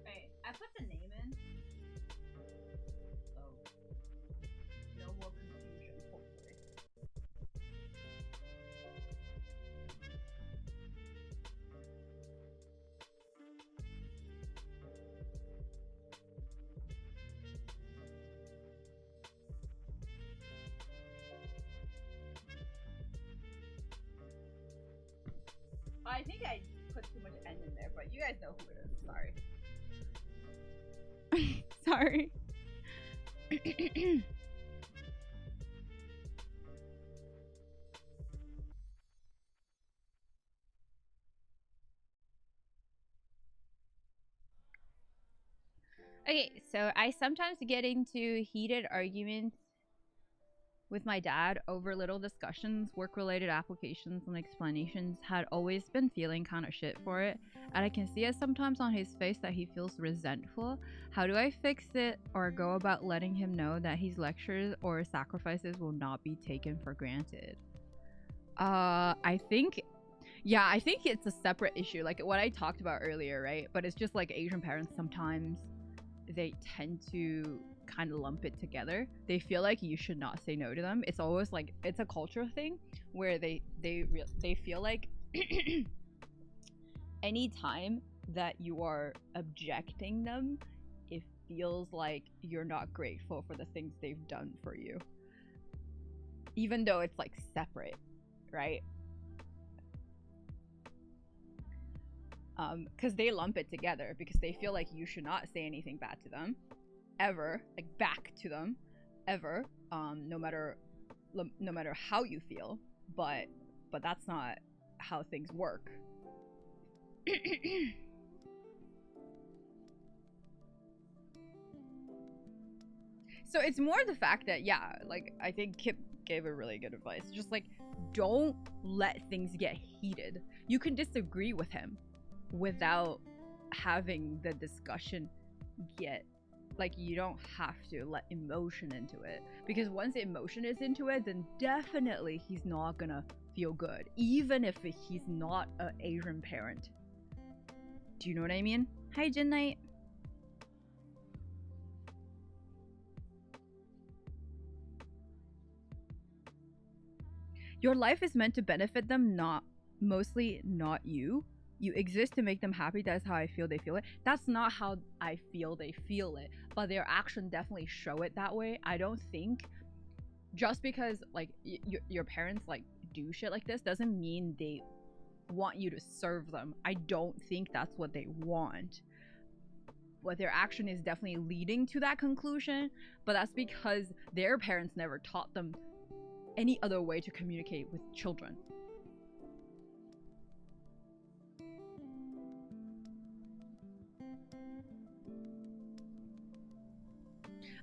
Wait, I put the name in, so no more confusion, hopefully. I think I put too much N in there, but you guys know who it is. Sorry. Sorry. Okay, so I sometimes get into heated arguments with my dad over little discussions, work-related applications, and explanations. Had always been feeling kind of shit for it, and I can see it sometimes on his face that he feels resentful. How do I fix it or go about letting him know that his lectures or sacrifices will not be taken for granted? I think it's a separate issue, like what I talked about earlier, right? But it's just like Asian parents sometimes they tend to kind of lump it together. They feel like you should not say no to them. It's always like it's a cultural thing where they feel like any time that you are objecting them, it feels like you're not grateful for the things they've done for you, even though it's like separate, right? Because they lump it together because they feel like you should not say anything bad to them ever, like back to them ever, no matter how you feel, but that's not how things work. So it's more the fact that, yeah, like I think Kip gave a really good advice, just like don't let things get heated. You can disagree with him without having the discussion get Like, you don't have to let emotion into it, because once emotion is into it, then definitely he's not gonna feel good, even if he's not an Asian parent. Do you know what I mean? Hi, Jin Knight. Your life is meant to benefit them, mostly not you. You exist to make them happy. That's how I feel they feel it. That's not how I feel they feel it, but their action definitely show it that way. I don't think just because like your parents like do shit like this doesn't mean they want you to serve them. I don't think that's what they want. But their action is definitely leading to that conclusion, but that's because their parents never taught them any other way to communicate with children.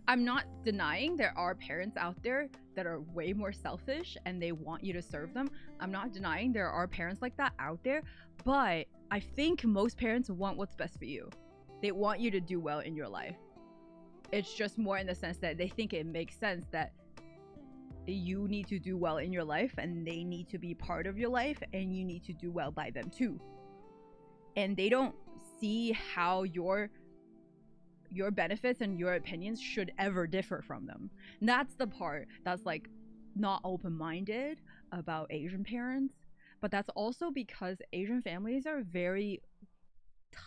I'm not denying there are parents out there that are way more selfish and they want you to serve them. I'm not denying there are parents like that out there, but I think most parents want what's best for you. They want you to do well in your life. It's just more in the sense that they think it makes sense that you need to do well in your life and they need to be part of your life and you need to do well by them too. And they don't see how your benefits and your opinions should ever differ from them. And that's the part that's like not open-minded about Asian parents. But that's also because Asian families are very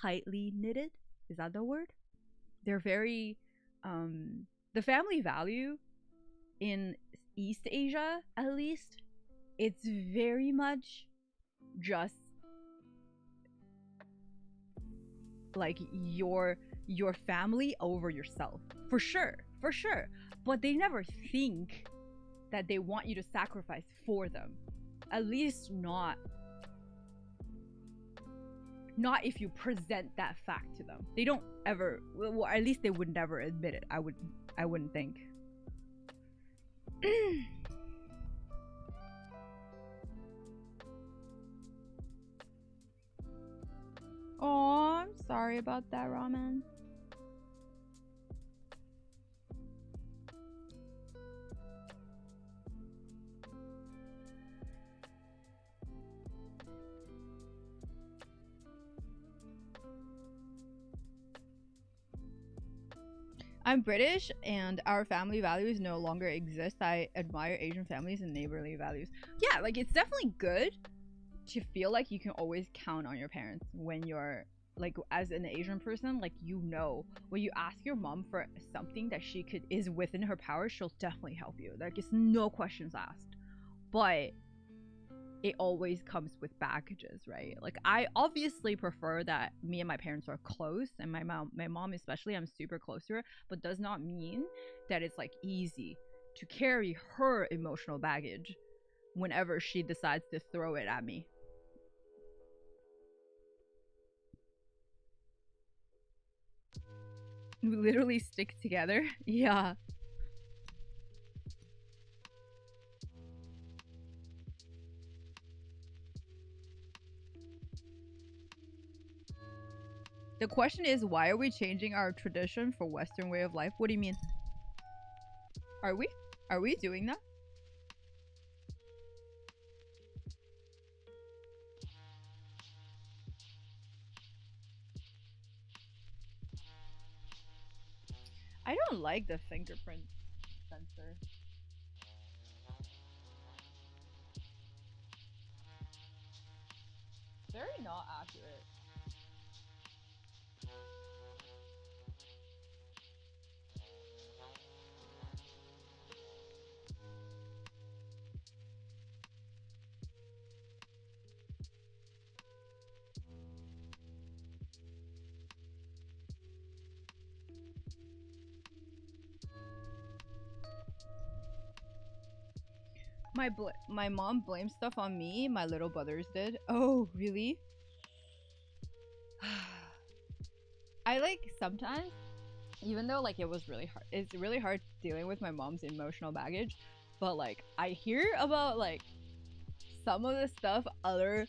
tightly knitted. Is that the word? They're very the family value in East Asia, at least, it's very much just like your family over yourself, for sure, but they never think that they want you to sacrifice for them, at least not if you present that fact to them. They don't ever, well, at least they would never admit it. I wouldn't think. Oh, I'm sorry about that, Ramen. I'm British and our family values no longer exist. I admire Asian families and neighborly values. Yeah, like it's definitely good to feel like you can always count on your parents when you're like, as an Asian person, like, you know, when you ask your mom for something that is within her power, she'll definitely help you. Like, it's no questions asked. But it always comes with baggages, right? Like, I obviously prefer that me and my parents are close, and my mom especially, I'm super close to her, but does not mean that it's like easy to carry her emotional baggage whenever she decides to throw it at me. We literally stick together. Yeah. The question is, why are we changing our tradition for Western way of life? What do you mean? Are we? Are we doing that? I don't like the fingerprint sensor. Very not accurate. My mom blames stuff on me. My little brothers did. Oh, really? I like sometimes, even though like it was really hard, it's really hard dealing with my mom's emotional baggage, but like I hear about like some of the stuff other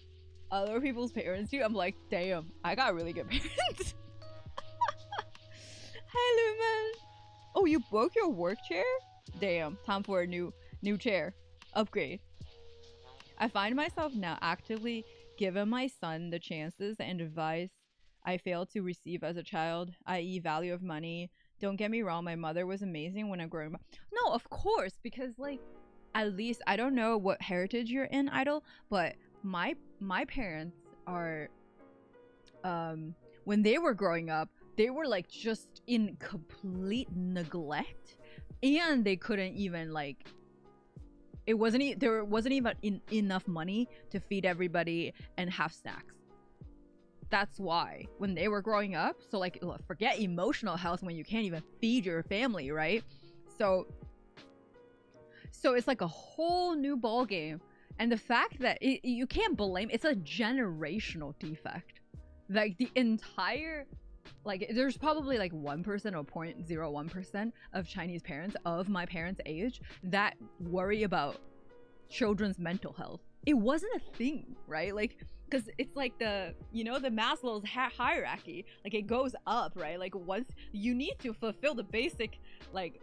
people's parents do. I'm like, damn, I got really good parents. Lumen. Oh, you broke your work chair? Damn, time for a new chair. Upgrade. I find myself now actively giving my son the chances and advice I failed to receive as a child, i.e., value of money. Don't get me wrong, my mother was amazing when I'm growing up. No, of course, because like, at least I don't know what heritage you're in, Idol, but my parents are, when they were growing up, they were like just in complete neglect, and they couldn't even like, there wasn't even enough money to feed everybody and have snacks. That's why when they were growing up, so like, forget emotional health when you can't even feed your family, right? So it's like a whole new ball game, and the fact that you can't blame, it's a generational defect. Like the entire, like there's probably like 1% or 0.01% of Chinese parents of my parents' age that worry about children's mental health. It wasn't a thing, right? Like, because it's like the, you know, the Maslow's hierarchy, like it goes up, right? Like once you need to fulfill the basic like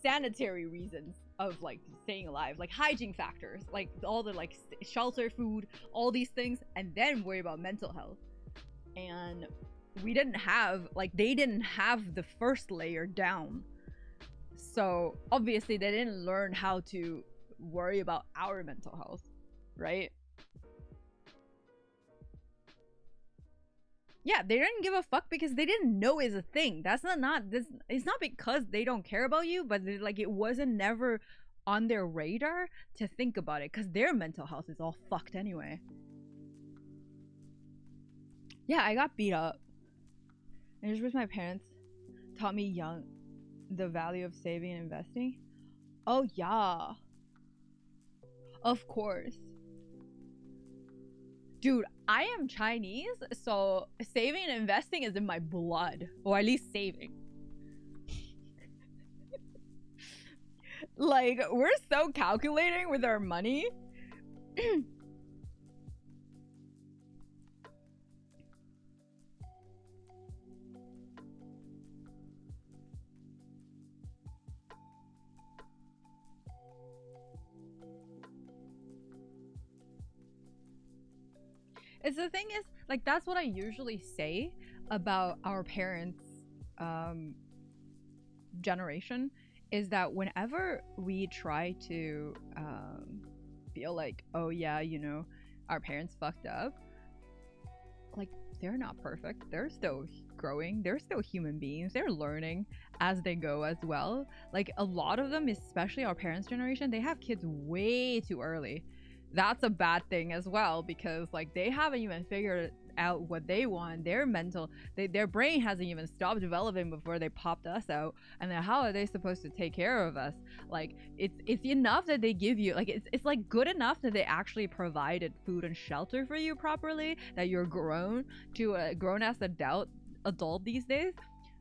sanitary reasons of like staying alive, like hygiene factors, like all the like shelter, food, all these things, and then worry about mental health. And we didn't have, like, they didn't have the first layer down, so obviously they didn't learn how to worry about our mental health, right? Yeah, they didn't give a fuck because they didn't know it's a thing. That's not this. It's not because they don't care about you, but like it wasn't never on their radar to think about it because their mental health is all fucked anyway. Yeah, I got beat up. I just wish my parents taught me young the value of saving and investing. Oh yeah, of course. Dude, I am Chinese, so saving and investing is in my blood, or at least saving. Like, we're so calculating with our money. It's the thing is, like, that's what I usually say about our parents' generation, is that whenever we try to feel like, oh yeah, you know, our parents fucked up, like, they're not perfect. They're still growing. They're still human beings. They're learning as they go as well. Like, a lot of them, especially our parents' generation, they have kids way too early. That's a bad thing as well, because like they haven't even figured out what they want. Their mental, their brain hasn't even stopped developing before they popped us out, and then how are they supposed to take care of us? Like, it's enough that they give you, like, it's like good enough that they actually provided food and shelter for you properly, that you're grown to a grown-ass adult these days.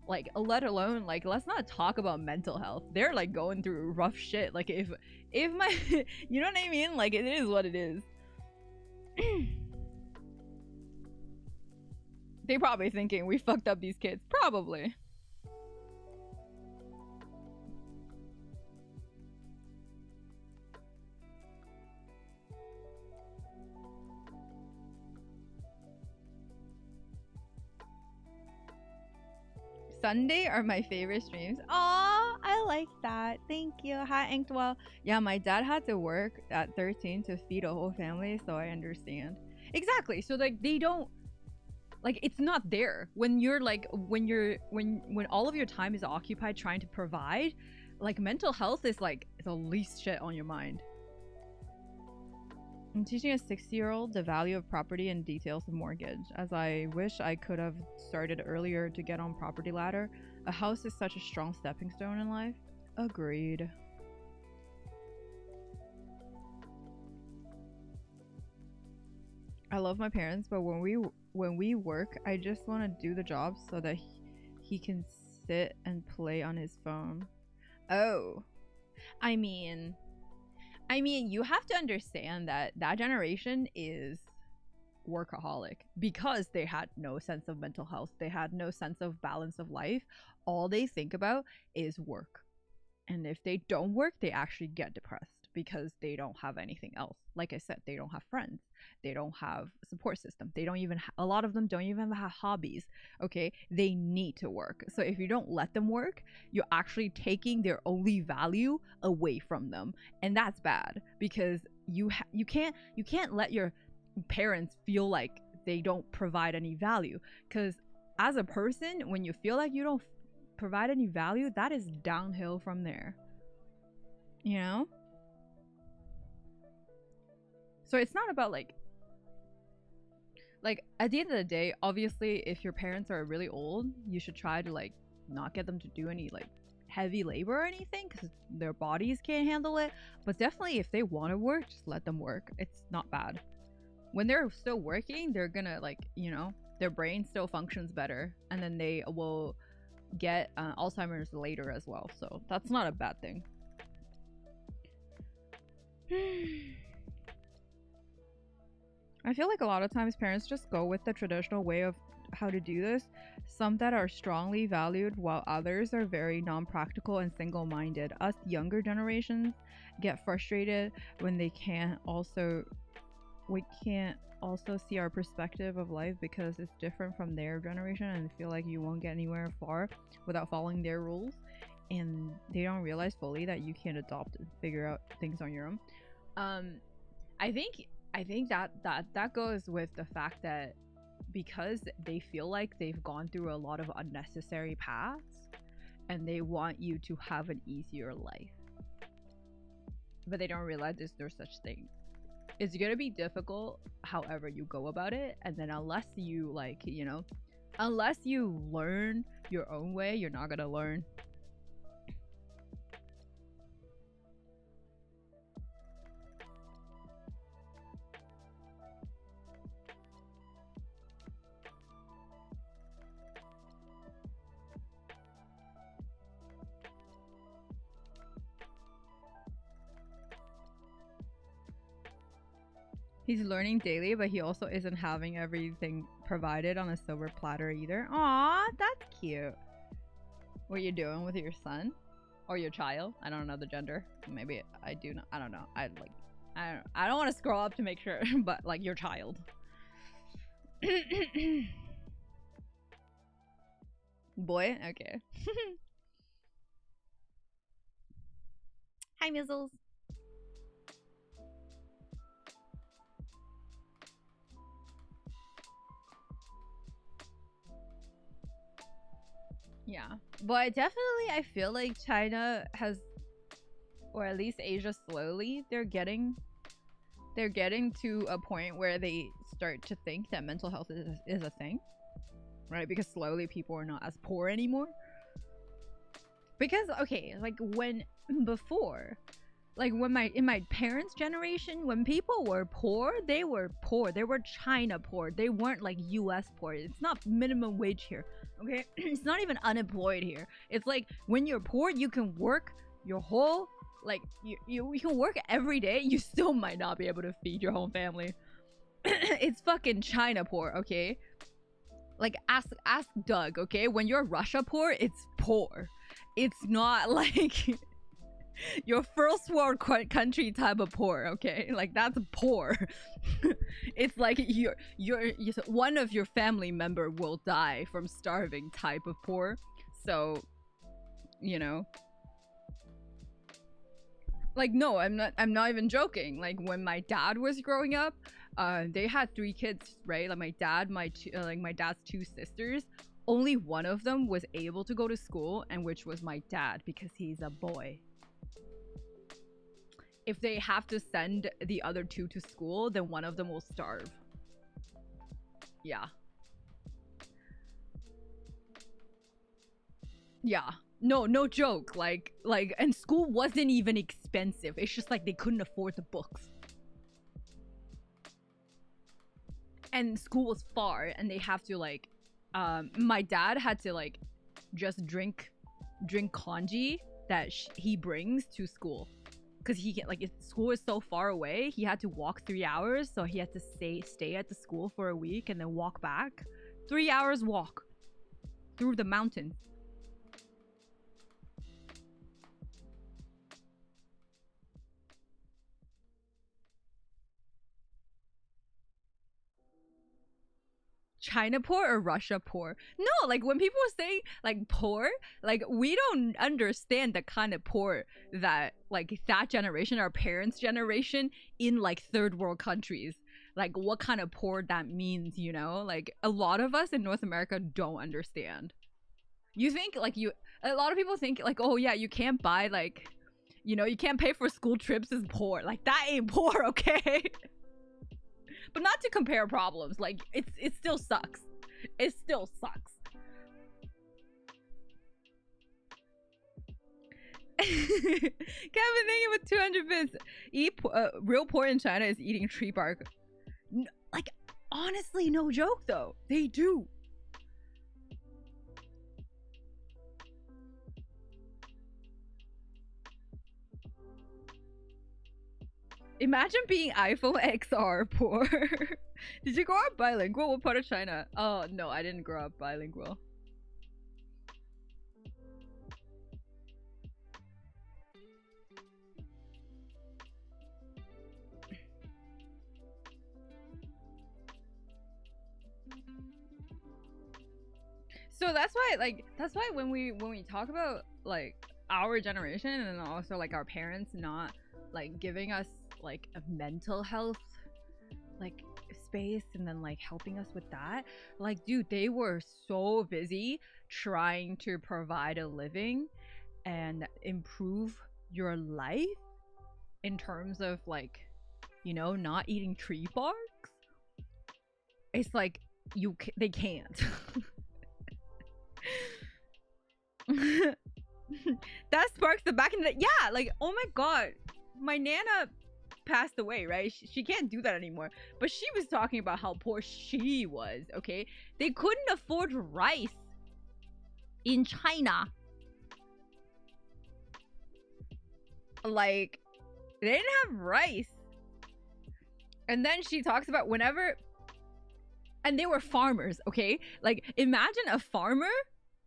Like, let alone, like, let's not talk about mental health. They're like going through rough shit. Like, if my you know what I mean? Like, it is what it is. They probably thinking we fucked up these kids. Probably. Sunday are my favorite streams. Aw, I like that. Thank you. Hi, Inkwell. Yeah, my dad had to work at 13 to feed a whole family, so I understand. Exactly. So like they don't, like, it's not there when you're like, when all of your time is occupied trying to provide, like, mental health is like the least shit on your mind. I'm teaching a 60-year-old the value of property and details of mortgage, as I wish I could have started earlier to get on property ladder. A house is such a strong stepping stone in life. Agreed. I love my parents, but when we work, I just want to do the job so that he can sit and play on his phone. Oh, I mean, you have to understand that that generation is workaholic because they had no sense of mental health. They had no sense of balance of life. All they think about is work. And if they don't work, they actually get depressed because they don't have anything else. Like I said, they don't have friends. They don't have support system. They don't even a lot of them don't even have hobbies. Okay, they need to work. So if you don't let them work, you're actually taking their only value away from them, and that's bad because you can't let your parents feel like they don't provide any value, because as a person, when you feel like you don't provide any value, that is downhill from there, you know. So it's not about like at the end of the day, obviously if your parents are really old, you should try to like not get them to do any like heavy labor or anything because their bodies can't handle it. But definitely if they want to work, just let them work. It's not bad. When they're still working, they're gonna like, you know, their brain still functions better, and then they will get Alzheimer's later as well. So that's not a bad thing. I feel like a lot of times parents just go with the traditional way of how to do this, some that are strongly valued while others are very non-practical and single-minded. Us younger generations get frustrated when we can't also see our perspective of life because it's different from their generation, and feel like you won't get anywhere far without following their rules, and they don't realize fully that you can't adopt and figure out things on your own. I think that goes with the fact that because they feel like they've gone through a lot of unnecessary paths and they want you to have an easier life, but they don't realize there's such thing. It's gonna be difficult however you go about it, and then unless you like, you know, unless you learn your own way, you're not gonna learn. He's learning daily, but he also isn't having everything provided on a silver platter either. Aw, that's cute. What are you doing with your son? Or your child? I don't know the gender. Maybe I do not. I don't know. I don't want to scroll up to make sure, but like your child. Boy? Okay. Hi, Mizzles. Yeah, but definitely I feel like China has, or at least Asia, slowly they're getting to a point where they start to think that mental health is a thing, right? Because slowly people are not as poor anymore. Because okay, like when before, like when in my parents' generation, when people were poor, they were China poor. They weren't like US poor. It's not minimum wage here. Okay, it's not even unemployed here. It's like when you're poor, you can work your whole, like you can work every day. You still might not be able to feed your whole family. It's fucking China poor, okay? Like ask Doug, okay? When you're Russia poor, it's poor. It's not like your first world country type of poor, okay? Like that's poor. It's like you're one of your family member will die from starving type of poor. So, you know, like no, I'm not even joking. Like when my dad was growing up, they had 3 kids, right? Like my dad, my dad's 2 sisters. Only one of them was able to go to school, and which was my dad because he's a boy. If they have to send the other 2 to school, then one of them will starve. Yeah. Yeah. No joke. Like, and school wasn't even expensive. It's just like they couldn't afford the books. And school was far, and they have to like, my dad had to like just drink congee that he brings to school. because he get like school is so far away. He had to walk 3 hours, so he had to stay at the school for a week and then walk back. 3 hours walk through the mountains. China poor or Russia poor? No, like when people say like poor, like we don't understand the kind of poor that like that generation, our parents' generation in like third world countries, like what kind of poor that means, you know? Like a lot of us in North America don't understand. You think like a lot of people think like, oh yeah, you can't buy like, you know, you can't pay for school trips is poor. Like that ain't poor, okay? But not to compare problems. Like it still sucks. It still sucks. Kevin, thank you for 200 bits. Real poor in China is eating tree bark. Like honestly, no joke though. They do. Imagine being iPhone XR poor. Did you grow up bilingual? What part of China? Oh, no, I didn't grow up bilingual. So that's why when we talk about like our generation and also like our parents not like giving us like a mental health like space and then like helping us with that, like dude, they were so busy trying to provide a living and improve your life in terms of like, you know, not eating tree barks. It's like they can't. That sparks the back in the yeah, like oh my god, my nana passed away, right? She can't do that anymore, but she was talking about how poor she was. Okay, they couldn't afford rice in China. Like they didn't have rice. And then she talks about whenever, and they were farmers, okay? Like imagine a farmer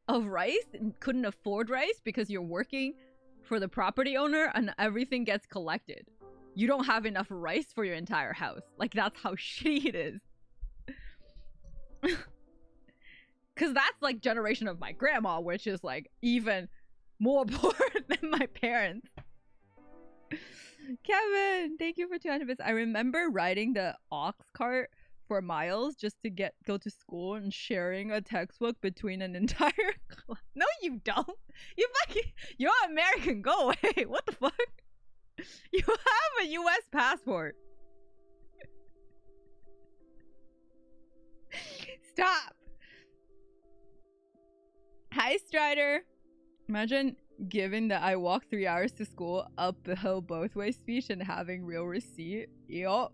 of rice and couldn't afford rice because you're working for the property owner and everything gets collected. You don't have enough rice for your entire house. Like that's how shitty it is. Cause that's like generation of my grandma, which is like even more poor than my parents. Kevin, thank you for 200 bits. I remember riding the ox cart for miles just to go to school and sharing a textbook between an entire class. No, you don't. You're American. Go away. What the fuck? You have a US passport. Stop. Hi, Strider. Imagine giving the I walk 3 hours to school up the hill both way speech and having real receipt. Yup.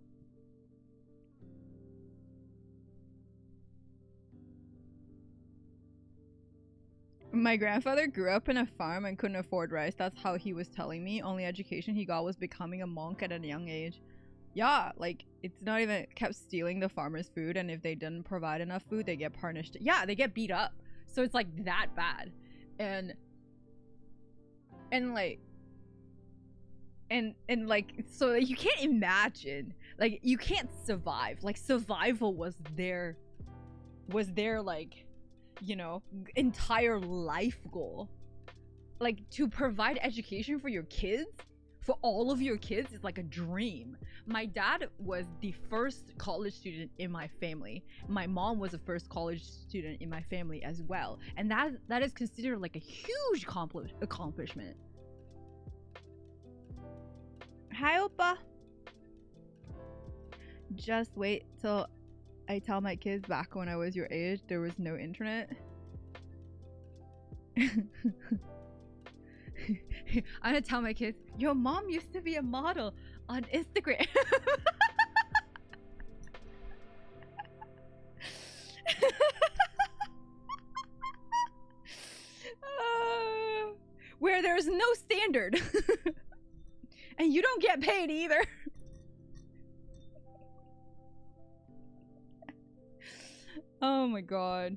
My grandfather grew up in a farm and couldn't afford rice. That's how he was telling me. Only education he got was becoming a monk at a young age. Yeah, like, it's not even kept stealing the farmer's food, and if they didn't provide enough food, they get punished. Yeah, they get beat up. So it's like that bad. And like so you can't imagine, like you can't survive. Like survival was their like, you know, entire life goal. Like to provide education for your kids, for all of your kids, is like a dream. My dad was the first college student in my family. My mom was the first college student in my family as well, and that is considered like a huge accomplishment. Hi, Oppa. Just wait till I tell my kids back when I was your age, there was no internet. I'm gonna tell my kids, your mom used to be a model on Instagram. Where there's no standard. And you hate either. Oh my god.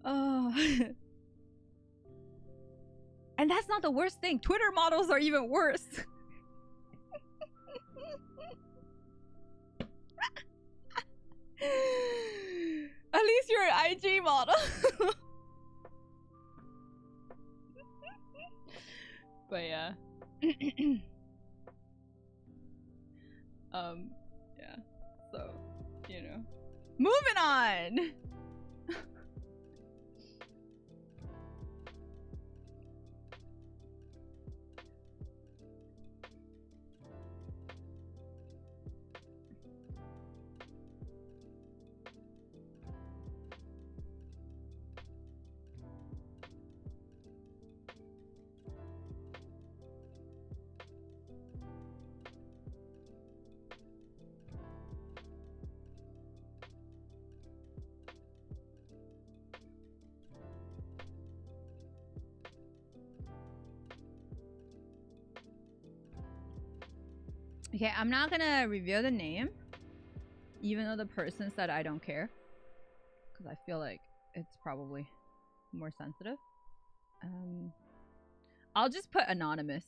Oh. And that's not the worst thing. Twitter models are even worse. At least you're an IG model. But yeah. Yeah. So, you know. Moving on! Okay, I'm not gonna reveal the name, even though the person said I don't care, because I feel like it's probably more sensitive. I'll just put anonymous.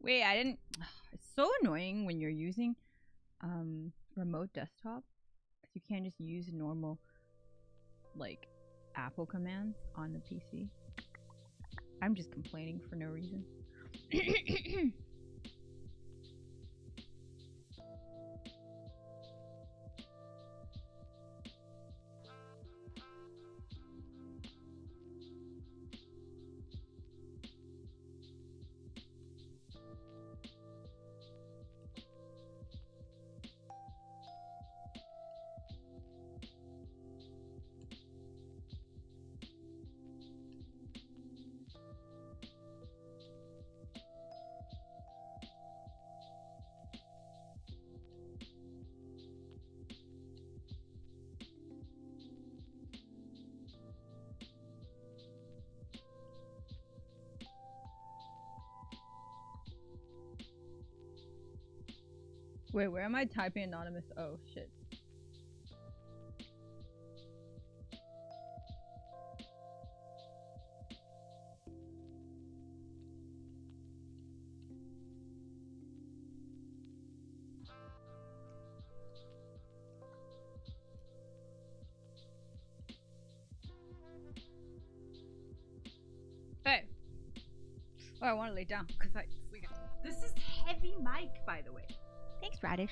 Wait, I didn't. It's so annoying when you're using remote desktop. You can't just use normal, like, Apple commands on the PC. I'm just complaining for no reason. Wait, where am I typing anonymous? Oh, shit. Hey. Oh, I want to lay down because this is heavy mic, by the way. Thanks, Radish.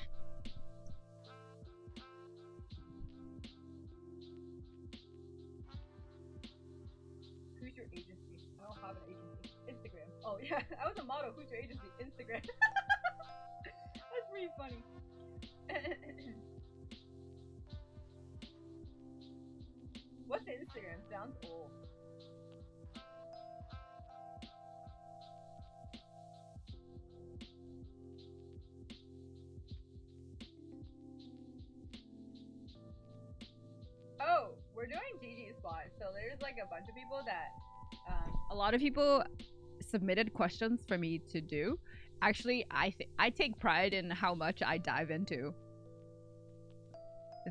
Who's your agency? I don't have an agency. Instagram. Oh yeah, I was a model. Who's your agency? Instagram. That's pretty funny. What's Instagram? Sounds old. Oh, we're doing GG spot. So there's like a bunch of people that a lot of people submitted questions for me to do. Actually, I take pride in how much I dive into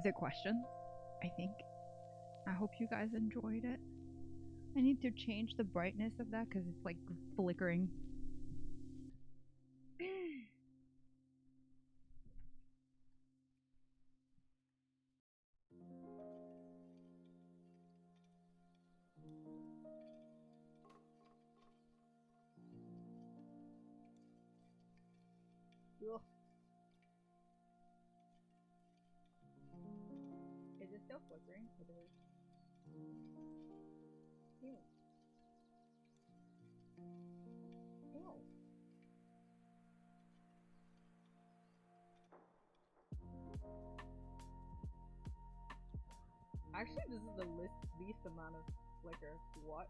the questions, I think. I hope you guys enjoyed it. I need to change the brightness of that because it's like flickering. Ugh. Is it still flickering? Ew. Ew. Actually, this is the least amount of flicker. What?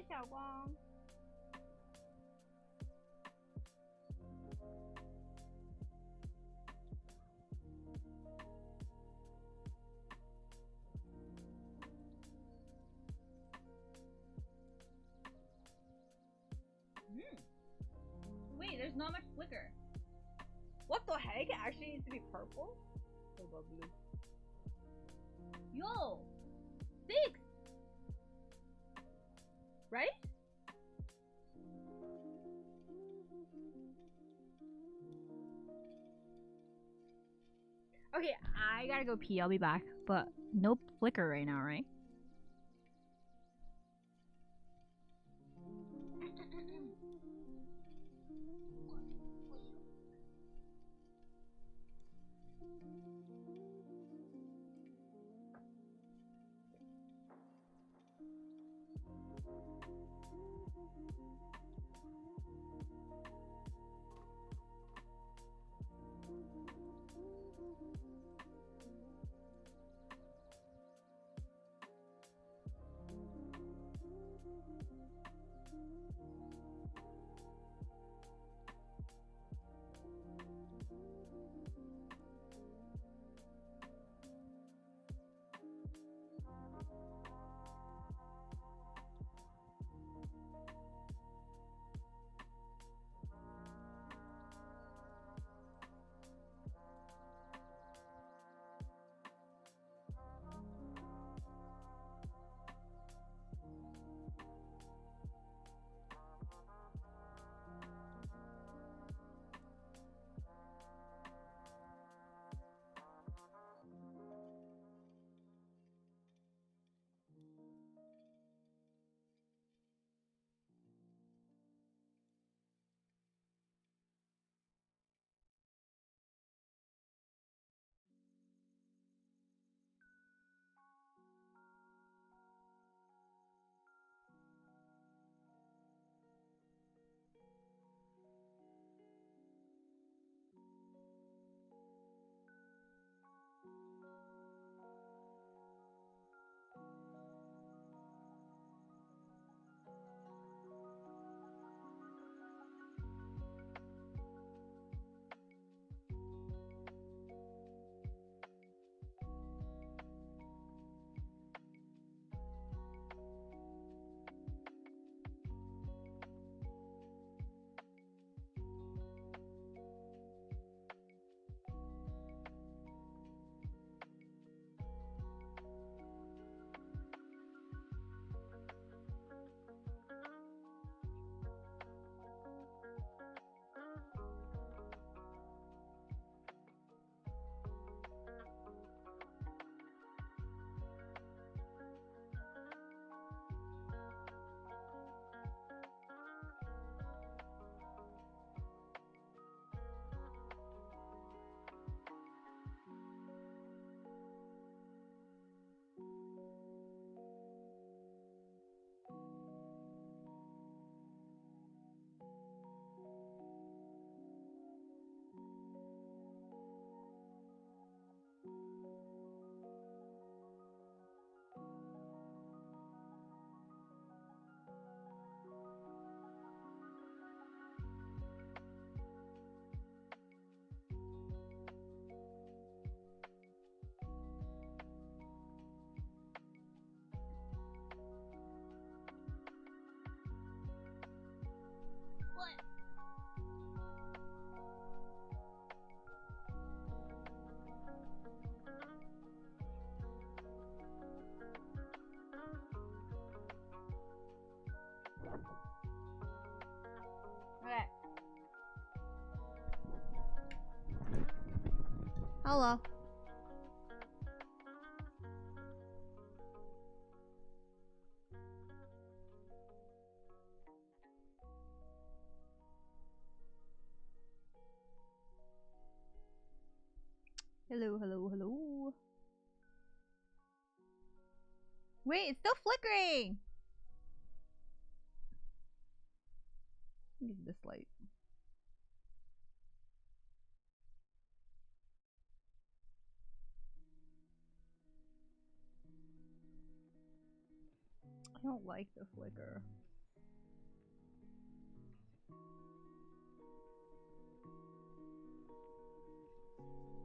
小光。Wait, there's not much flicker. What the heck? It actually needs to be purple? What about blue? Yo! 6! Right? Okay, I gotta go pee. I'll be back. But no flicker right now, right? Okay. Hello. Hello, hello, hello. Wait, it's still flickering. Use this light. I don't like the flicker.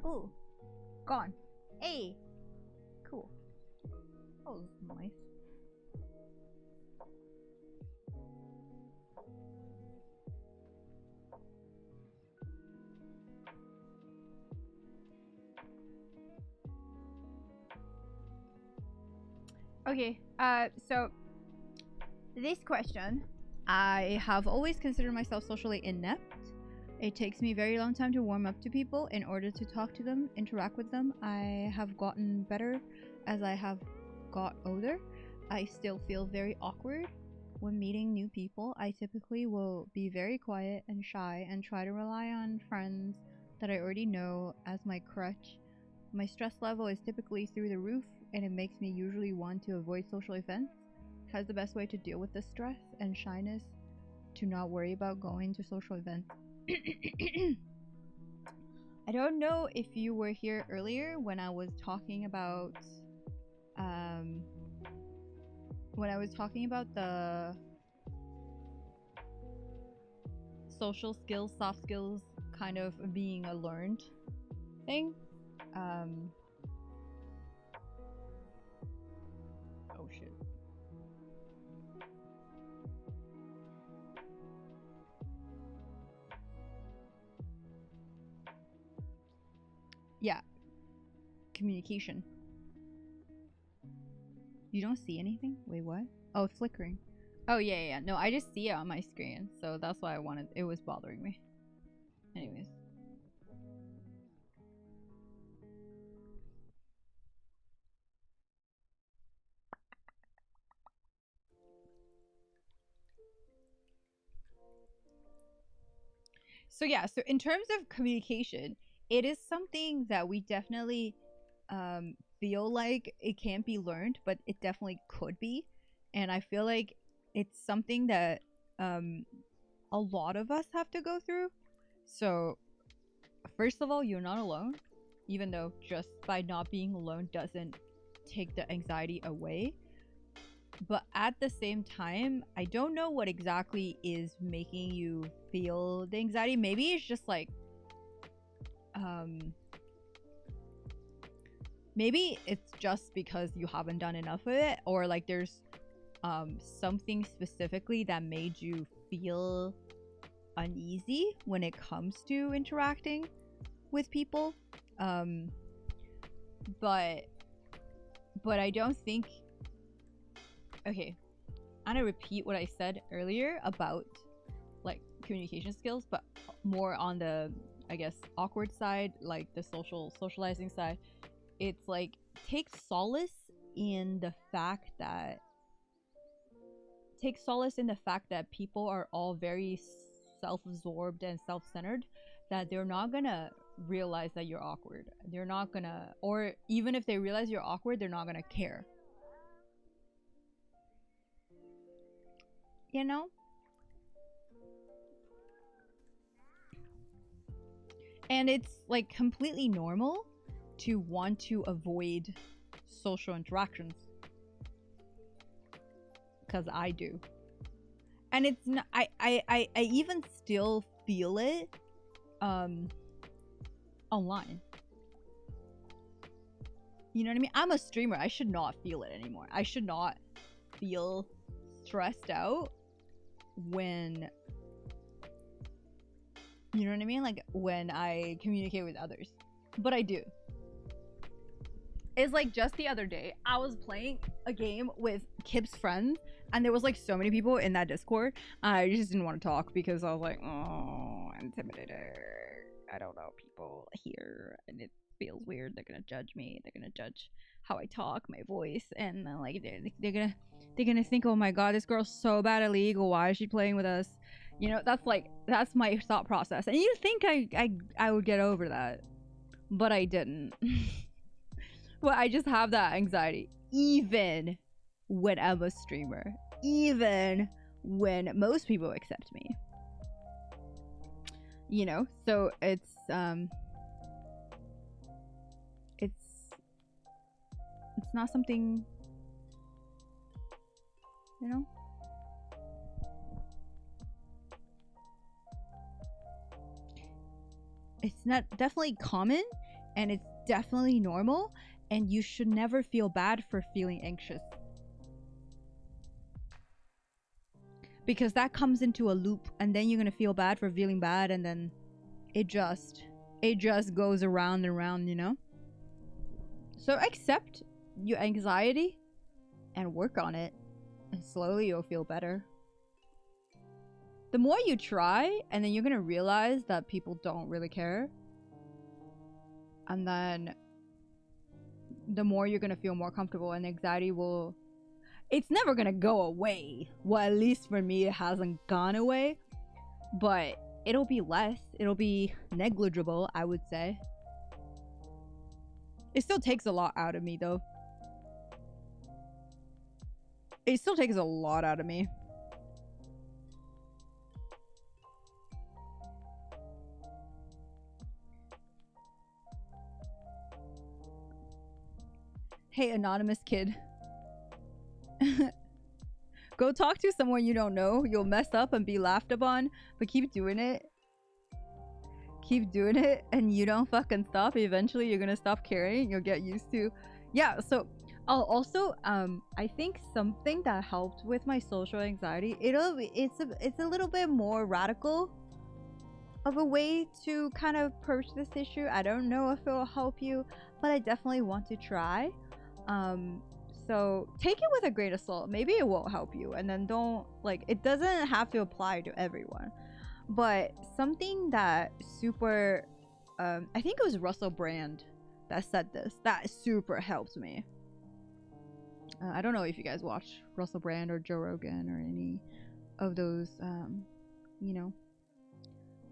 Ooh, gone. Hey, cool. Oh, nice. Okay, so this question, I have always considered myself socially inept. It takes me a very long time to warm up to people in order to talk to them, interact with them. I have gotten better as I have got older. I still feel very awkward when meeting new people. I typically will be very quiet and shy and try to rely on friends that I already know as my crutch. My stress level is typically through the roof, and it makes me usually want to avoid social events. How's the best way to deal with the stress and shyness to not worry about going to social events? I don't know if you were here earlier when I was talking about the social skills, soft skills kind of being a learned thing. Oh shit. Yeah. Communication. You don't see anything? Wait, what? Oh, it's flickering. Oh, yeah. No, I just see it on my screen, so that's why it was bothering me. Anyways. So yeah, so in terms of communication, it is something that we definitely feel like it can't be learned, but it definitely could be. And I feel like it's something that a lot of us have to go through. So first of all, you're not alone, even though just by not being alone doesn't take the anxiety away. But at the same time, I don't know what exactly is making you feel the anxiety. Maybe it's just like maybe it's just because you haven't done enough of it, or like there's something specifically that made you feel uneasy when it comes to interacting with people. But I don't think, okay, I'm gonna repeat what I said earlier about like communication skills, but more on the, I guess, awkward side, like the socializing side. It's like, take solace in the fact that people are all very self-absorbed and self-centered, that they're not gonna realize that you're awkward. They're not gonna, or even if they realize you're awkward, they're not gonna care. You know? And it's like completely normal to want to avoid social interactions, because I do. And it's not, I even still feel it online. You know what I mean? I'm a streamer. I should not feel it anymore. I should not feel stressed out when, you know what I mean? Like when I communicate with others. But I do. It's like just the other day, I was playing a game with Kip's friends, and there was like so many people in that Discord. I just didn't want to talk because I was like, oh, I'm intimidated. I don't know people here, and it feels weird. They're gonna judge me. They're gonna judge how I talk, my voice, and like they're gonna think, oh my god, this girl's so bad at League. Why is she playing with us? You know, that's my thought process. And you think I would get over that, but I didn't. Well, I just have that anxiety, even when I'm a streamer, even when most people accept me. You know, so it's not something, you know. It's not definitely common and it's definitely normal, and you should never feel bad for feeling anxious, because that comes into a loop, and then you're gonna feel bad for feeling bad, and then it just goes around and around, you know? So accept your anxiety and work on it, and slowly you'll feel better. The more you try, and then you're gonna realize that people don't really care, and then the more you're gonna feel more comfortable, and anxiety will, it's never gonna go away. Well, at least for me, it hasn't gone away, but it'll be less. It'll be negligible, I would say. It still takes a lot out of me, though. It still takes a lot out of me. Hey, anonymous kid. Go talk to someone you don't know. You'll mess up and be laughed upon, but keep doing it. Keep doing it, and you don't fucking stop. Eventually, you're gonna stop caring. You'll get used to. Yeah, so also, I think something that helped with my social anxiety, it's a little bit more radical of a way to kind of approach this issue. I don't know if it'll help you, but I definitely want to try. So take it with a grain of salt. Maybe it won't help you, and then don't, like, it doesn't have to apply to everyone. But something that super, I think it was Russell Brand that said this, that super helped me. I don't know if you guys watch Russell Brand or Joe Rogan or any of those, you know,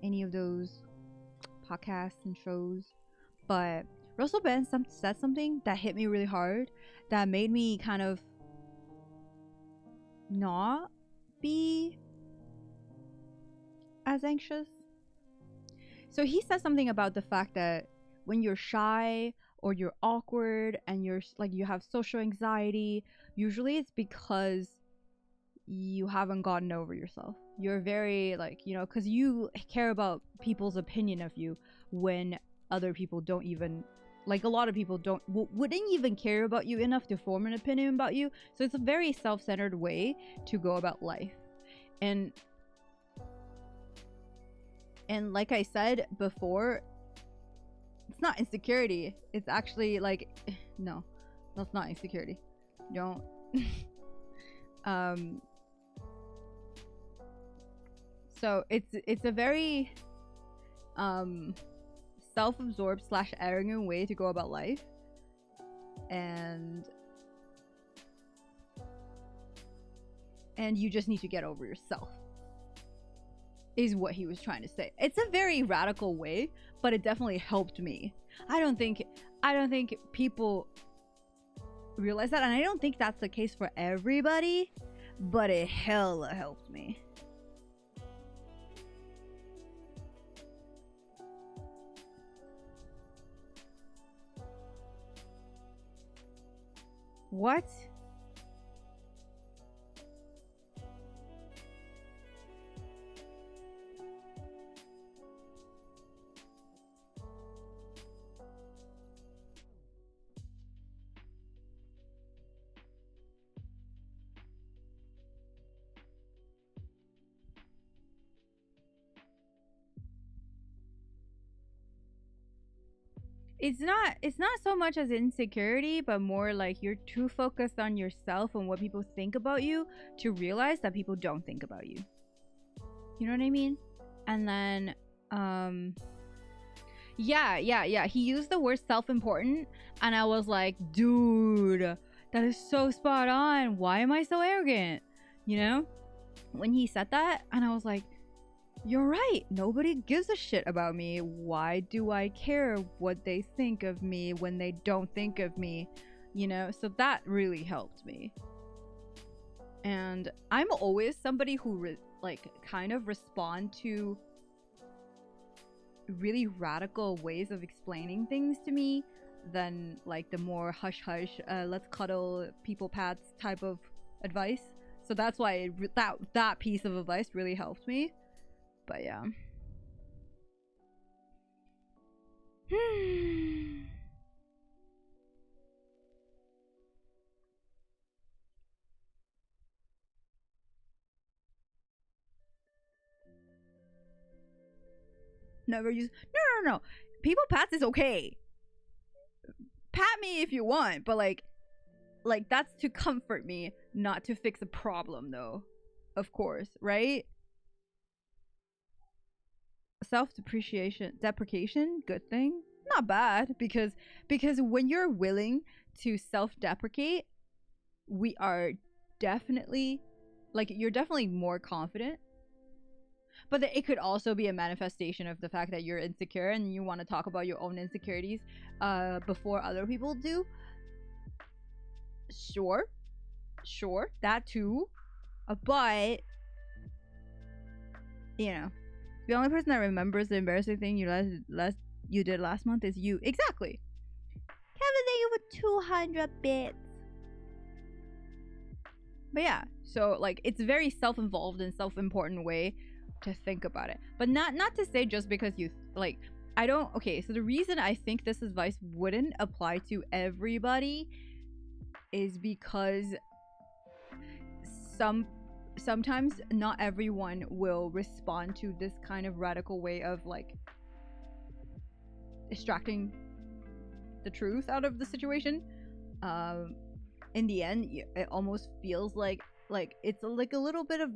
any of those podcasts and shows, but Russell Brand said something that hit me really hard, that made me kind of not be as anxious. So he said something about the fact that when you're shy or you're awkward and you're like, you have social anxiety, usually it's because you haven't gotten over yourself. You're very, like, you know, because you care about people's opinion of you when other people don't even, like, a lot of people wouldn't even care about you enough to form an opinion about you. So it's a very self-centered way to go about life. And like I said before, it's not insecurity. It's actually like, no, that's not insecurity. Don't. So it's a very self-absorbed / arrogant way to go about life, and you just need to get over yourself, is what he was trying to say. It's a very radical way, but it definitely helped me. I don't think people realize that, and I don't think that's the case for everybody, but it hella helped me. What? It's not so much as insecurity, but more like you're too focused on yourself and what people think about you to realize that people don't think about you. You know what I mean? And then yeah, he used the word self-important, and I was like, dude, that is so spot on. Why am I so arrogant? You know, when he said that, and I was like, you're right. Nobody gives a shit about me. Why do I care what they think of me when they don't think of me? You know, so that really helped me. And I'm always somebody who like kind of respond to really radical ways of explaining things to me than like the more hush hush, let's cuddle, people pats type of advice. So that's why that piece of advice really helped me. But yeah. never use. No. People pats is okay. Pat me if you want, but like that's to comfort me, not to fix a problem, though. Of course, right? Deprecation, good thing. Not bad, because when you're willing to self-deprecate, we are definitely, like, you're definitely more confident. But it could also be a manifestation of the fact that you're insecure and you want to talk about your own insecurities before other people do. Sure, that too. But you know, the only person that remembers the embarrassing thing you did last month is you. Exactly. Kevin, thank you for 200 bits. But yeah, so like it's very self-involved and self-important way to think about it. But not to say just because you like, I don't. Okay, so the reason I think this advice wouldn't apply to everybody is because sometimes not everyone will respond to this kind of radical way of like extracting the truth out of the situation. In the end, it almost feels like it's like a little bit of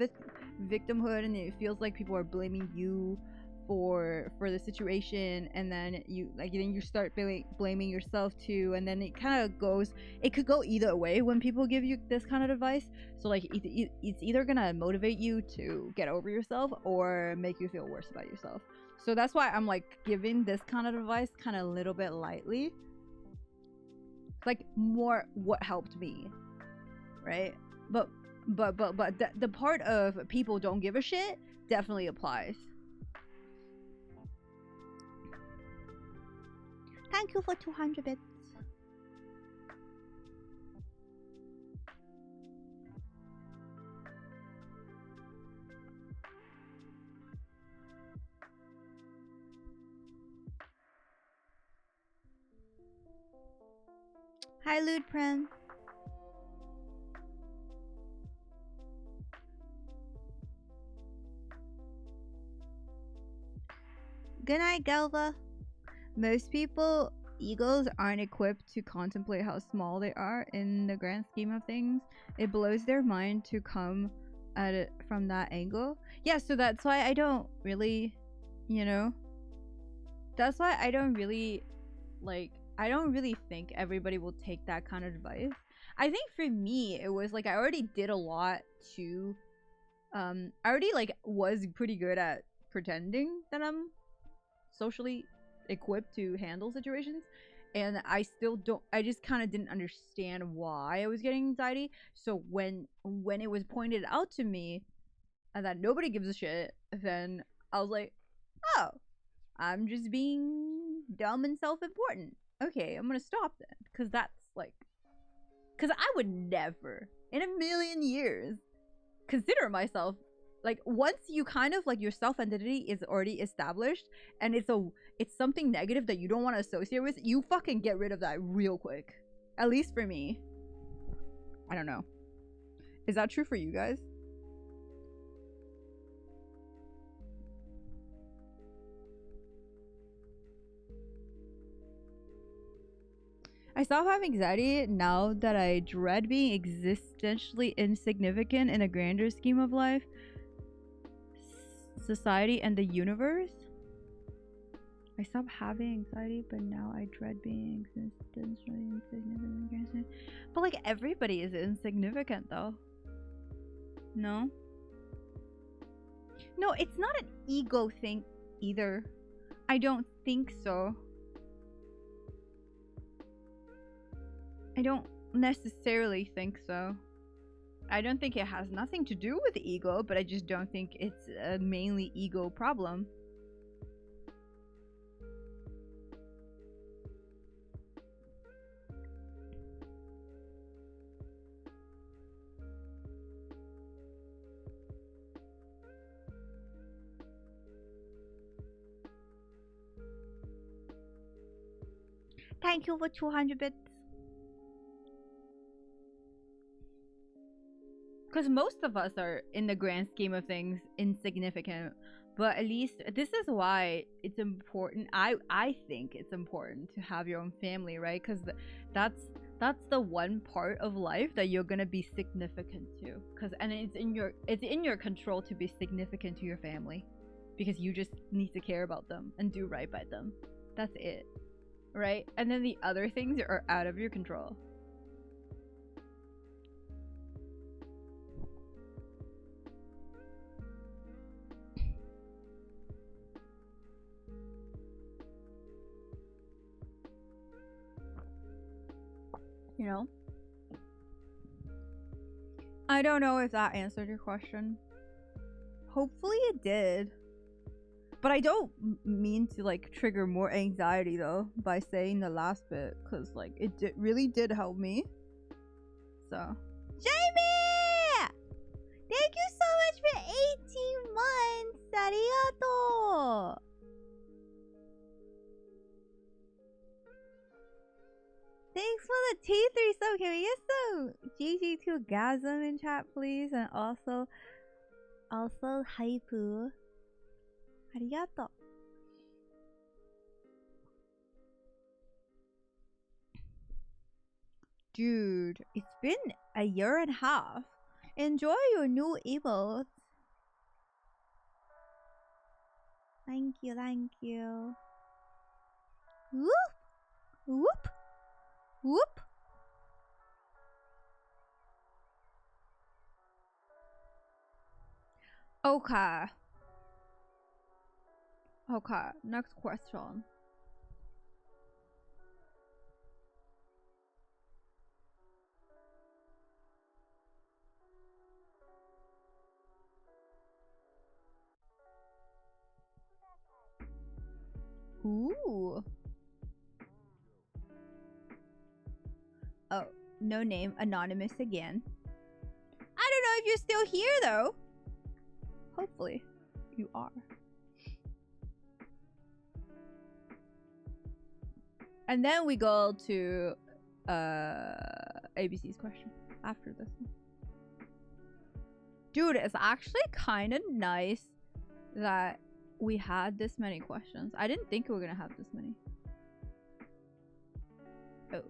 victimhood, and it feels like people are blaming you for the situation, and then you start blaming yourself too, and then it could go either way when people give you this kind of advice. So like it's either gonna motivate you to get over yourself or make you feel worse about yourself. So that's why I'm like giving this kind of advice kind of a little bit lightly, like more what helped me, right? But the part of people don't give a shit definitely applies. Thank you for 200 bits. Hi, Lewd Prince. Good night, Galva. Most people, egos aren't equipped to contemplate how small they are in the grand scheme of things. It blows their mind to come at it from that angle. Yeah, so that's why I don't really, that's why I don't really think everybody will take that kind of advice. I think for me, it was like I already did a lot to, I already was pretty good at pretending that I'm socially equipped to handle situations, and I just kind of didn't understand why I was getting anxiety. So when it was pointed out to me that nobody gives a shit, then I was like, oh, I'm just being dumb and self-important. Okay, I'm gonna stop then, because I would never in a million years consider myself, like, once you kind of your self-identity is already established and it's something negative that you don't want to associate with, you fucking get rid of that real quick. At least for me. I don't know, is that true for you guys? I stop having anxiety now that I dread being existentially insignificant in a grander scheme of life, society, and the universe. I stopped having anxiety, but now I dread being existentially insignificant. But everybody is insignificant though. No, it's not an ego thing either. I don't think so. I don't necessarily think so. I don't think it has nothing to do with ego, but I just don't think it's a mainly ego problem. Thank you for 200 bits. Because most of us are, in the grand scheme of things, insignificant. But at least this is why it's important. I think it's important to have your own family, right? Because that's the one part of life that you're gonna be significant to. And it's in your control to be significant to your family, because you just need to care about them and do right by them. That's it, right? And then the other things are out of your control. You know? I don't know if that answered your question. Hopefully it did. But I don't mean to like trigger more anxiety though by saying the last bit, because like it really did help me. So Jamie! Thank you so much for 18 months! Arigato! Thanks for the T3 sub. Can we get some GG2 gasm in chat, please? And also Haipu. Arigato. Dude, it's been a year and a half. Enjoy your new emotes. Thank you, thank you. Whoop! Whoop! Whoop! Okay. Okay, next question. Ooh. Oh, no name, anonymous again. I don't know if you're still here though. Hopefully, you are. And then we go to ABC's question after this one. Dude, it's actually kind of nice that we had this many questions. I didn't think we were gonna have this many. Oh.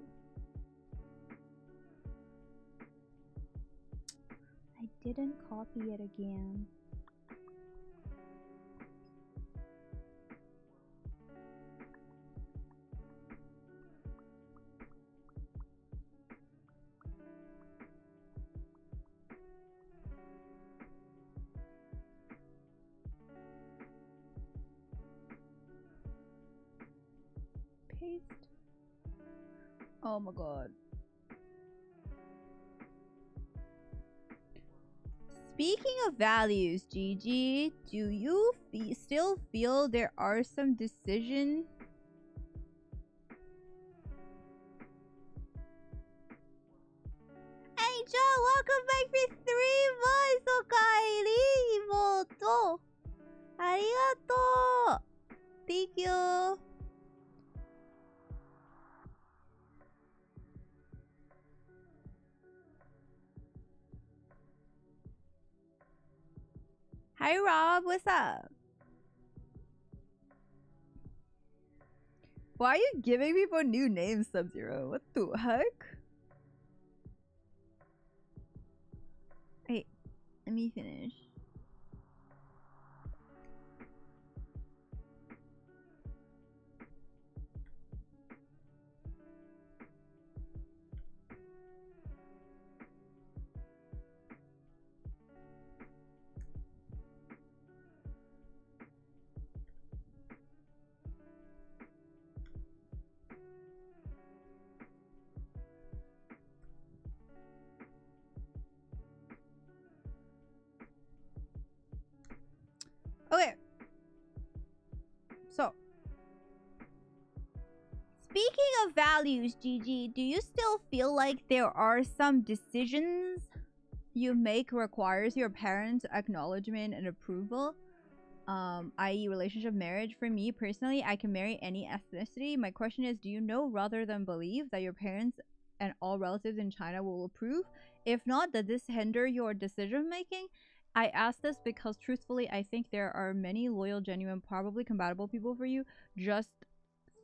I didn't copy it again. Paste. Oh my god. Speaking of values, GG, do you still feel there are some decisions? Angel, welcome back for 3 months! Okaeri, imoto! Arigato! Thank you! Hi Rob, what's up? Why are you giving people new names, Sub-Zero? What the heck? Wait, let me finish. Okay. So, speaking of values, GG, do you still feel like there are some decisions you make requires your parents' acknowledgement and approval? I.e. relationship, marriage. For me personally, I can marry any ethnicity. My question is, do you know rather than believe that your parents and all relatives in China will approve? If not, does this hinder your decision making? I asked this because truthfully, I think there are many loyal, genuine, probably compatible people for you. Just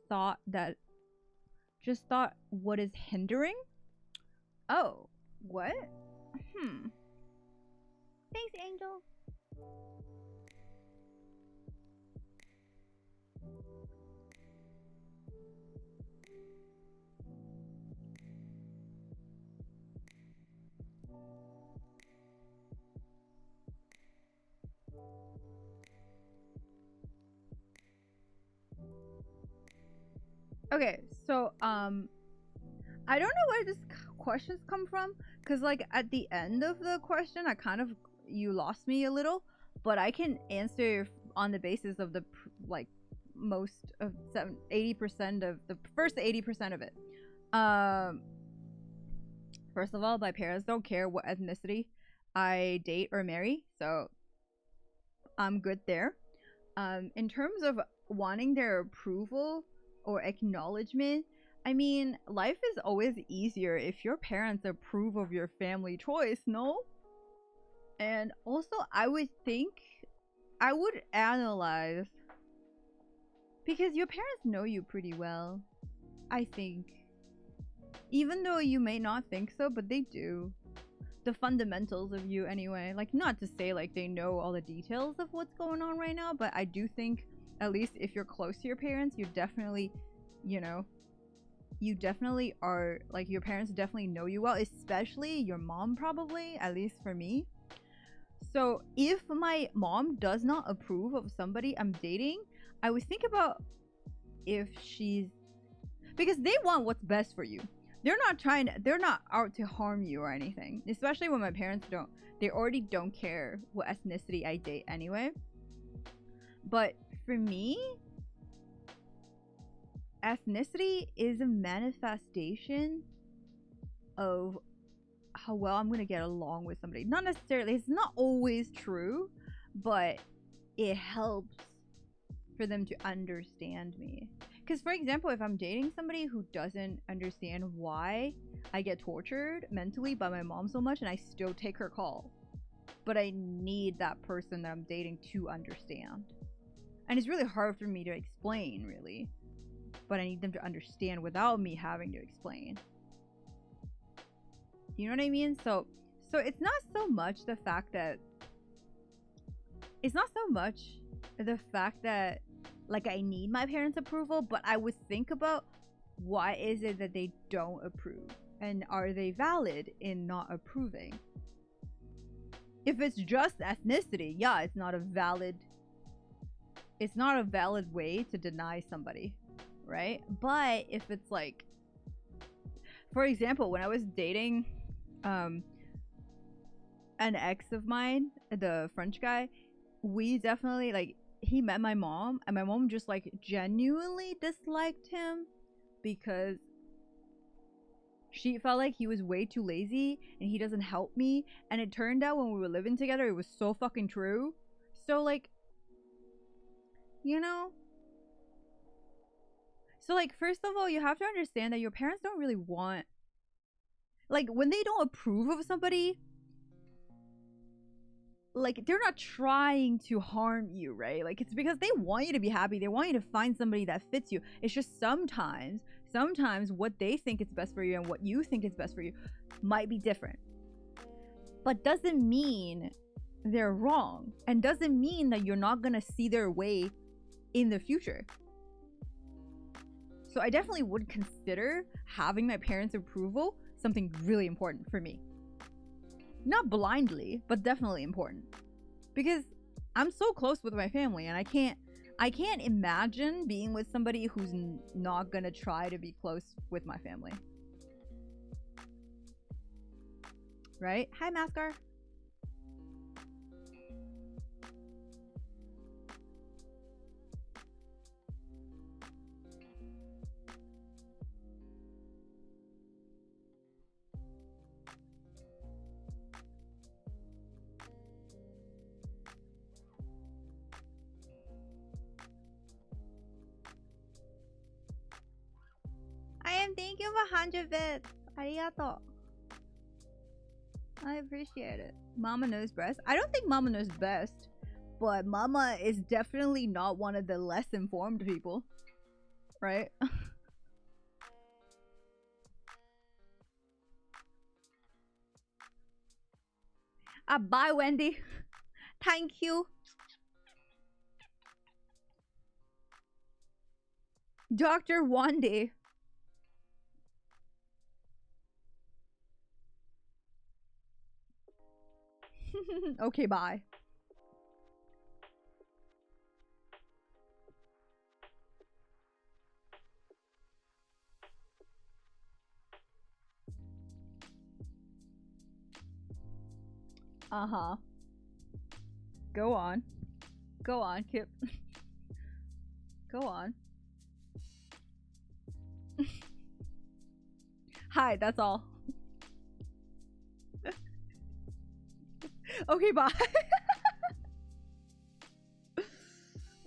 thought that, just thought what is hindering? Oh, what? Thanks, Angel. Okay, so I don't know where this questions come from, cause like at the end of the question, I kind of, you lost me a little, but I can answer on the basis of the like most of 80% of the first 80% of it. First of all, my parents don't care what ethnicity I date or marry, so I'm good there. In terms of wanting their approval or acknowledgement, I mean, life is always easier if your parents approve of your family choice, no? And also, I would think, I would analyze, because your parents know you pretty well, I think. Even though you may not think so, but they do. The fundamentals of you anyway. Like, not to say like they know all the details of what's going on right now, but I do think, at least if you're close to your parents, you definitely, you know, you definitely are, like, your parents definitely know you well, especially your mom, probably, at least for me. So if my mom does not approve of somebody I'm dating, I would think about if she's, because they want what's best for you. They're not out to harm you or anything. Especially when my parents don't, they already don't care what ethnicity I date anyway. But for me, ethnicity is a manifestation of how well I'm gonna get along with somebody. Not necessarily, it's not always true, but it helps for them to understand me. Because, for example, if I'm dating somebody who doesn't understand why I get tortured mentally by my mom so much and I still take her call, but I need that person that I'm dating to understand. And it's really hard for me to explain, really. But I need them to understand without me having to explain. You know what I mean? So it's not so much the fact that, like, I need my parents' approval, but I would think about, why is it that they don't approve? And are they valid in not approving? If it's just ethnicity, yeah, it's not a valid way to deny somebody, right? But if it's like, for example, when I was dating an ex of mine, the French guy, we definitely, like, he met my mom, and my mom just, like, genuinely disliked him because she felt like he was way too lazy and he doesn't help me. And it turned out when we were living together, it was so fucking true. So, like, you know? So, like, first of all, you have to understand that your parents don't really want, like, when they don't approve of somebody, like, they're not trying to harm you, right? Like, it's because they want you to be happy. They want you to find somebody that fits you. It's just sometimes what they think is best for you and what you think is best for you might be different. But doesn't mean they're wrong, and doesn't mean that you're not gonna see their way in the future. So I definitely would consider having my parents' approval something really important for me. Not blindly, but definitely important. Because I'm so close with my family, and I can't imagine being with somebody who's not gonna try to be close with my family. Right? Hi, Mascar. I am, thank you for 100 bits. Arigato. I appreciate it. Mama knows best. I don't think Mama knows best, but Mama is definitely not one of the less informed people, right? Bye, Wendy. Thank you. Dr. Wandy. Okay, bye. Uh-huh. Go on. Go on, Kip. Go on. Hi, that's all. Okay, bye.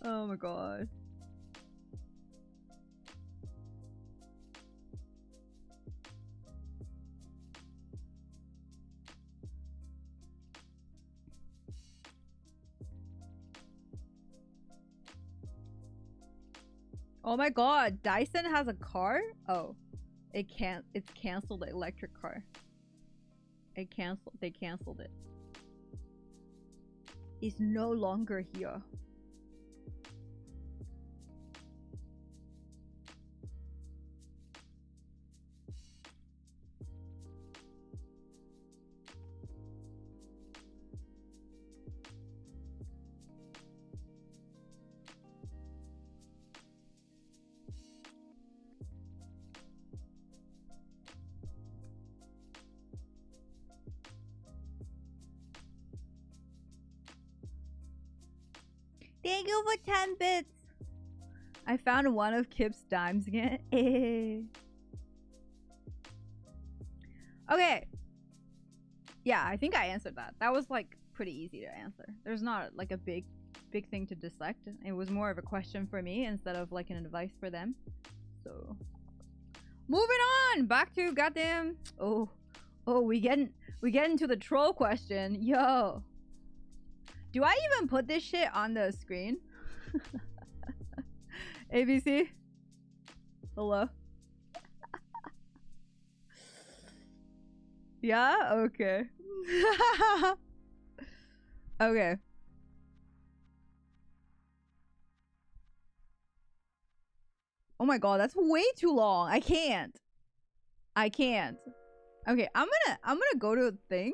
Oh my god. Oh my god, Dyson has a car? Oh. It's canceled the electric car. They canceled it. It's no longer here. Thank you for 10 bits. I found one of Kip's dimes again. Okay. Yeah, I think I answered that. That was like pretty easy to answer. There's not like a big thing to dissect. It was more of a question for me instead of like an advice for them. So moving on back to goddamn we get into the troll question. Yo. Do I even put this shit on the screen? ABC? Hello? Yeah? Okay. Okay. Oh my god, that's way too long. I can't. Okay, I'm gonna go to a thing.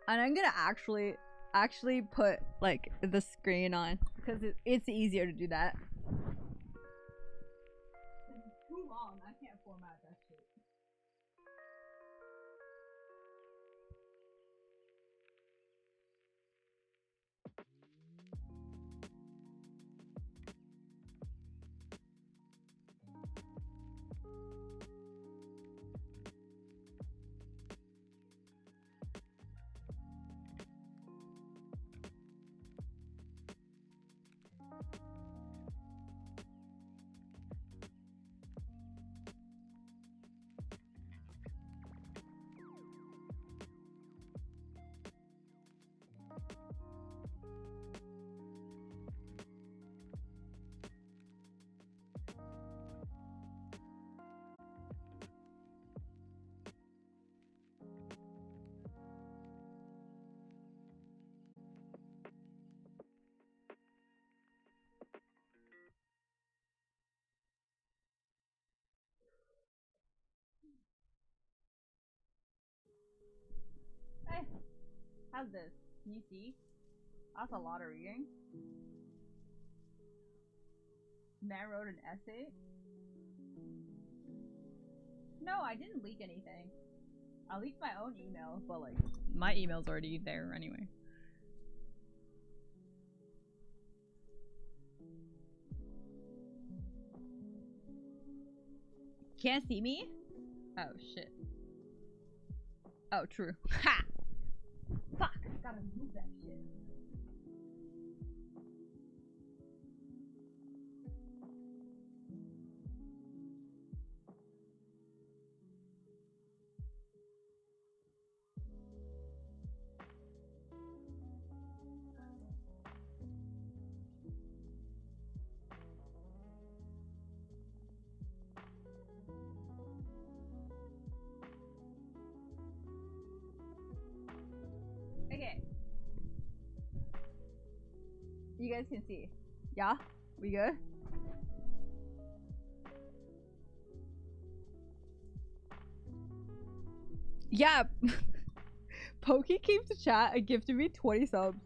And I'm gonna actually put like the screen on because it's easier to do that. It's too long. I can't format that shit. Hey, how's this? Can you see? That's a lot of reading. Man wrote an essay. No, I didn't leak anything. I leaked my own email, but like my email's already there anyway. Can't see me? Oh shit. Oh, true. Ha! Fuck! Gotta move that shit. You guys can see. Yeah? We good? Yeah. Pokey came to chat and gifted me 20 subs.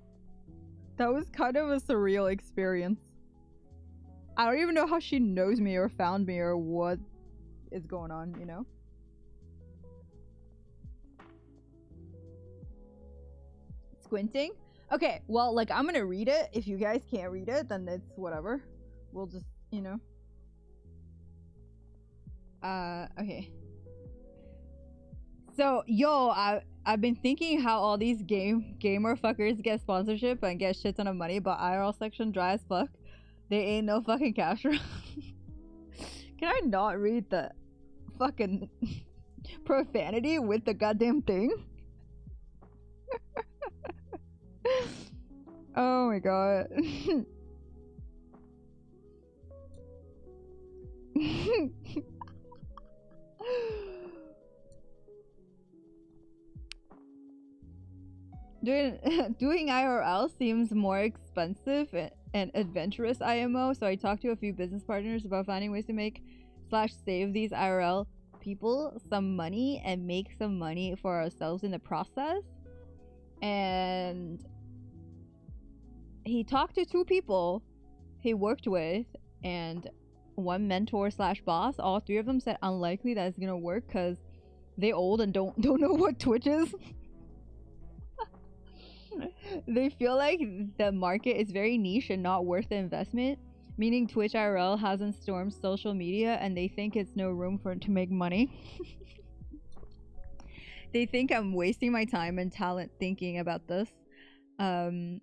That was kind of a surreal experience. I don't even know how she knows me or found me or what is going on, you know? Squinting? Okay, well, like, I'm gonna read it. If you guys can't read it, then it's whatever. We'll just, you know. Okay. So, yo, I've been thinking how all these gamer fuckers get sponsorship and get shit ton of money, but IRL section dry as fuck. They ain't no fucking cash around. Can I not read the fucking profanity with the goddamn thing? Oh my god. Doing IRL seems more expensive and adventurous IMO, so I talked to a few business partners about finding ways to make / save these IRL people some money and make some money for ourselves in the process. And he talked to 2 people he worked with and 1 mentor / boss. All 3 of them said unlikely that it's gonna work because they old and don't know what Twitch is. They feel like the market is very niche and not worth the investment, meaning Twitch IRL hasn't stormed social media and they think it's no room for it to make money. They think I'm wasting my time and talent thinking about this. And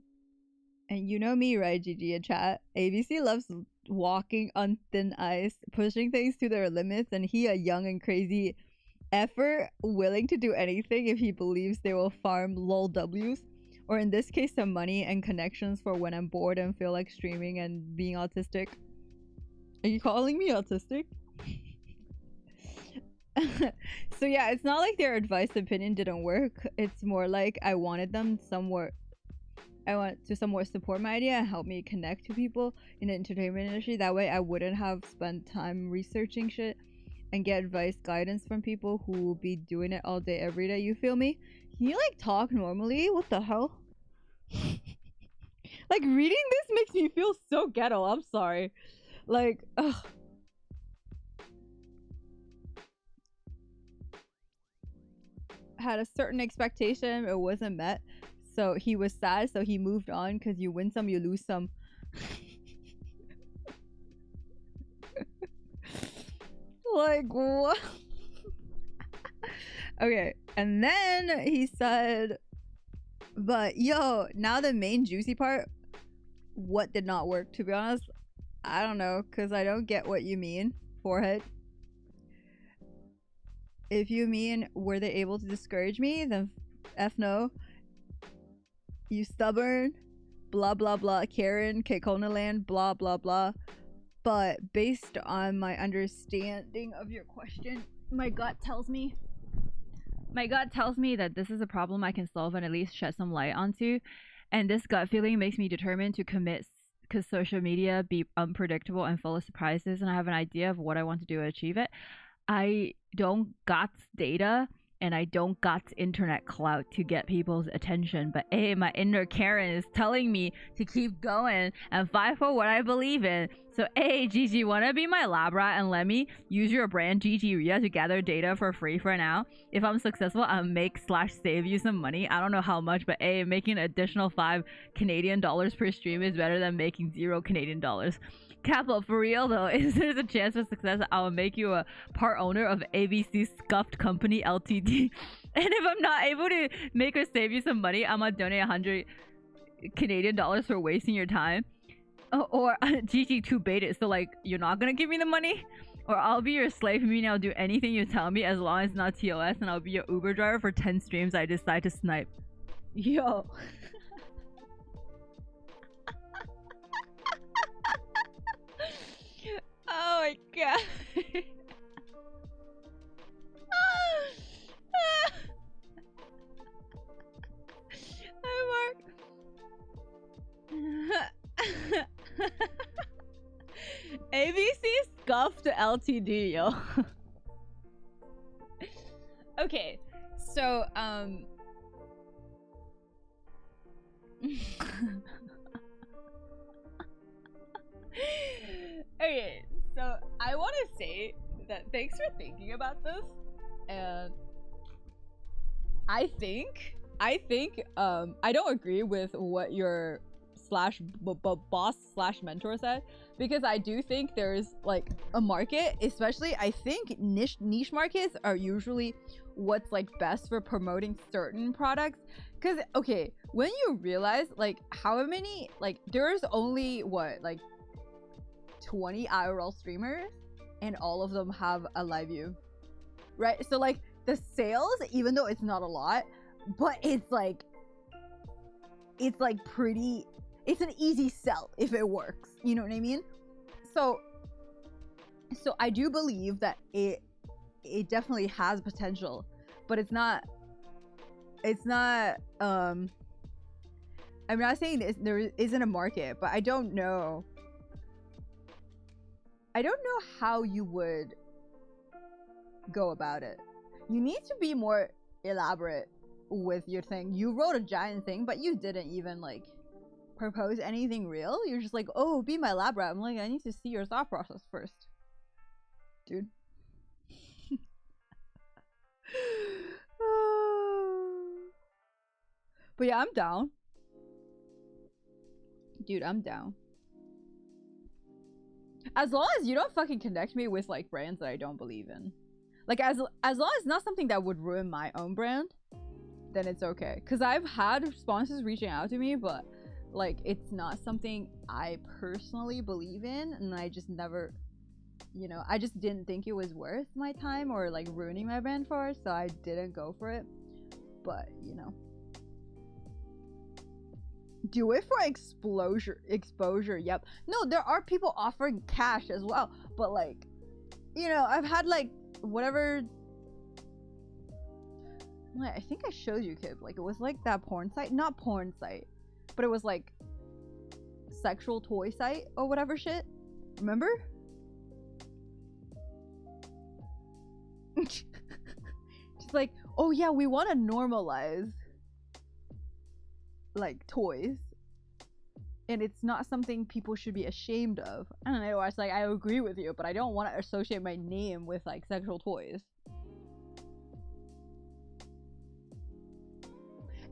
you know me, right, GG and chat? ABC loves walking on thin ice, pushing things to their limits, and he a young and crazy effer willing to do anything if he believes they will farm lol W's. Or in this case, some money and connections for when I'm bored and feel like streaming and being autistic. Are you calling me autistic? So yeah, it's not like their advice opinion didn't work. It's more like I wanted them somewhere. I want to somewhat support my idea and help me connect to people in the entertainment industry. That way I wouldn't have spent time researching shit and get advice, guidance from people who will be doing it all day, every day. You feel me? Can you like talk normally? What the hell? Like reading this makes me feel so ghetto. I'm sorry. Like, ugh. Had a certain expectation, it wasn't met. So he was sad, so he moved on because you win some, you lose some. Like, what? Okay, and then he said, but yo, now the main juicy part, what did not work, to be honest? I don't know, because I don't get what you mean, forehead. If you mean, were they able to discourage me, then F no. You stubborn, blah blah blah, Karen, Kekona Land, blah blah blah. But based on my understanding of your question, my gut tells me that this is a problem I can solve and at least shed some light onto. And this gut feeling makes me determined to commit because social media be unpredictable and full of surprises, and I have an idea of what I want to do to achieve it. I don't got data and I don't got internet clout to get people's attention, but my inner Karen is telling me to keep going and fight for what I believe in. So GG, wanna be my lab rat and let me use your brand GGria to gather data for free for now? If I'm successful, I'll make / save you some money. I don't know how much, but making an additional 5 Canadian dollars per stream is better than making 0 Canadian dollars. Capital, for real though, is there's a chance for success, I will make you a part owner of ABC Scuffed Company Ltd. And if I'm not able to make or save you some money, I'm gonna donate 100 Canadian dollars for wasting your time. Or GG2 bait it, so like, you're not gonna give me the money? Or I'll be your slave, meaning I'll do anything you tell me as long as it's not TOS, and I'll be your Uber driver for 10 streams I decide to snipe. Yo. Oh my god. Hi, Mark. scuffed LTD, yo. Okay, so okay, so I want to say that thanks for thinking about this, and I think I don't agree with what your slash boss slash mentor said, because I do think there's like a market, especially I think niche markets are usually what's like best for promoting certain products. Because okay, when you realize like how many, like there's only what, like 20 IRL streamers and all of them have a live view, right? So like the sales, even though it's not a lot, but it's like pretty, it's an easy sell if it works, you know what I mean? So I do believe that it definitely has potential, but it's not I'm not saying there isn't a market, but I don't know how you would go about it. You need to be more elaborate with your thing. You wrote a giant thing, but you didn't even like propose anything real. You're just like, oh, be my lab rat. I'm like, I need to see your thought process first, dude. But yeah, I'm down, dude. I'm down. As long as you don't fucking connect me with like brands that I don't believe in. Like as long as it's not something that would ruin my own brand, then it's okay. Cause I've had sponsors reaching out to me, but like it's not something I personally believe in, and I just never, you know, I just didn't think it was worth my time or like ruining my brand for, so I didn't go for it. But you know, do it for exposure. Yep. No, there are people offering cash as well, but like, you know, I've had like whatever, I think I showed you, kid, like it was like that porn site, not porn site, but it was like sexual toy site or whatever shit, remember? Just like, oh yeah, we want to normalize like toys, and it's not something people should be ashamed of. I don't know, I was like, I agree with you, but I don't want to associate my name with like sexual toys.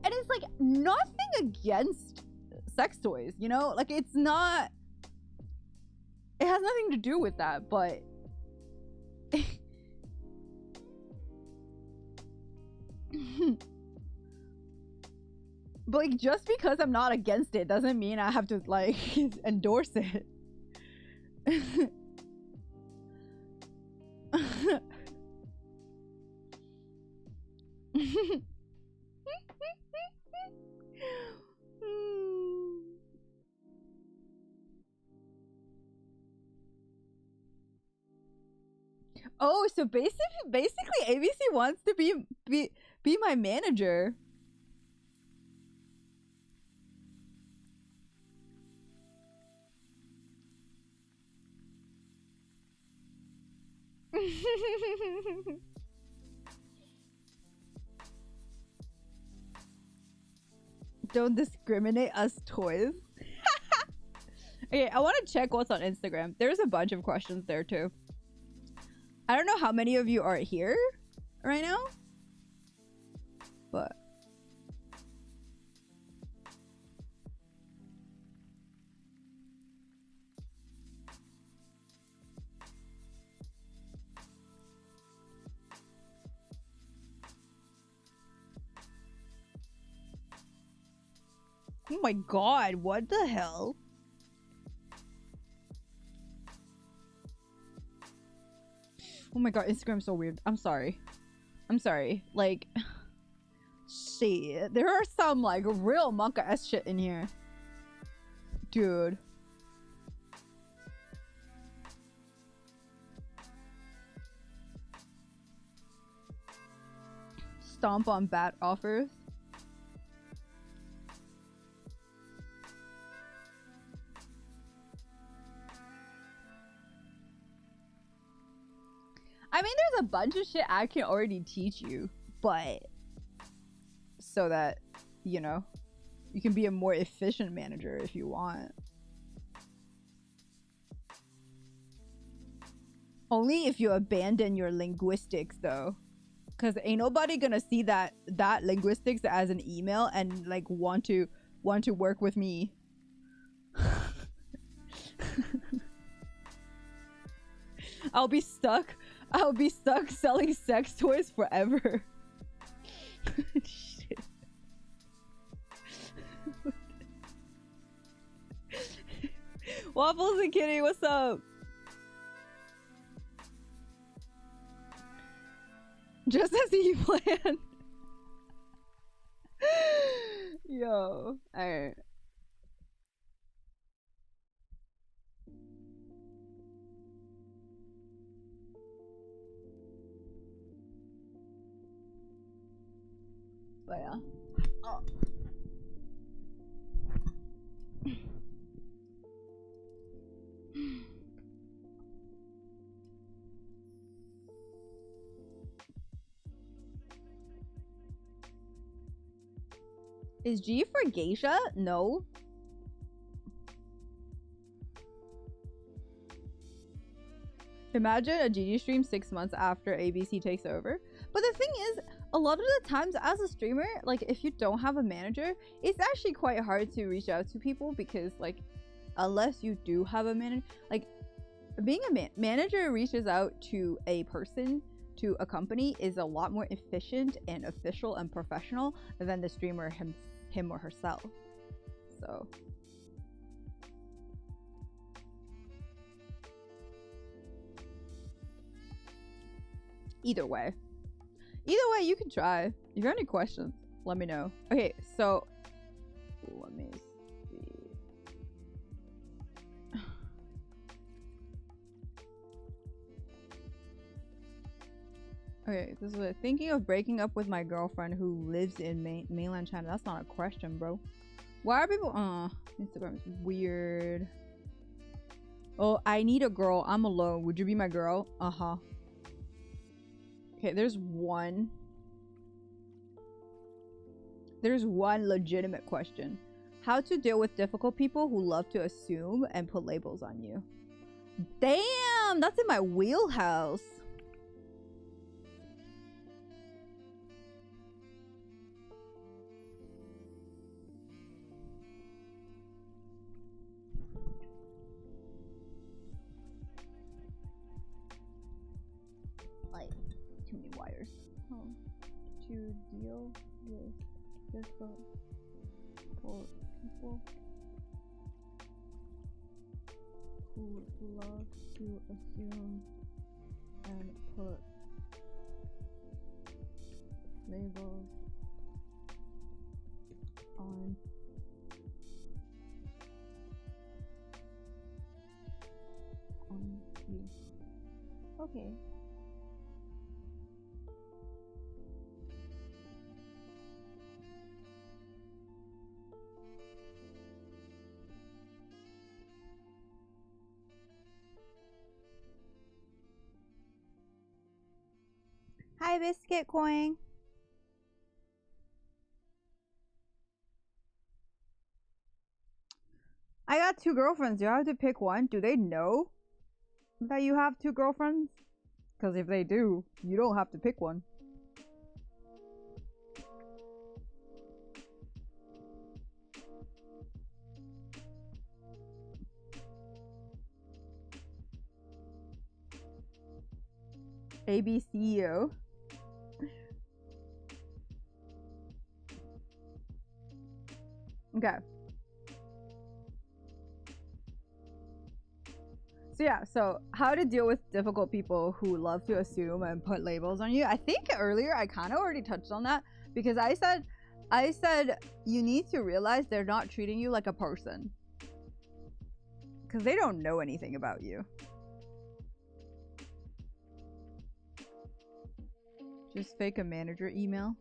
And it's like nothing against sex toys, you know, like it's not, it has nothing to do with that, but but like just because I'm not against it doesn't mean I have to like endorse it. Oh, so basically ABC wants to be my manager. Don't discriminate us toys. Okay, I want to check what's on Instagram. There's a bunch of questions there too. I don't know how many of you are here right now, but oh my god, what the hell? Oh my god, Instagram's so weird. I'm sorry. Like, shit. There are some like real monka-ass shit in here. Dude. Stomp on bat offers. bunch of shit I can already teach you, but so that, you know, you can be a more efficient manager if you want. Only if you abandon your linguistics though. Cause ain't nobody gonna see that linguistics as an email and like want to work with me. I'll be stuck selling sex toys forever. Shit. Waffles and Kitty, what's up? Just as he planned. Yo, alright. But yeah. Oh. Is G for geisha? No. Imagine a GG stream 6 months after ABC takes over. But the thing is, a lot of the times as a streamer, like if you don't have a manager, it's actually quite hard to reach out to people because like unless you do have a manager, like being a manager reaches out to a person, to a company, is a lot more efficient and official and professional than the streamer him or herself. So either way you can try. If you have any questions, let me know. Okay, so let me see. Okay, this is it. Thinking of breaking up with my girlfriend who lives in mainland China. That's not a question, bro. Why are people Instagram is weird. Oh, I need a girl. I'm alone. Would you be my girl? Uh-huh. Okay, there's one legitimate question. How to deal with difficult people who love to assume and put labels on you. Damn, that's in my wheelhouse. Like, too many wires. To deal with difficult people who love to assume and put labels on you. Okay. Hi, Biscuit Coin. I got 2 girlfriends. You have to pick one. Do they know that you have 2 girlfriends? Because if they do, you don't have to pick one. ABCEO. Okay. So yeah, so how to deal with difficult people who love to assume and put labels on you. I think earlier I kind of already touched on that because I said you need to realize they're not treating you like a person because they don't know anything about you. Just fake a manager email.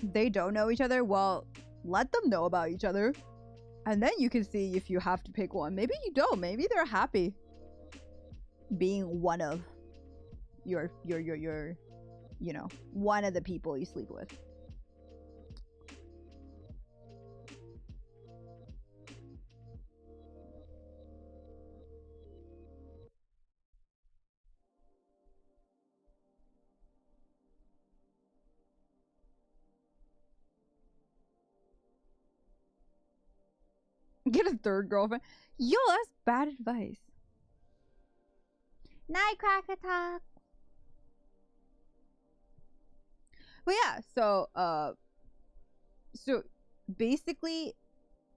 They don't know each other. Well, let them know about each other. And then you can see if you have to pick one. Maybe you don't. Maybe they're happy. being one of your you know, one of the people you sleep with. Get a third girlfriend. Yo, that's bad advice. Night cracker talk. But yeah, so basically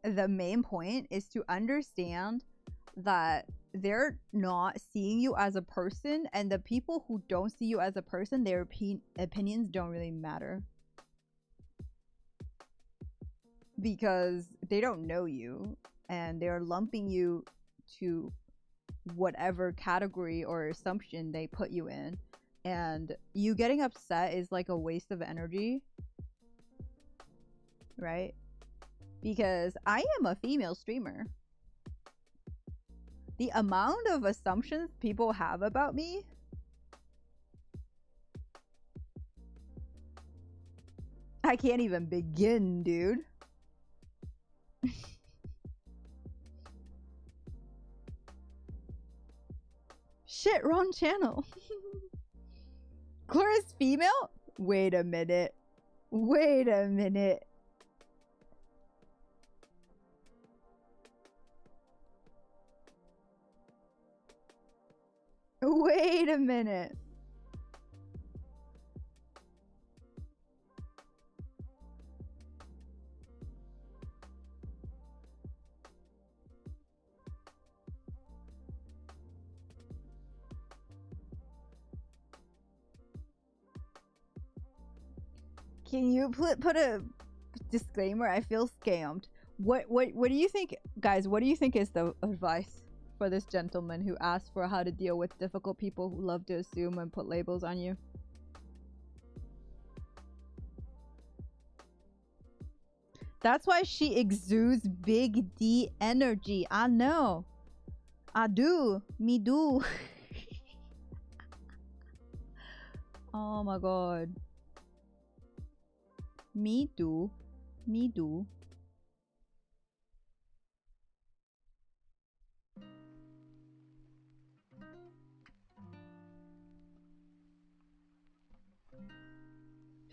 the main point is to understand that they're not seeing you as a person, and the people who don't see you as a person, their opinions don't really matter. Because they don't know you, and they're lumping you to whatever category or assumption they put you in, and you getting upset is like a waste of energy, right? Because I am a female streamer. The amount of assumptions people have about me, I can't even begin, dude. Shit, wrong channel. Clara's female? Wait a minute. Wait a minute. Wait a minute. Can you put a disclaimer? I feel scammed. What do you think, guys? What do you think is the advice for this gentleman who asked for how to deal with difficult people who love to assume and put labels on you? That's why she exudes big D energy. I know. I do. Me do. Oh my god. Me too. Me too.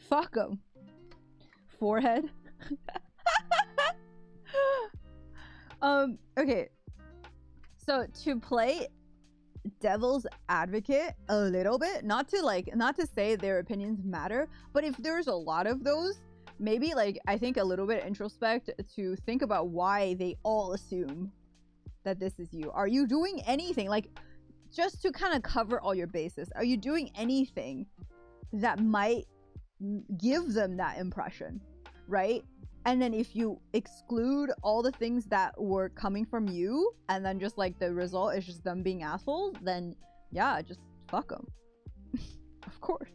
Fuck 'em. Forehead. Okay. So to play devil's advocate a little bit, not to say their opinions matter, but if there's a lot of those, maybe like I think a little bit introspect to think about why they all assume that this is you. Are you doing anything, like, just to kind of cover all your bases, are you doing anything that might give them that impression, right? And then if you exclude all the things that were coming from you, and then just like the result is just them being assholes, then yeah, just fuck them. Of course.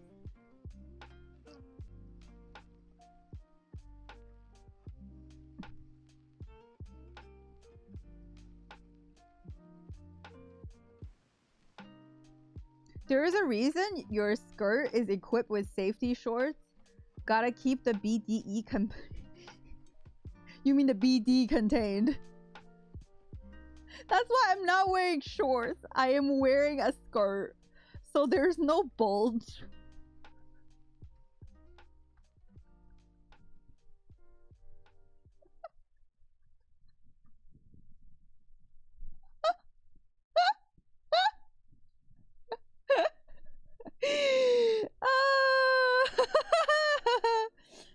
There is a reason your skirt is equipped with safety shorts. Gotta keep the BDE You mean the BD contained? That's why I'm not wearing shorts. I am wearing a skirt. So there's no bulge.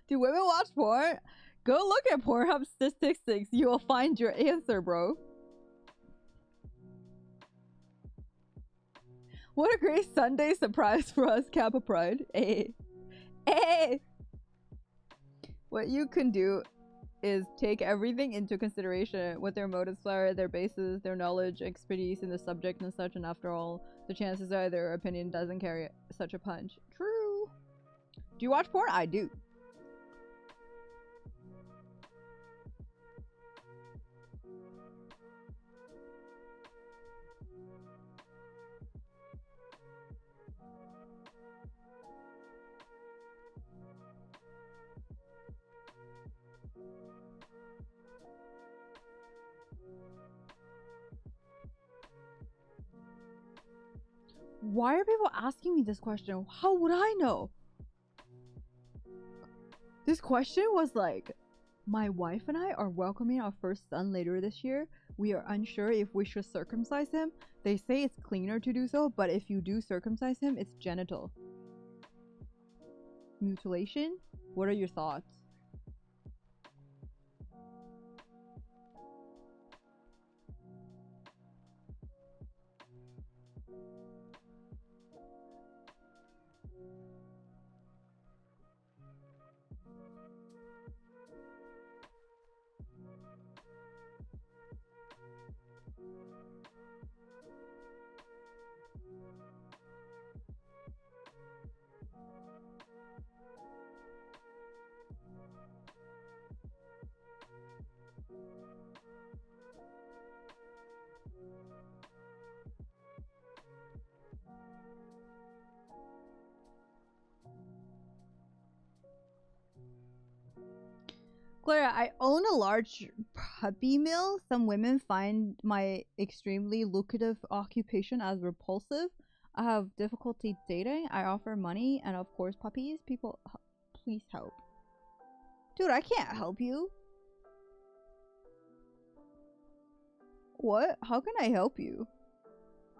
Do women watch porn? Go look at Pornhub statistics. You will find your answer, bro. What a great Sunday surprise for us, Kappa Pride. Hey. Hey! What you can do is take everything into consideration, what their motives are, their bases, their knowledge, expertise in the subject and such, and after all, the chances are their opinion doesn't carry such a punch. True. Do you watch porn? I do. Why are people asking me this question? How would I know? This question was like, my wife and I are welcoming our first son later this year. We are unsure if we should circumcise him. They say it's cleaner to do so, but if you do circumcise him, it's genital mutilation. What are your thoughts? Clara, I own a large puppy mill. Some women find my extremely lucrative occupation as repulsive. I have difficulty dating. I offer money and, of course, puppies. People, please help. Dude, I can't help you. What? How can I help you?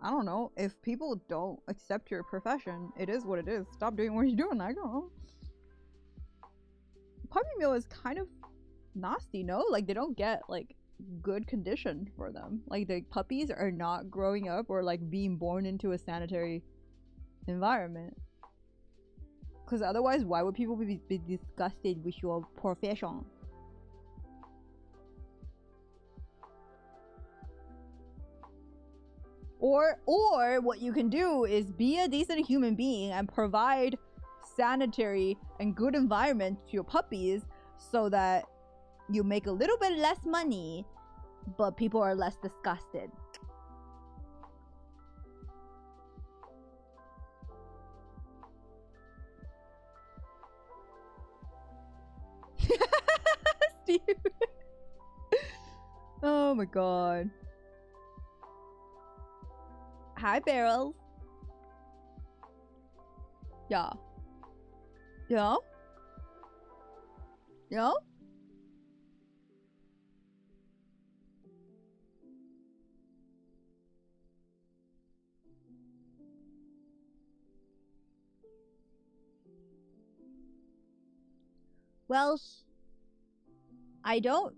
I don't know. If people don't accept your profession, it is what it is. Stop doing what you're doing. I don't know. Puppy mill is kind of nasty, no? Like, they don't get like good condition for them. Like, the puppies are not growing up or like being born into a sanitary environment, because otherwise why would people be disgusted with your profession? Or what you can do is be a decent human being and provide sanitary and good environment to your puppies so that you make a little bit less money, but people are less disgusted. Steve. Oh my god. Hi, Barrels. Yeah. Yeah? Yeah? Well, I don't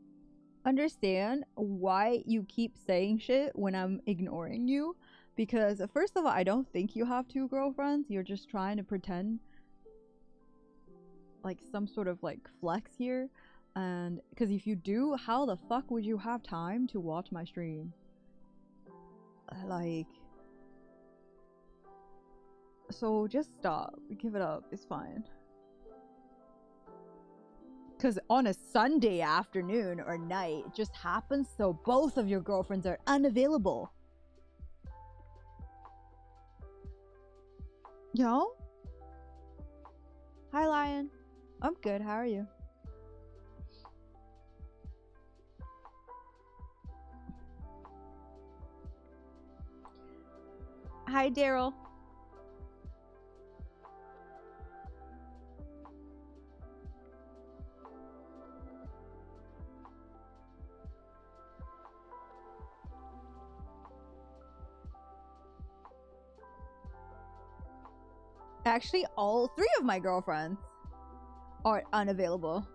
understand why you keep saying shit when I'm ignoring you. Because first of all, I don't think you have 2 girlfriends. You're just trying to pretend like some sort of like flex here. And because if you do, how the fuck would you have time to watch my stream? Like, so just stop. Give it up. It's fine. Because on a Sunday afternoon or night, it just happens so both of your girlfriends are unavailable. Yo? Hi, Lion. I'm good. How are you? Hi, Daryl. Actually, all 3 of my girlfriends are unavailable.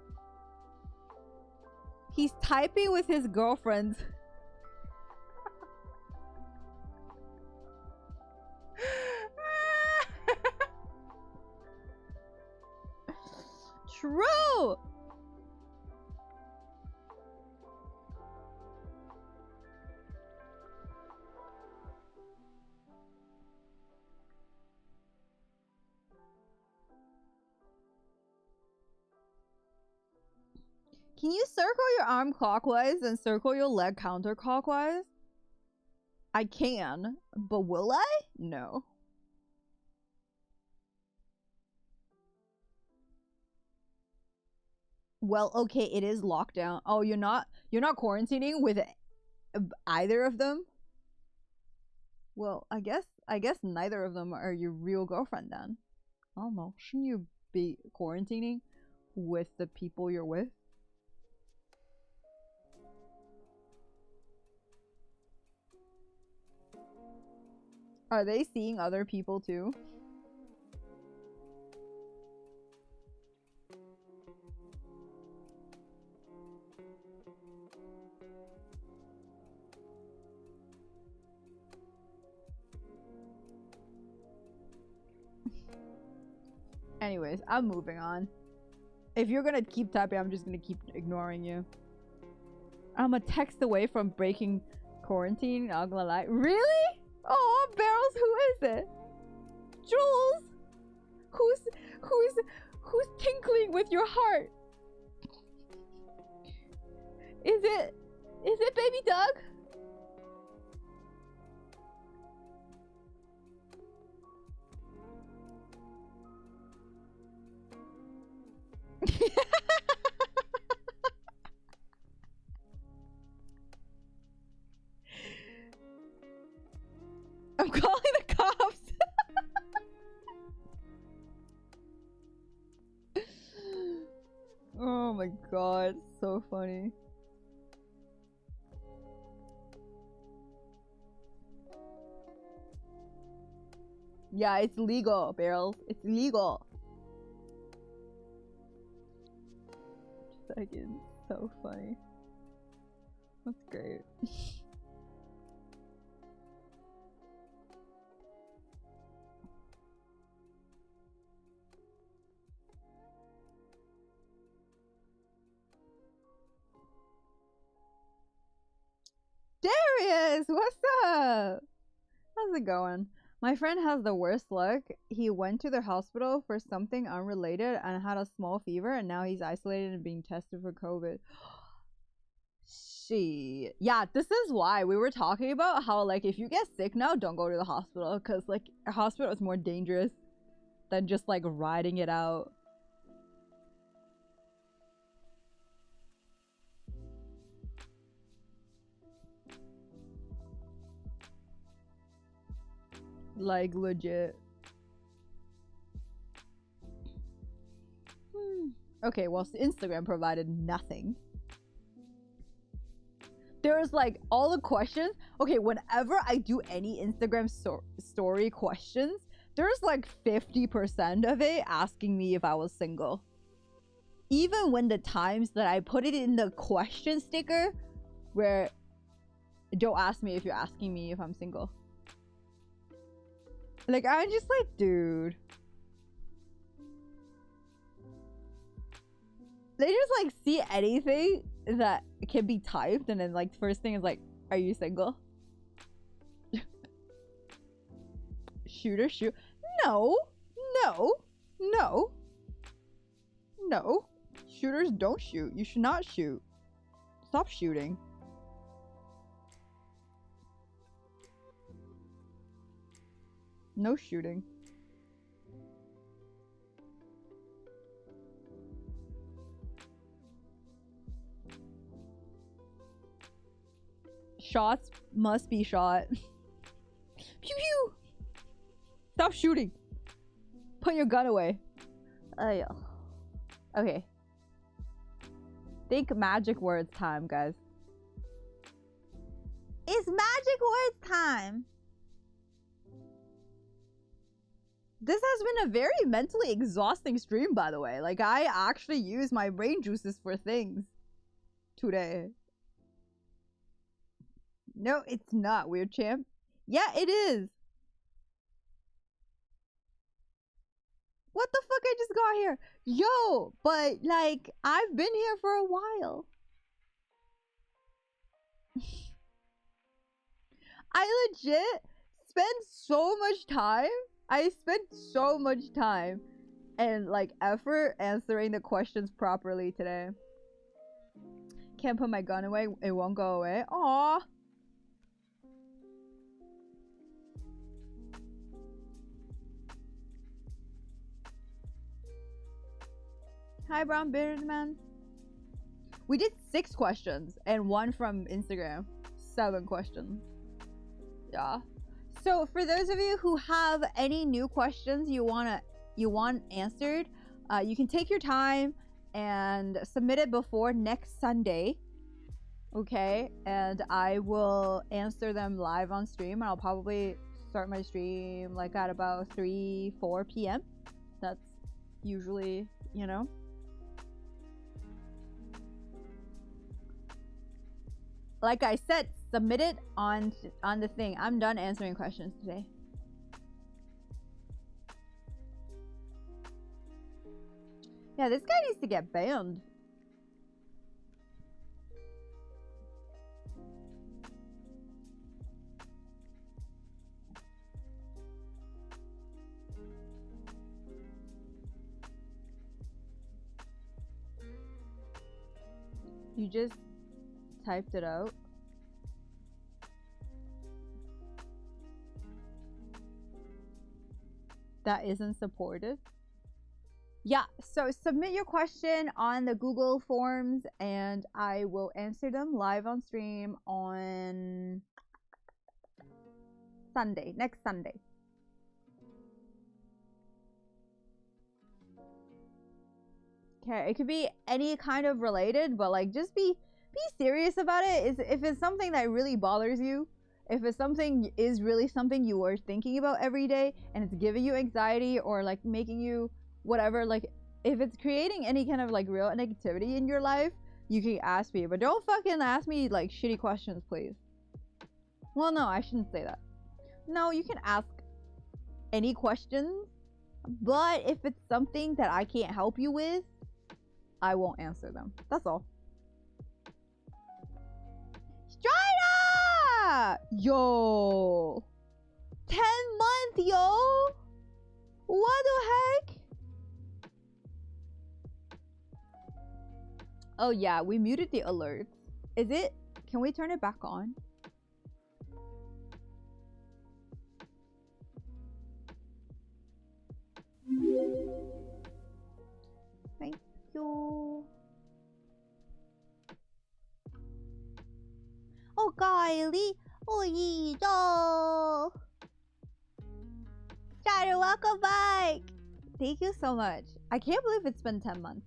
He's typing with his girlfriends. True! Can you circle your arm clockwise and circle your leg counterclockwise? I can, but will I? No. Well, okay, it is lockdown. Oh, you're not quarantining with either of them? Well, I guess I guess neither of them are your real girlfriend then. I don't know. Shouldn't you be quarantining with the people you're with? Are they seeing other people too? Anyways, I'm moving on. If you're gonna keep typing, I'm just gonna keep ignoring you. I'm a text away from breaking quarantine, not gonna lie. Really? Oh, Barrels, who is it? Jules! Who's tinkling with your heart? Is it baby Doug? I'm calling the cops. Oh my god, so funny. Yeah, it's legal, Barrels. It's legal. Fucking so funny. That's great. Darius, what's up? How's it going? My friend has the worst luck. He went to the hospital for something unrelated and had a small fever, and now he's isolated and being tested for COVID. Yeah, this is why we were talking about how, like, if you get sick now, don't go to the hospital, because, like, a hospital is more dangerous than just, like, riding it out. Like, legit. Okay, well, Instagram provided nothing. There's, like, all the questions. Okay, whenever I do any Instagram story questions, there's, like, 50% of it asking me if I was single. Even when the times that I put it in the question sticker, where, don't ask me if you're asking me if I'm single. Like, I'm just like, dude. They just, like, see anything that can be typed, and then, like, first thing is like, are you single? Shooter shoot. No. Shooters don't shoot. You should not shoot. Stop shooting. No shooting. Shots must be shot. Pew pew! Stop shooting. Put your gun away. Yeah. Okay. Think magic words time, guys. It's magic words time. This has been a very mentally exhausting stream, by the way. Like, I actually use my brain juices for things today. No, it's not, weird champ. Yeah, it is. What the fuck, I just got here? Yo, but, like, I've been here for a while. I legit spend so much time. I spent so much time and, like, effort answering the questions properly today. Can't put my gun away. It won't go away. Aww. Hi, Brown Bearded Man. We did 6 questions and 1 from Instagram. 7 questions. Yeah. So for those of you who have any new questions you want answered, you can take your time and submit it before next Sunday. Okay, and I will answer them live on stream. I'll probably start my stream like at about 3-4 p.m. That's usually, you know. Like I said, submit it on the thing. I'm done answering questions today. Yeah, this guy needs to get banned. You just typed it out. That isn't supported. Yeah, so submit your question on the Google Forms and I will answer them live on stream on Sunday, next Sunday. Okay, it could be any kind of related, but like just be serious about it. If it's something that really bothers you, if it's something is really something you are thinking about every day and it's giving you anxiety or like making you whatever, like if it's creating any kind of like real negativity in your life, you can ask me, but don't fucking ask me like shitty questions, please. Well, no, I shouldn't say that. No, you can ask any questions, but if it's something that I can't help you with, I won't answer them. That's all. Strider! Yo! 10-month, yo! What the heck? Oh yeah, we muted the alerts. Is it? Can we turn it back on? Thank you. Oh, Kylie. Oh, Yido. Strider, welcome back. Thank you so much. I can't believe it's been 10 months.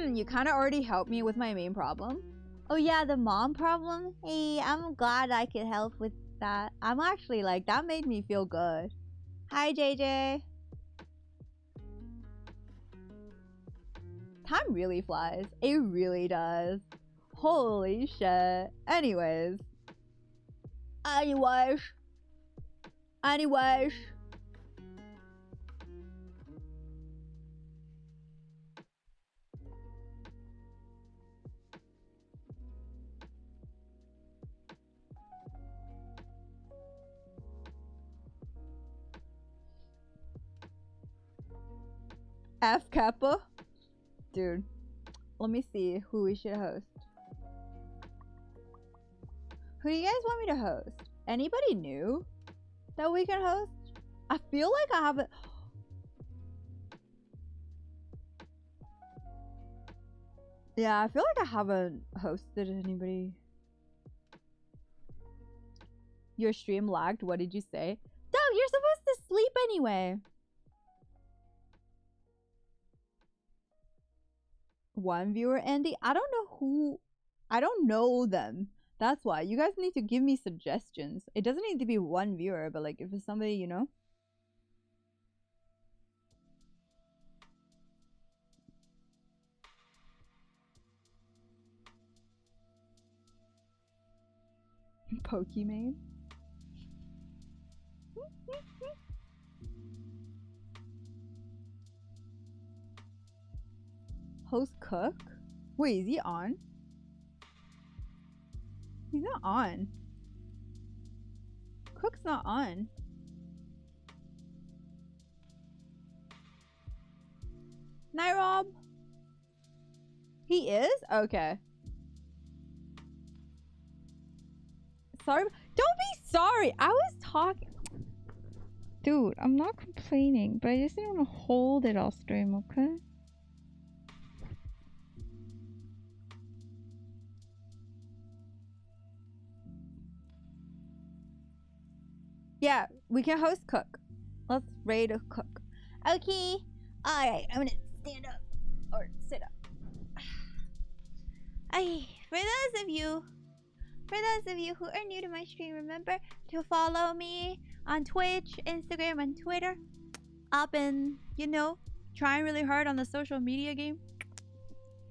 You kind of already helped me with my main problem. Oh yeah, the mom problem? Hey, I'm glad I could help with that. I'm actually like, that made me feel good. Hi, JJ. Time really flies. It really does. Holy shit. Anyways. Anyways. F Kappa? Dude, let me see who we should host. Who do you guys want me to host? Anybody new that we can host? I feel like I haven't... Yeah, I feel like I haven't hosted anybody. Your stream lagged. What did you say? Doug, you're supposed to sleep anyway. One viewer, Andy. I don't know who. I don't know them. That's why. You guys need to give me suggestions. It doesn't need to be one viewer, but like if it's somebody, you know. Pokemon. Host Cook? Wait, is he on? He's not on. Cook's not on. Night Rob? He is? Okay. Sorry. Don't be sorry. I was talking. Dude, I'm not complaining, but I just didn't want to hold it all stream, okay? Yeah, we can host cook. Let's raid a cook. Okay. Alright, I'm gonna stand up or sit up. For those of you who are new to my stream, remember to follow me on Twitch, Instagram, and Twitter. I've been, trying really hard on the social media game.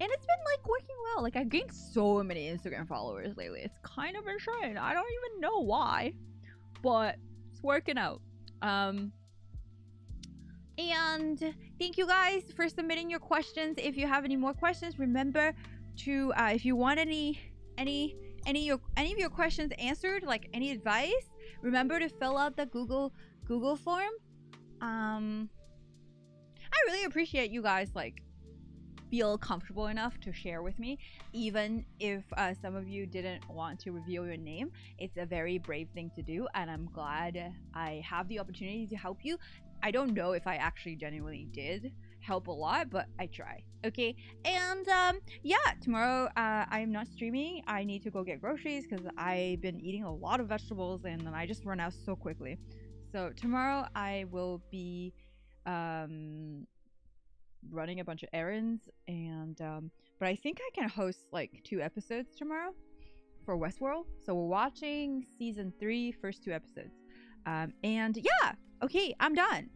And it's been like working well. Like I've gained so many Instagram followers lately. It's kind of insane. I don't even know why. But it's working out. And thank you guys for submitting your questions. If you have any more questions, remember to if you want any of your questions answered, like any advice, remember to fill out the Google form. I really appreciate you guys like feel comfortable enough to share with me, even if some of you didn't want to reveal your name. It's a very brave thing to do, and I'm glad I have the opportunity to help you. I don't know if I actually genuinely did help a lot, but I try. Okay, and yeah, tomorrow I'm not streaming. I need to go get groceries because I've been eating a lot of vegetables and then I just run out so quickly. So tomorrow I will be running a bunch of errands, and but I think I can host like 2 episodes tomorrow for Westworld. So we're watching season 3, first 2 episodes. And yeah, okay, I'm done.